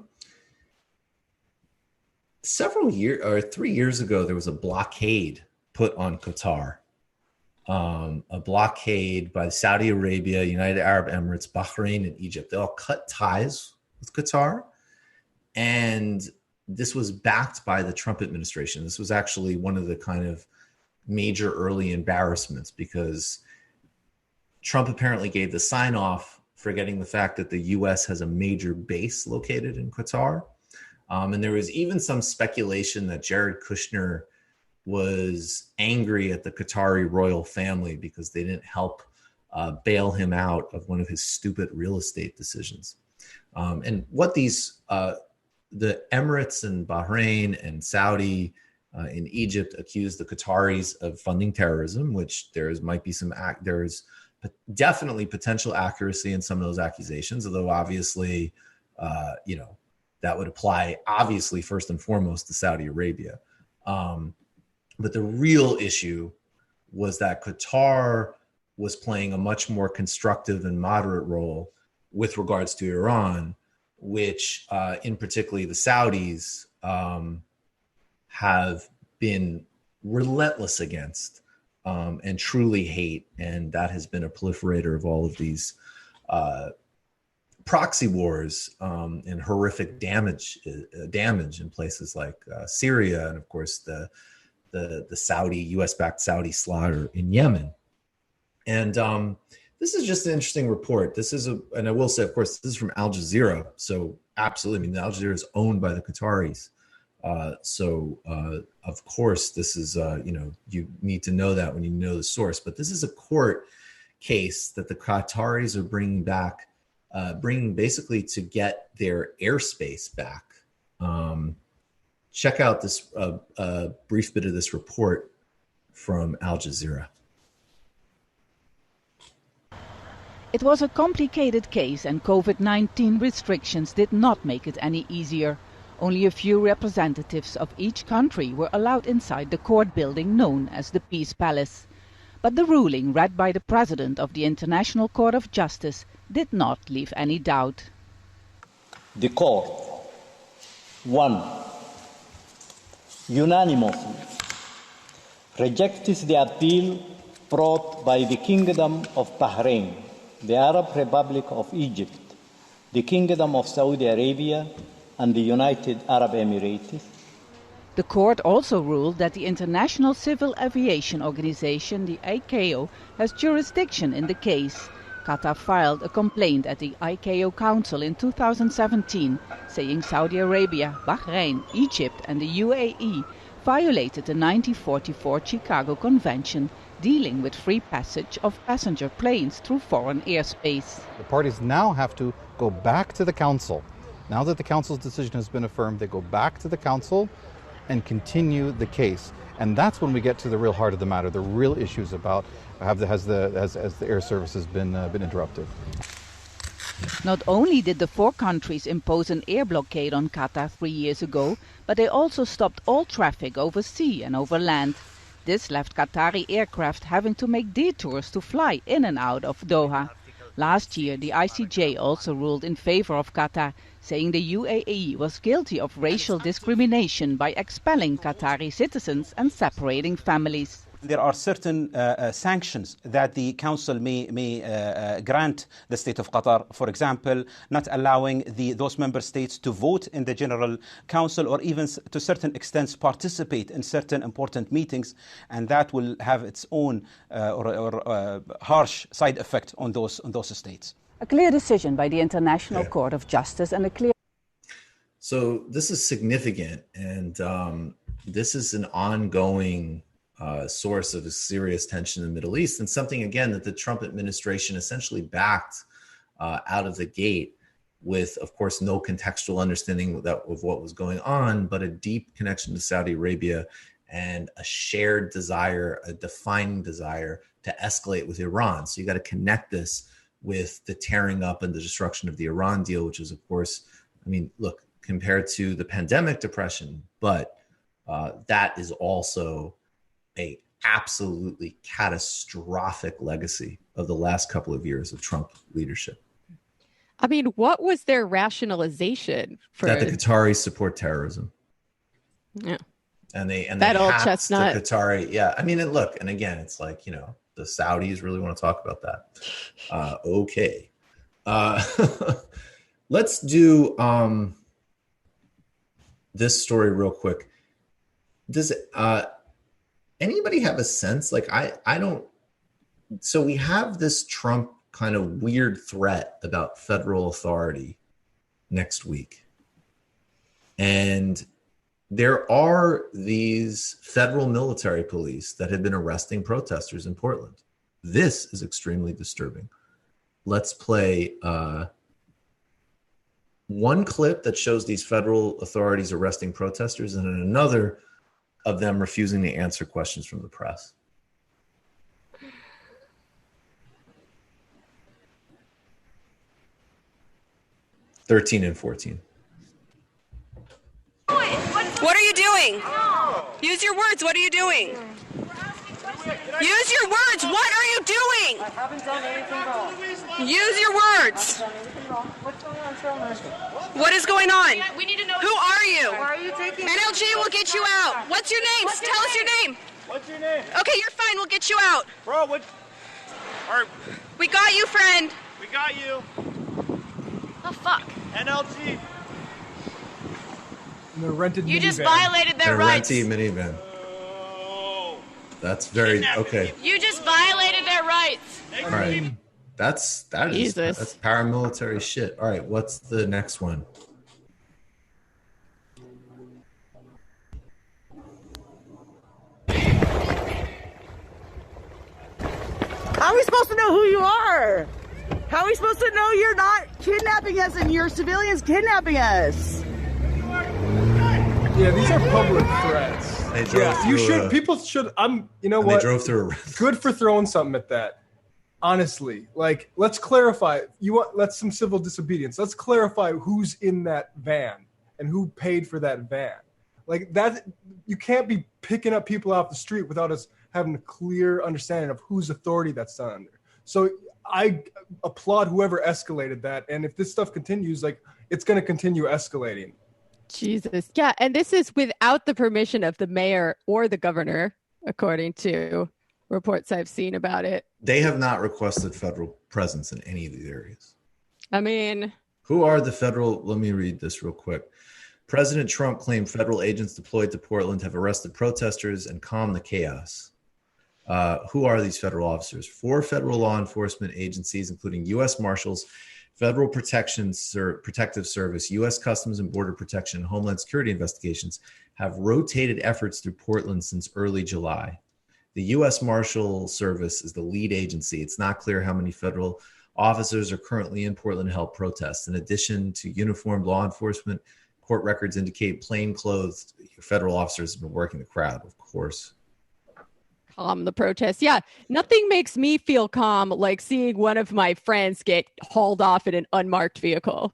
years ago, there was a blockade put on Qatar. A blockade by Saudi Arabia, United Arab Emirates, Bahrain, and Egypt. They all cut ties with Qatar. And this was backed by the Trump administration. This was actually one of the kind of major early embarrassments because Trump apparently gave the sign off, forgetting the fact that the U.S. has a major base located in Qatar. And there was even some speculation that Jared Kushner was angry at the Qatari royal family because they didn't help bail him out of one of his stupid real estate decisions. And what these, the Emirates and Bahrain and Saudi in Egypt accuse the Qataris of funding terrorism, which might be there's definitely potential accuracy in some of those accusations, although obviously, that would apply obviously first and foremost to Saudi Arabia. But the real issue was that Qatar was playing a much more constructive and moderate role with regards to Iran, which in particularly the Saudis have been relentless against and truly hate. And that has been a proliferator of all of these proxy wars and horrific damage in places like Syria, and of course the Saudi, US-backed Saudi slaughter in Yemen. And this is just an interesting report. And I will say, of course, this is from Al Jazeera. So absolutely, I mean, Al Jazeera is owned by the Qataris. Of course, this is, you need to know that when you know the source. But this is a court case that the Qataris are bringing basically to get their airspace back. Check out this brief bit of this report from Al Jazeera. It was a complicated case, and COVID-19 restrictions did not make it any easier. Only a few representatives of each country were allowed inside the court building known as the Peace Palace. But the ruling read by the President of the International Court of Justice did not leave any doubt. The court, 1, unanimously rejects the appeal brought by the Kingdom of Bahrain, the Arab Republic of Egypt, the Kingdom of Saudi Arabia, and the United Arab Emirates. The court also ruled that the International Civil Aviation Organization, the ICAO, has jurisdiction in the case. Qatar filed a complaint at the ICAO Council in 2017, saying Saudi Arabia, Bahrain, Egypt and the UAE violated the 1944 Chicago Convention dealing with free passage of passenger planes through foreign airspace. The parties now have to go back to the Council. Now that the Council's decision has been affirmed, they go back to the Council and continue the case. And that's when we get to the real heart of the matter, the real issues about has the air services been interrupted. Not only did the 4 countries impose an air blockade on Qatar 3 years ago, but they also stopped all traffic over sea and over land. This left Qatari aircraft having to make detours to fly in and out of Doha. Last year, the ICJ also ruled in favor of Qatar, saying the UAE was guilty of racial discrimination by expelling Qatari citizens and separating families. There are certain sanctions that the Council may grant the State of Qatar. For example, not allowing those member states to vote in the General Council, or even to certain extents participate in certain important meetings, and that will have its own harsh side effect on those states. A clear decision by the International Court of Justice and a clear... So this is significant, and this is an ongoing source of a serious tension in the Middle East, and something, again, that the Trump administration essentially backed out of the gate with, of course, no contextual understanding of what was going on, but a deep connection to Saudi Arabia and a shared desire, a defining desire to escalate with Iran. So you got to connect this with the tearing up and the destruction of the Iran deal, which is, of course, I mean, look, compared to the pandemic depression, but that is also a absolutely catastrophic legacy of the last couple of years of Trump leadership. I mean, what was their rationalization for that? The Qataris support terrorism. Yeah. And that old chestnut. The Qatari, yeah. I mean, look, and again, it's like, the Saudis really want to talk about that. Okay. Let's do this story real quick. Does anybody have a sense? Like, I don't. So we have this Trump kind of weird threat about federal authority next week. And there are these federal military police that have been arresting protesters in Portland. This is extremely disturbing. Let's play one clip that shows these federal authorities arresting protesters, and then another of them refusing to answer questions from the press. (13 and 14). What are you doing? Use your words. What are you doing? Use your words. What are you doing? I haven't done anything wrong. Use your words. What's going on, sir? What is going on? We need to know. Who are you? Why are you taking? NLG will get you out. What's your name? Tell us your name. What's your name? Okay, you're fine. We'll get you out. Bro, what? We got you, friend. We got you. Oh, fuck. NLG. In the rented You minivan. just violated their rights. Renty minivan. That's very okay. You just violated their rights. All right, that's paramilitary shit. All right, what's the next one? How are we supposed to know who you are? How are we supposed to know you're not kidnapping us and you're civilians kidnapping us? Yeah, these are public threats. They drove Yeah, you through should. a- People should. You know And what? they drove through a Good for throwing something at that. Honestly, like, let's clarify. Let's some civil disobedience. Let's clarify who's in that van and who paid for that van. Like that, you can't be picking up people off the street without us having a clear understanding of whose authority that's done under. So I applaud whoever escalated that. And if this stuff continues, like, it's going to continue escalating. Jesus. Yeah. And this is without the permission of the mayor or the governor, according to reports I've seen about it. They have not requested federal presence in any of these areas. I mean, Who are the federal? Let me read this real quick. President Trump claimed federal agents deployed to Portland have arrested protesters and calmed the chaos. Who are these federal officers? 4 federal law enforcement agencies, including U.S. Marshals, Federal Protective Service, U.S. Customs and Border Protection, and Homeland Security Investigations, have rotated efforts through Portland since early July. The U.S. Marshal Service is the lead agency. It's not clear how many federal officers are currently in Portland to help protests. In addition to uniformed law enforcement, court records indicate plainclothes federal officers have been working the crowd, of course. calm the protests. Yeah, nothing makes me feel calm like seeing one of my friends get hauled off in an unmarked vehicle.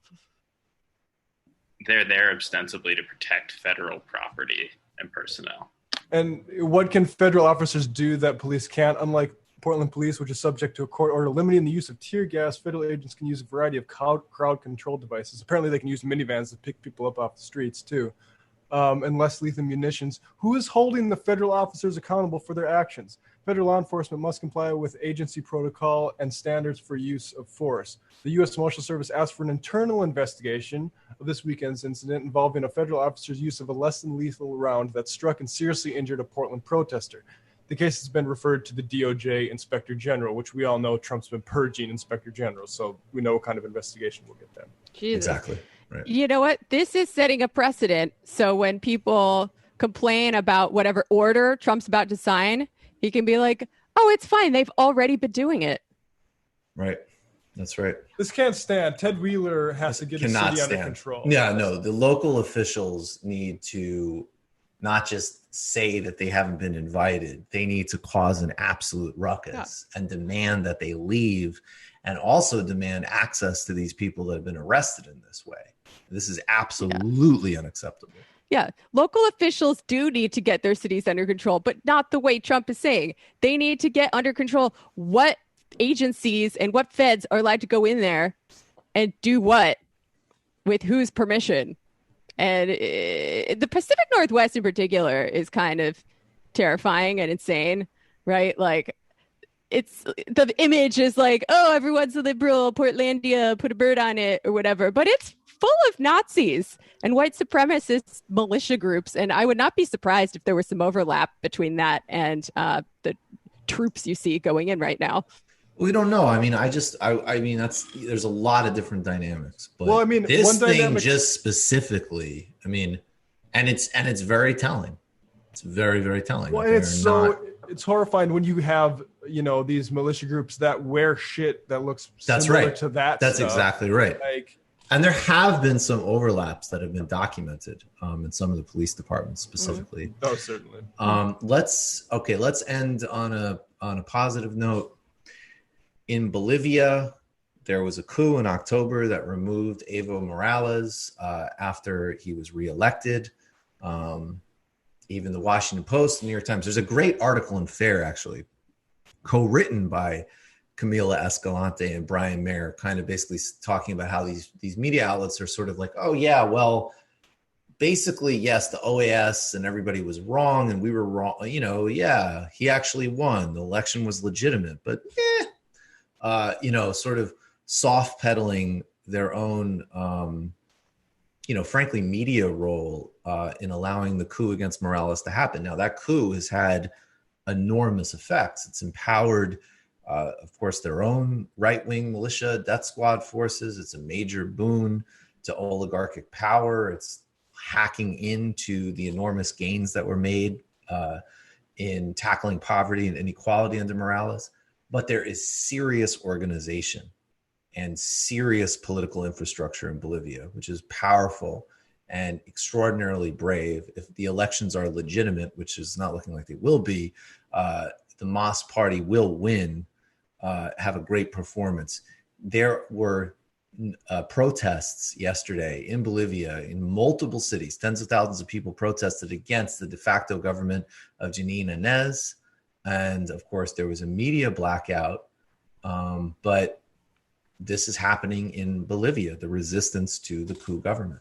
They're there ostensibly to protect federal property and personnel. And what can federal officers do that police can't? Unlike Portland police, which is subject to a court order limiting the use of tear gas, federal agents can use a variety of crowd control devices. Apparently, they can use minivans to pick people up off the streets, too, and less lethal munitions. Who is holding the federal officers accountable for their actions? Federal law enforcement must comply with agency protocol and standards for use of force. The U.S. Marshal Service asked for an internal investigation of this weekend's incident involving a federal officer's use of a less than lethal round that struck and seriously injured a Portland protester. The case has been referred to the DOJ Inspector General, which we all know Trump's been purging Inspector General, so we know what kind of investigation we'll get then. Jesus. Exactly. Right. You know what? This is setting a precedent. So when people complain about whatever order Trump's about to sign, he can be like, oh, it's fine. They've already been doing it. Right. That's right. This can't stand. Ted Wheeler has to get the city under control. Yeah, no, the local officials need to not just say that they haven't been invited. They need to cause an absolute ruckus and demand that they leave, and also demand access to these people that have been arrested in this way. This is absolutely unacceptable. Yeah, local officials do need to get their cities under control, but not the way Trump is saying. They need to get under control what agencies and what feds are allowed to go in there and do what with whose permission. And the Pacific Northwest in particular is kind of terrifying and insane, right? Like, it's the image is like, oh, everyone's a liberal, Portlandia, put a bird on it or whatever, but it's full of Nazis and white supremacist militia groups. And I would not be surprised if there was some overlap between that and the troops you see going in right now. We don't know. I mean, I mean, there's a lot of different dynamics, but well, I mean, this one thing dynamic just specifically, I mean, and it's very telling. It's very, very telling. Well, and it's horrifying when you have, these militia groups that wear shit that looks similar to that. That's stuff. exactly right. Like, And there have been some overlaps that have been documented in some of the police departments specifically. Oh, certainly. Let's end on a positive note. In Bolivia, there was a coup in October that removed Evo Morales after he was reelected. Even the Washington Post, the New York Times. There's a great article in Fair, actually, co-written by Camila Escalante and Brian Mayer, kind of basically talking about how these media outlets are sort of like, oh yeah, well, basically, yes, the OAS and everybody was wrong and we were wrong. Yeah, he actually won. The election was legitimate, but sort of soft pedaling their own, frankly, media role in allowing the coup against Morales to happen. Now, that coup has had enormous effects. It's empowered, of course, their own right-wing militia, death squad forces. It's a major boon to oligarchic power. It's hacking into the enormous gains that were made in tackling poverty and inequality under Morales. But there is serious organization and serious political infrastructure in Bolivia, which is powerful and extraordinarily brave. If the elections are legitimate, which is not looking like they will be, the MAS party will win, have a great performance. There were protests yesterday in Bolivia in multiple cities. Tens of thousands of people protested against the de facto government of Janine Áñez. And of course, there was a media blackout. But this is happening in Bolivia, the resistance to the coup government.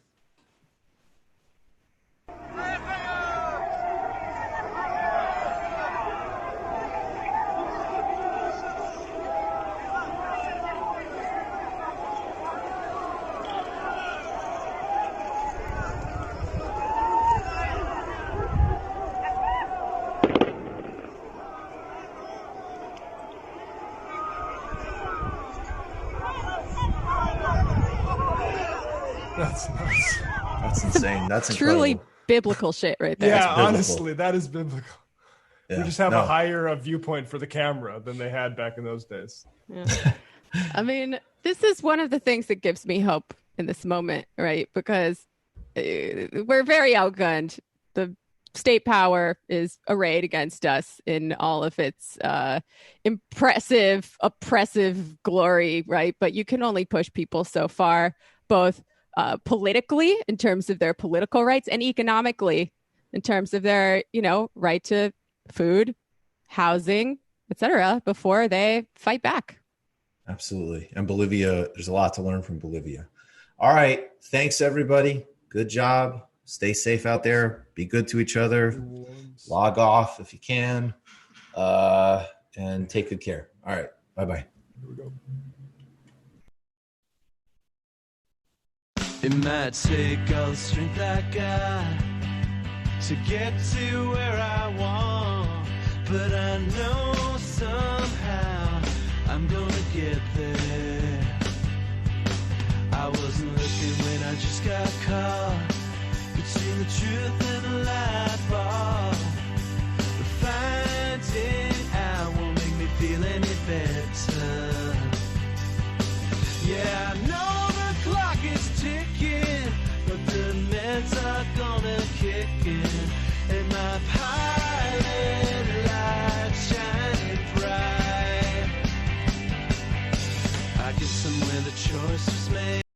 That's insane. That's truly incredible. biblical shit right there. Yeah, honestly, that is biblical. Yeah, we just have a higher viewpoint for the camera than they had back in those days. Yeah. I mean, this is one of the things that gives me hope in this moment, right? Because we're very outgunned. The state power is arrayed against us in all of its impressive, oppressive glory, right? But you can only push people so far, both politically in terms of their political rights and economically in terms of their, right to food, housing, etc., before they fight back. Absolutely. And Bolivia, there's a lot to learn from Bolivia. All right. Thanks, everybody. Good job. Stay safe out there. Be good to each other. Log off if you can. And take good care. All right. Bye-bye. Here we go. It might take all the strength I got to get to where I want, but I know somehow I'm gonna get there. I wasn't looking when I just got caught between the truth and the light bar. But finding out won't make me feel any better. Yeah, I know the clock is ticking, but the meds are gonna kick in.